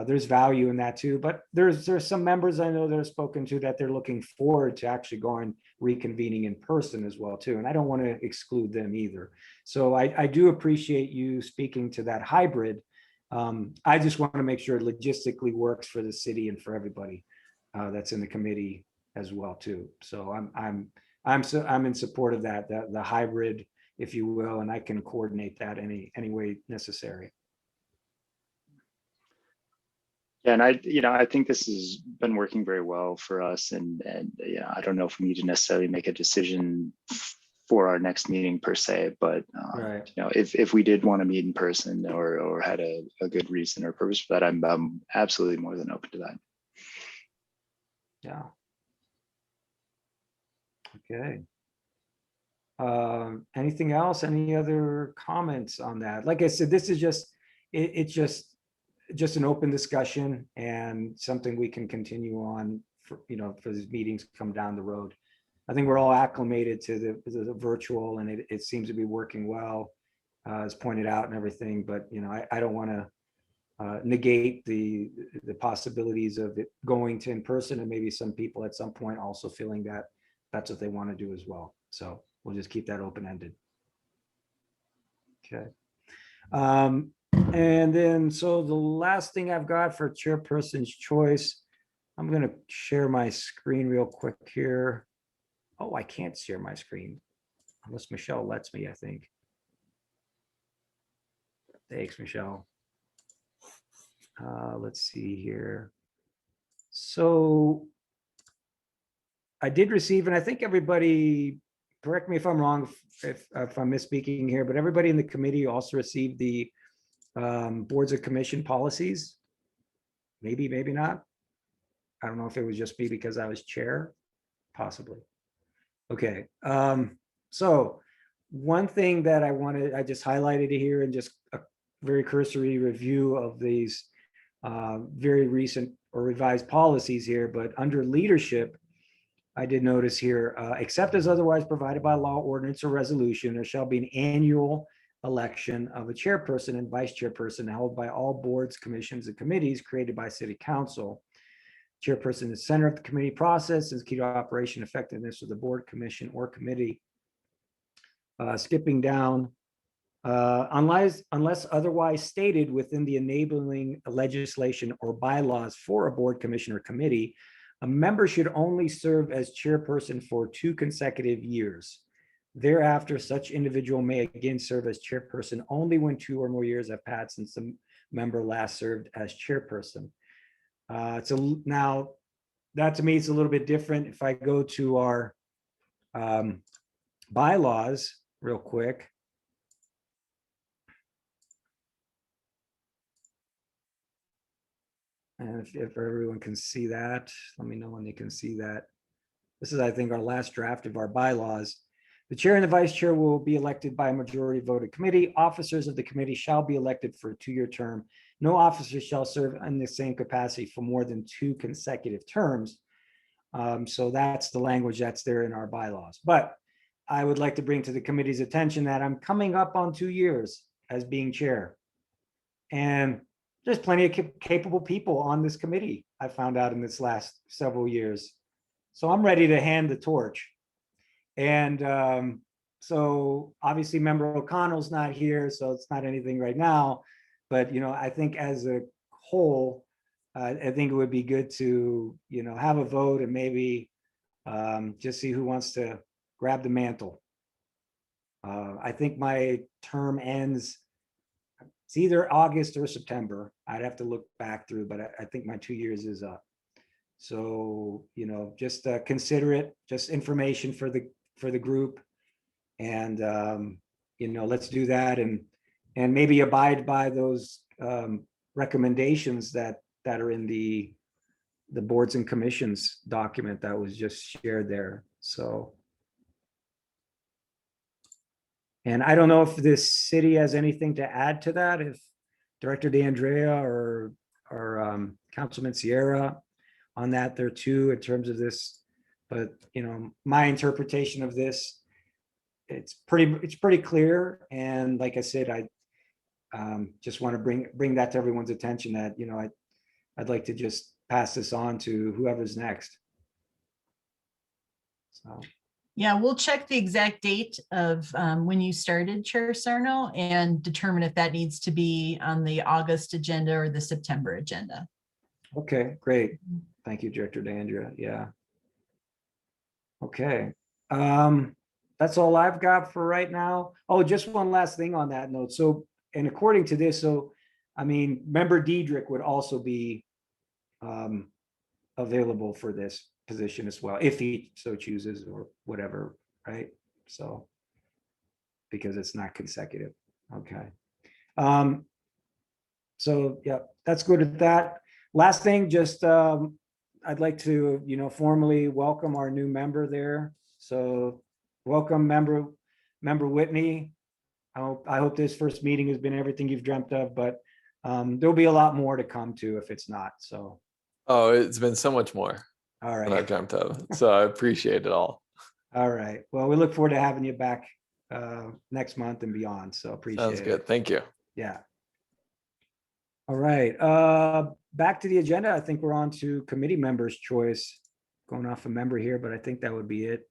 there's value in that too. But there's some members I know that have spoken to that they're looking forward to actually going reconvening in person as well too. And I don't want to exclude them either. So I do appreciate you speaking to that hybrid. I just want to make sure it logistically works for the city and for everybody that's in the committee as well too. So I'm in support of that, the hybrid, if you will, and I can coordinate that any way necessary. Yeah, and I think this has been working very well for us, and I don't know if we need to necessarily make a decision for our next meeting per se, but right. You know, if we did want to meet in person or had a good reason or purpose for that, I'm absolutely more than open to that. Yeah. Okay. Anything else? Any other comments on that? Like I said, this is just it's just an open discussion and something we can continue on for, you know, for these meetings come down the road. I think we're all acclimated to the virtual, and it seems to be working well, as pointed out and everything. But you know, I don't want to negate the possibilities of it going to in person, and maybe some people at some point also feeling that that's what they want to do as well. So we'll just keep that open-ended. Okay. And then, so the last thing I've got for chairperson's choice, I'm going to share my screen real quick here. Oh, I can't share my screen unless Michelle lets me, I think. Thanks, Michelle. Let's see here. So I did receive, and I think everybody, correct me if I'm wrong, if I'm misspeaking here, but everybody in the committee also received the boards of commission policies. Maybe not. I don't know if it was just me because I was chair, possibly. Okay. So one thing that I just highlighted here, and just a very cursory review of these very recent or revised policies here, but under leadership, I did notice here, except as otherwise provided by law, ordinance, or resolution, there shall be an annual election of a chairperson and vice chairperson held by all boards, commissions, and committees created by City Council. Chairperson is center of the committee process and is key to operation effectiveness of the board, commission, or committee. Skipping down, unless otherwise stated within the enabling legislation or bylaws for a board, commission, or committee, a member should only serve as chairperson for 2 consecutive years. Thereafter, such individual may again serve as chairperson only when 2 or more years have passed since the member last served as chairperson. So now that to me is a little bit different. If I go to our bylaws real quick. And if everyone can see that, let me know when they can see that. This is, I think, our last draft of our bylaws. The chair and the vice chair will be elected by a majority voted committee. Officers of the committee shall be elected for a 2-year term. No officer shall serve in the same capacity for more than 2 consecutive terms. So that's the language that's there in our bylaws. But I would like to bring to the committee's attention that I'm coming up on 2 years as being chair. And there's plenty of capable people on this committee, I found out in this last several years. So I'm ready to hand the torch. And so obviously member O'Connell's not here, so it's not anything right now. But, I think as a whole, I think it would be good to, have a vote and maybe just see who wants to grab the mantle. I think my term ends, it's either August or September. I'd have to look back through, but I think my 2 years is up. So, just consider it, just information for the group. And, let's do that and maybe abide by those recommendations that are in the boards and commissions document that was just shared there. So. And I don't know if this city has anything to add to that, if Director DeAndrea or Councilman Sierra on that there too, in terms of this. But, my interpretation of this, it's pretty clear. And like I said, I just want to bring that to everyone's attention that, I'd like to just pass this on to whoever's next. So. Yeah, we'll check the exact date of when you started, Chair Sarno, and determine if that needs to be on the August agenda or the September agenda. Okay, great. Thank you, Director DeAndrea. Yeah. Okay. That's all I've got for right now. Oh, just one last thing on that note. So, and according to this, Member Diedrich would also be available for this position as well, if he so chooses or whatever, right? So, because it's not consecutive. Okay. So yeah, that's good at that. Last thing, just I'd like to, formally welcome our new member there. So welcome member Whitney. I hope this first meeting has been everything you've dreamt of, but there'll be a lot more to come to if it's not. So. Oh, it's been so much more All than right. I've dreamt of. So I appreciate it all. All right. Well, we look forward to having you back next month and beyond. So appreciate it. Sounds good. Thank you. Yeah. All right. Back to the agenda. I think we're on to committee members' choice. Going off a member here, but I think that would be it.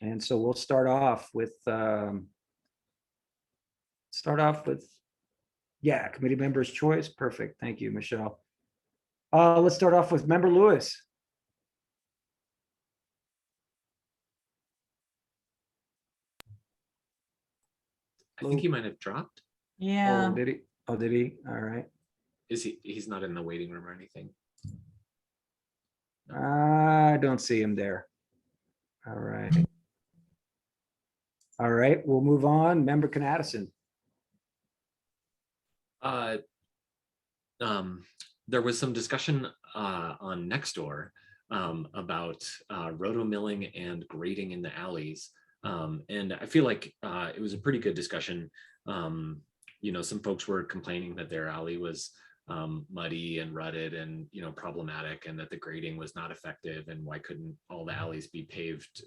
And so we'll start off with committee members' choice. Perfect. Thank you, Michelle. Let's start off with Member Lewis. I think he might have dropped. Yeah. Oh, did he? Oh, did he? All right. He's not in the waiting room or anything? I don't see him there. All right. All right, we'll move on. Member Canaddison. There was some discussion on Nextdoor about roto milling and grading in the alleys. And I feel like it was a pretty good discussion. Some folks were complaining that their alley was muddy and rutted and problematic, and that the grading was not effective, and why couldn't all the alleys be paved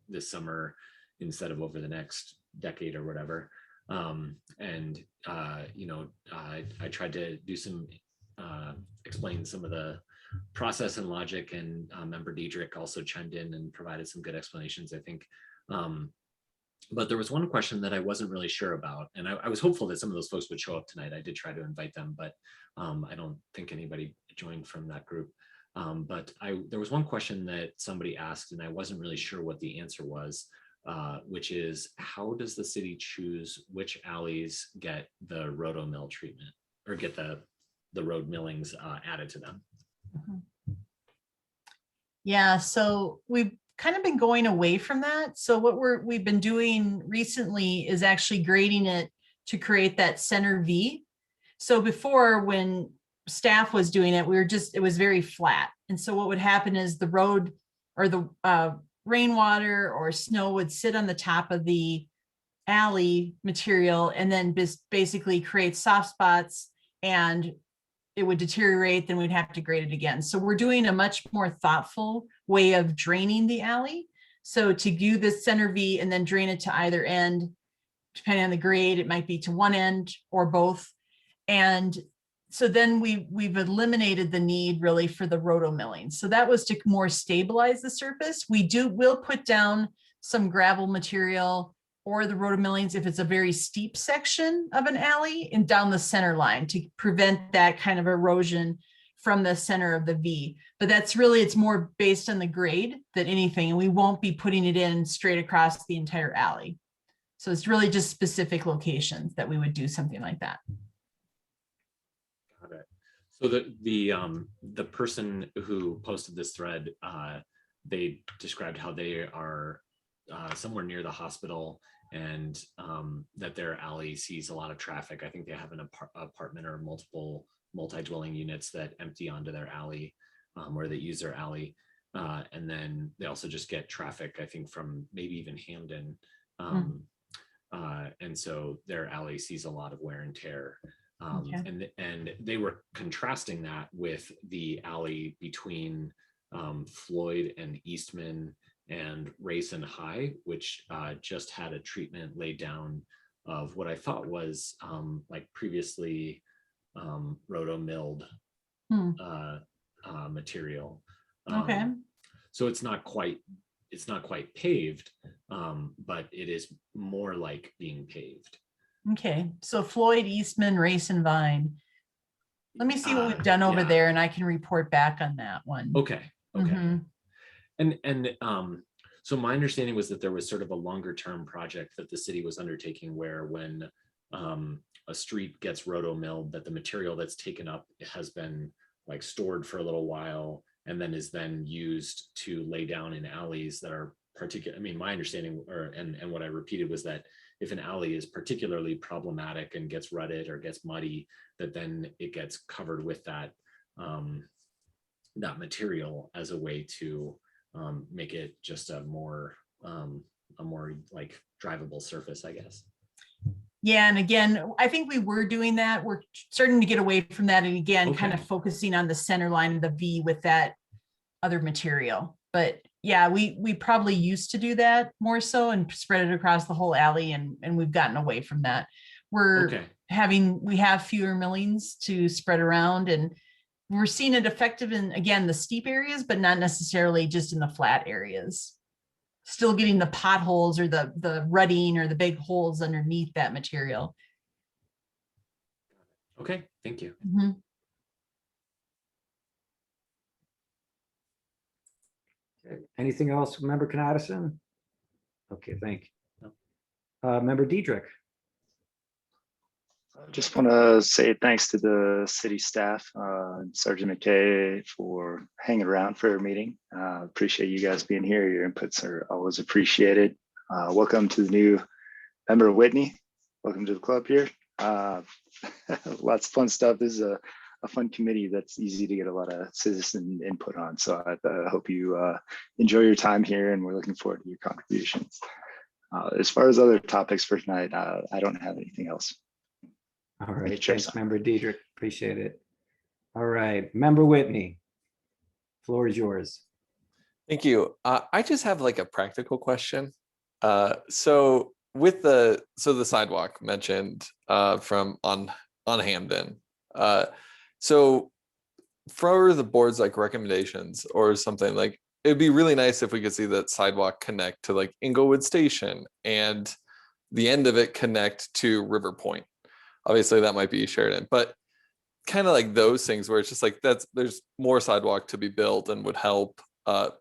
this summer instead of over the next decade or whatever. I tried to do some explain some of the process and logic, and Member Diedrich also chimed in and provided some good explanations, I think. But there was one question that I wasn't really sure about, and I was hopeful that some of those folks would show up tonight. I did try to invite them, but I don't think anybody joined from that group. But there was one question that somebody asked, and I wasn't really sure what the answer was, which is, how does the city choose which alleys get the roto mill treatment, or get the road millings added to them? Yeah, so we've kind of been going away from that. So what we've been doing recently is actually grading it to create that center V. So before, when staff was doing it, it was very flat. And so what would happen is the road or the rainwater or snow would sit on the top of the alley material and then basically create soft spots, and it would deteriorate, then we'd have to grade it again. So we're doing a much more thoughtful way of draining the alley. So to do this center V and then drain it to either end, depending on the grade, it might be to one end or both. And so then we've eliminated the need really for the roto milling. So that was to more stabilize the surface. We'll put down some gravel material or the roto millings if it's a very steep section of an alley and down the center line to prevent that kind of erosion from the center of the V. But that's really, it's more based on the grade than anything. And we won't be putting it in straight across the entire alley. So it's really just specific locations that we would do something like that. Got it. So the person who posted this thread, they described how they are somewhere near the hospital and that their alley sees a lot of traffic. I think they have an apartment or multiple multi-dwelling units that empty onto their alley or they use their alley. And then they also just get traffic, I think, from maybe even Hamden. And so their alley sees a lot of wear and tear. Okay. And they were contrasting that with the alley between Floyd and Eastman and Race and High, which just had a treatment laid down of what I thought was like previously roto milled material. Okay. So it's not quite paved, but it is more like being paved. Okay. So Floyd, Eastman, Race and Vine. Let me see what we've done over Yeah. there and I can report back on that one. Okay. Mhm. And so my understanding was that there was sort of a longer term project that the city was undertaking where when a street gets roto milled, that the material that's taken up has been like stored for a little while and then is then used to lay down in alleys that are particular. I mean, my understanding and what I repeated was that if an alley is particularly problematic and gets rutted or gets muddy, that then it gets covered with that that material as a way to make it just a more like drivable surface, I guess. Yeah, and again, I think we were doing that. We're starting to get away from that, and again, kind of Okay. focusing on the center line of the V with that other material. But yeah, we probably used to do that more so and spread it across the whole alley, and we've gotten away from that. Okay. We have fewer millings to spread around, and we're seeing it effective in, again, the steep areas, but not necessarily just in the flat areas. Still getting the potholes or the rutting or the big holes underneath that material. Okay, thank you. Mhm. Okay. Anything else, Member Addison? Okay, thank you. Member Diedrich. I just want to say thanks to the city staff, Sergeant McKay, for hanging around for our meeting. Appreciate you guys being here. Your inputs are always appreciated. Welcome to the new member Whitney. Welcome to the club here. Lots of fun stuff. This is a fun committee that's easy to get a lot of citizen input on. So I hope you enjoy your time here, and we're looking forward to your contributions. As far as other topics for tonight, I don't have anything else. All right, Chair thanks, Sutton. Member Diedrich. Appreciate it. All right, Member Whitney. Floor is yours. Thank you. I just have like a practical question. So with the sidewalk mentioned from on Hamden. So for the board's like recommendations or something, like it'd be really nice if we could see that sidewalk connect to like Englewood Station and the end of it connect to River Point. Obviously that might be Sheridan, but kind of like those things where it's just like there's more sidewalk to be built and would help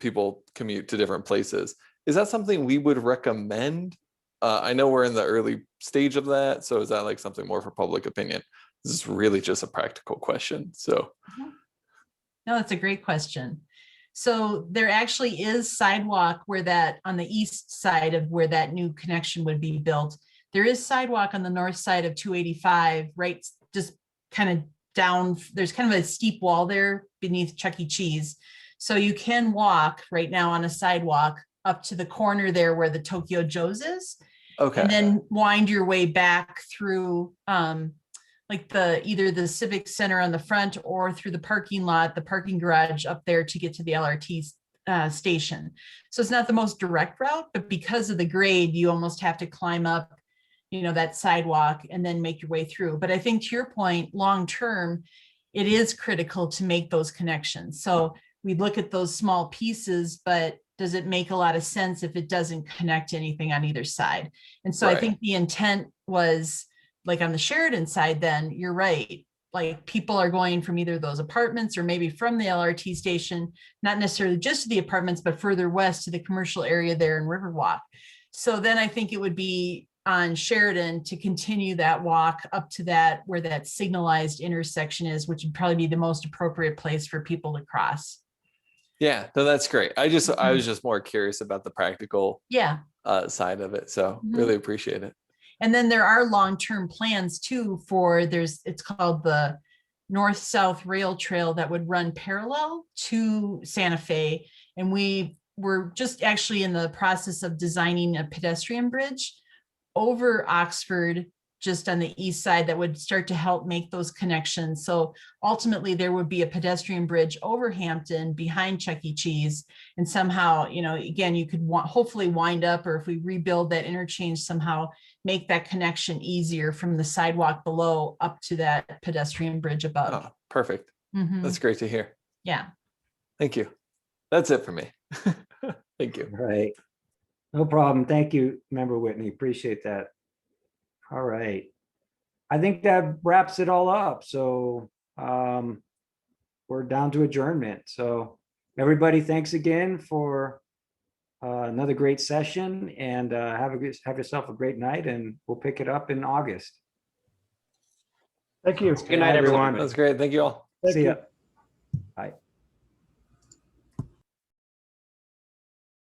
people commute to different places. Is that something we would recommend? I know we're in the early stage of that, so is that like something more for public opinion? This is really just a practical question. So No, that's a great question. So there actually is sidewalk where that on the east side of where that new connection would be built. There is sidewalk on the north side of 285, right? Just kind of down. There's kind of a steep wall there beneath Chuck E. Cheese. So you can walk right now on a sidewalk up to the corner there where the Tokyo Joe's is. okay. And then wind your way back through like either the Civic Center on the front or through the parking lot, the parking garage up there to get to the LRT station. So it's not the most direct route, but because of the grade, you almost have to climb up, that sidewalk and then make your way through. But I think to your point, long-term, it is critical to make those connections. So we look at those small pieces, but does it make a lot of sense if it doesn't connect anything on either side? And so I Right. think the intent was like on the Sheridan side, then you're right. Like people are going from either those apartments or maybe from the LRT station, not necessarily just to the apartments, but further west to the commercial area there in Riverwalk. So then I think it would be on Sheridan to continue that walk up to that where that signalized intersection is, which would probably be the most appropriate place for people to cross. Yeah, no, that's great. I was just more curious about the practical Yeah. side of it. So Mhm. really appreciate it. And then there are long-term plans too for it's called the North-South Rail Trail that would run parallel to Santa Fe. And we were just actually in the process of designing a pedestrian bridge over Oxford, just on the east side, that would start to help make those connections. So ultimately there would be a pedestrian bridge over Hampton behind Chuck E. Cheese. And somehow, again, you could hopefully wind up, or if we rebuild that interchange somehow, make that connection easier from the sidewalk below up to that pedestrian bridge above. Oh, perfect. Mhm. That's great to hear. Yeah. Thank you. That's it for me. Thank you. Right. No problem. Thank you, Member Whitney. Appreciate that. All right. I think that wraps it all up. So we're down to adjournment. So everybody, thanks again for another great session, and have yourself a great night, and we'll pick it up in August. Thank you. Good night, everyone. That's great. Thank you all. Thank See you. ya.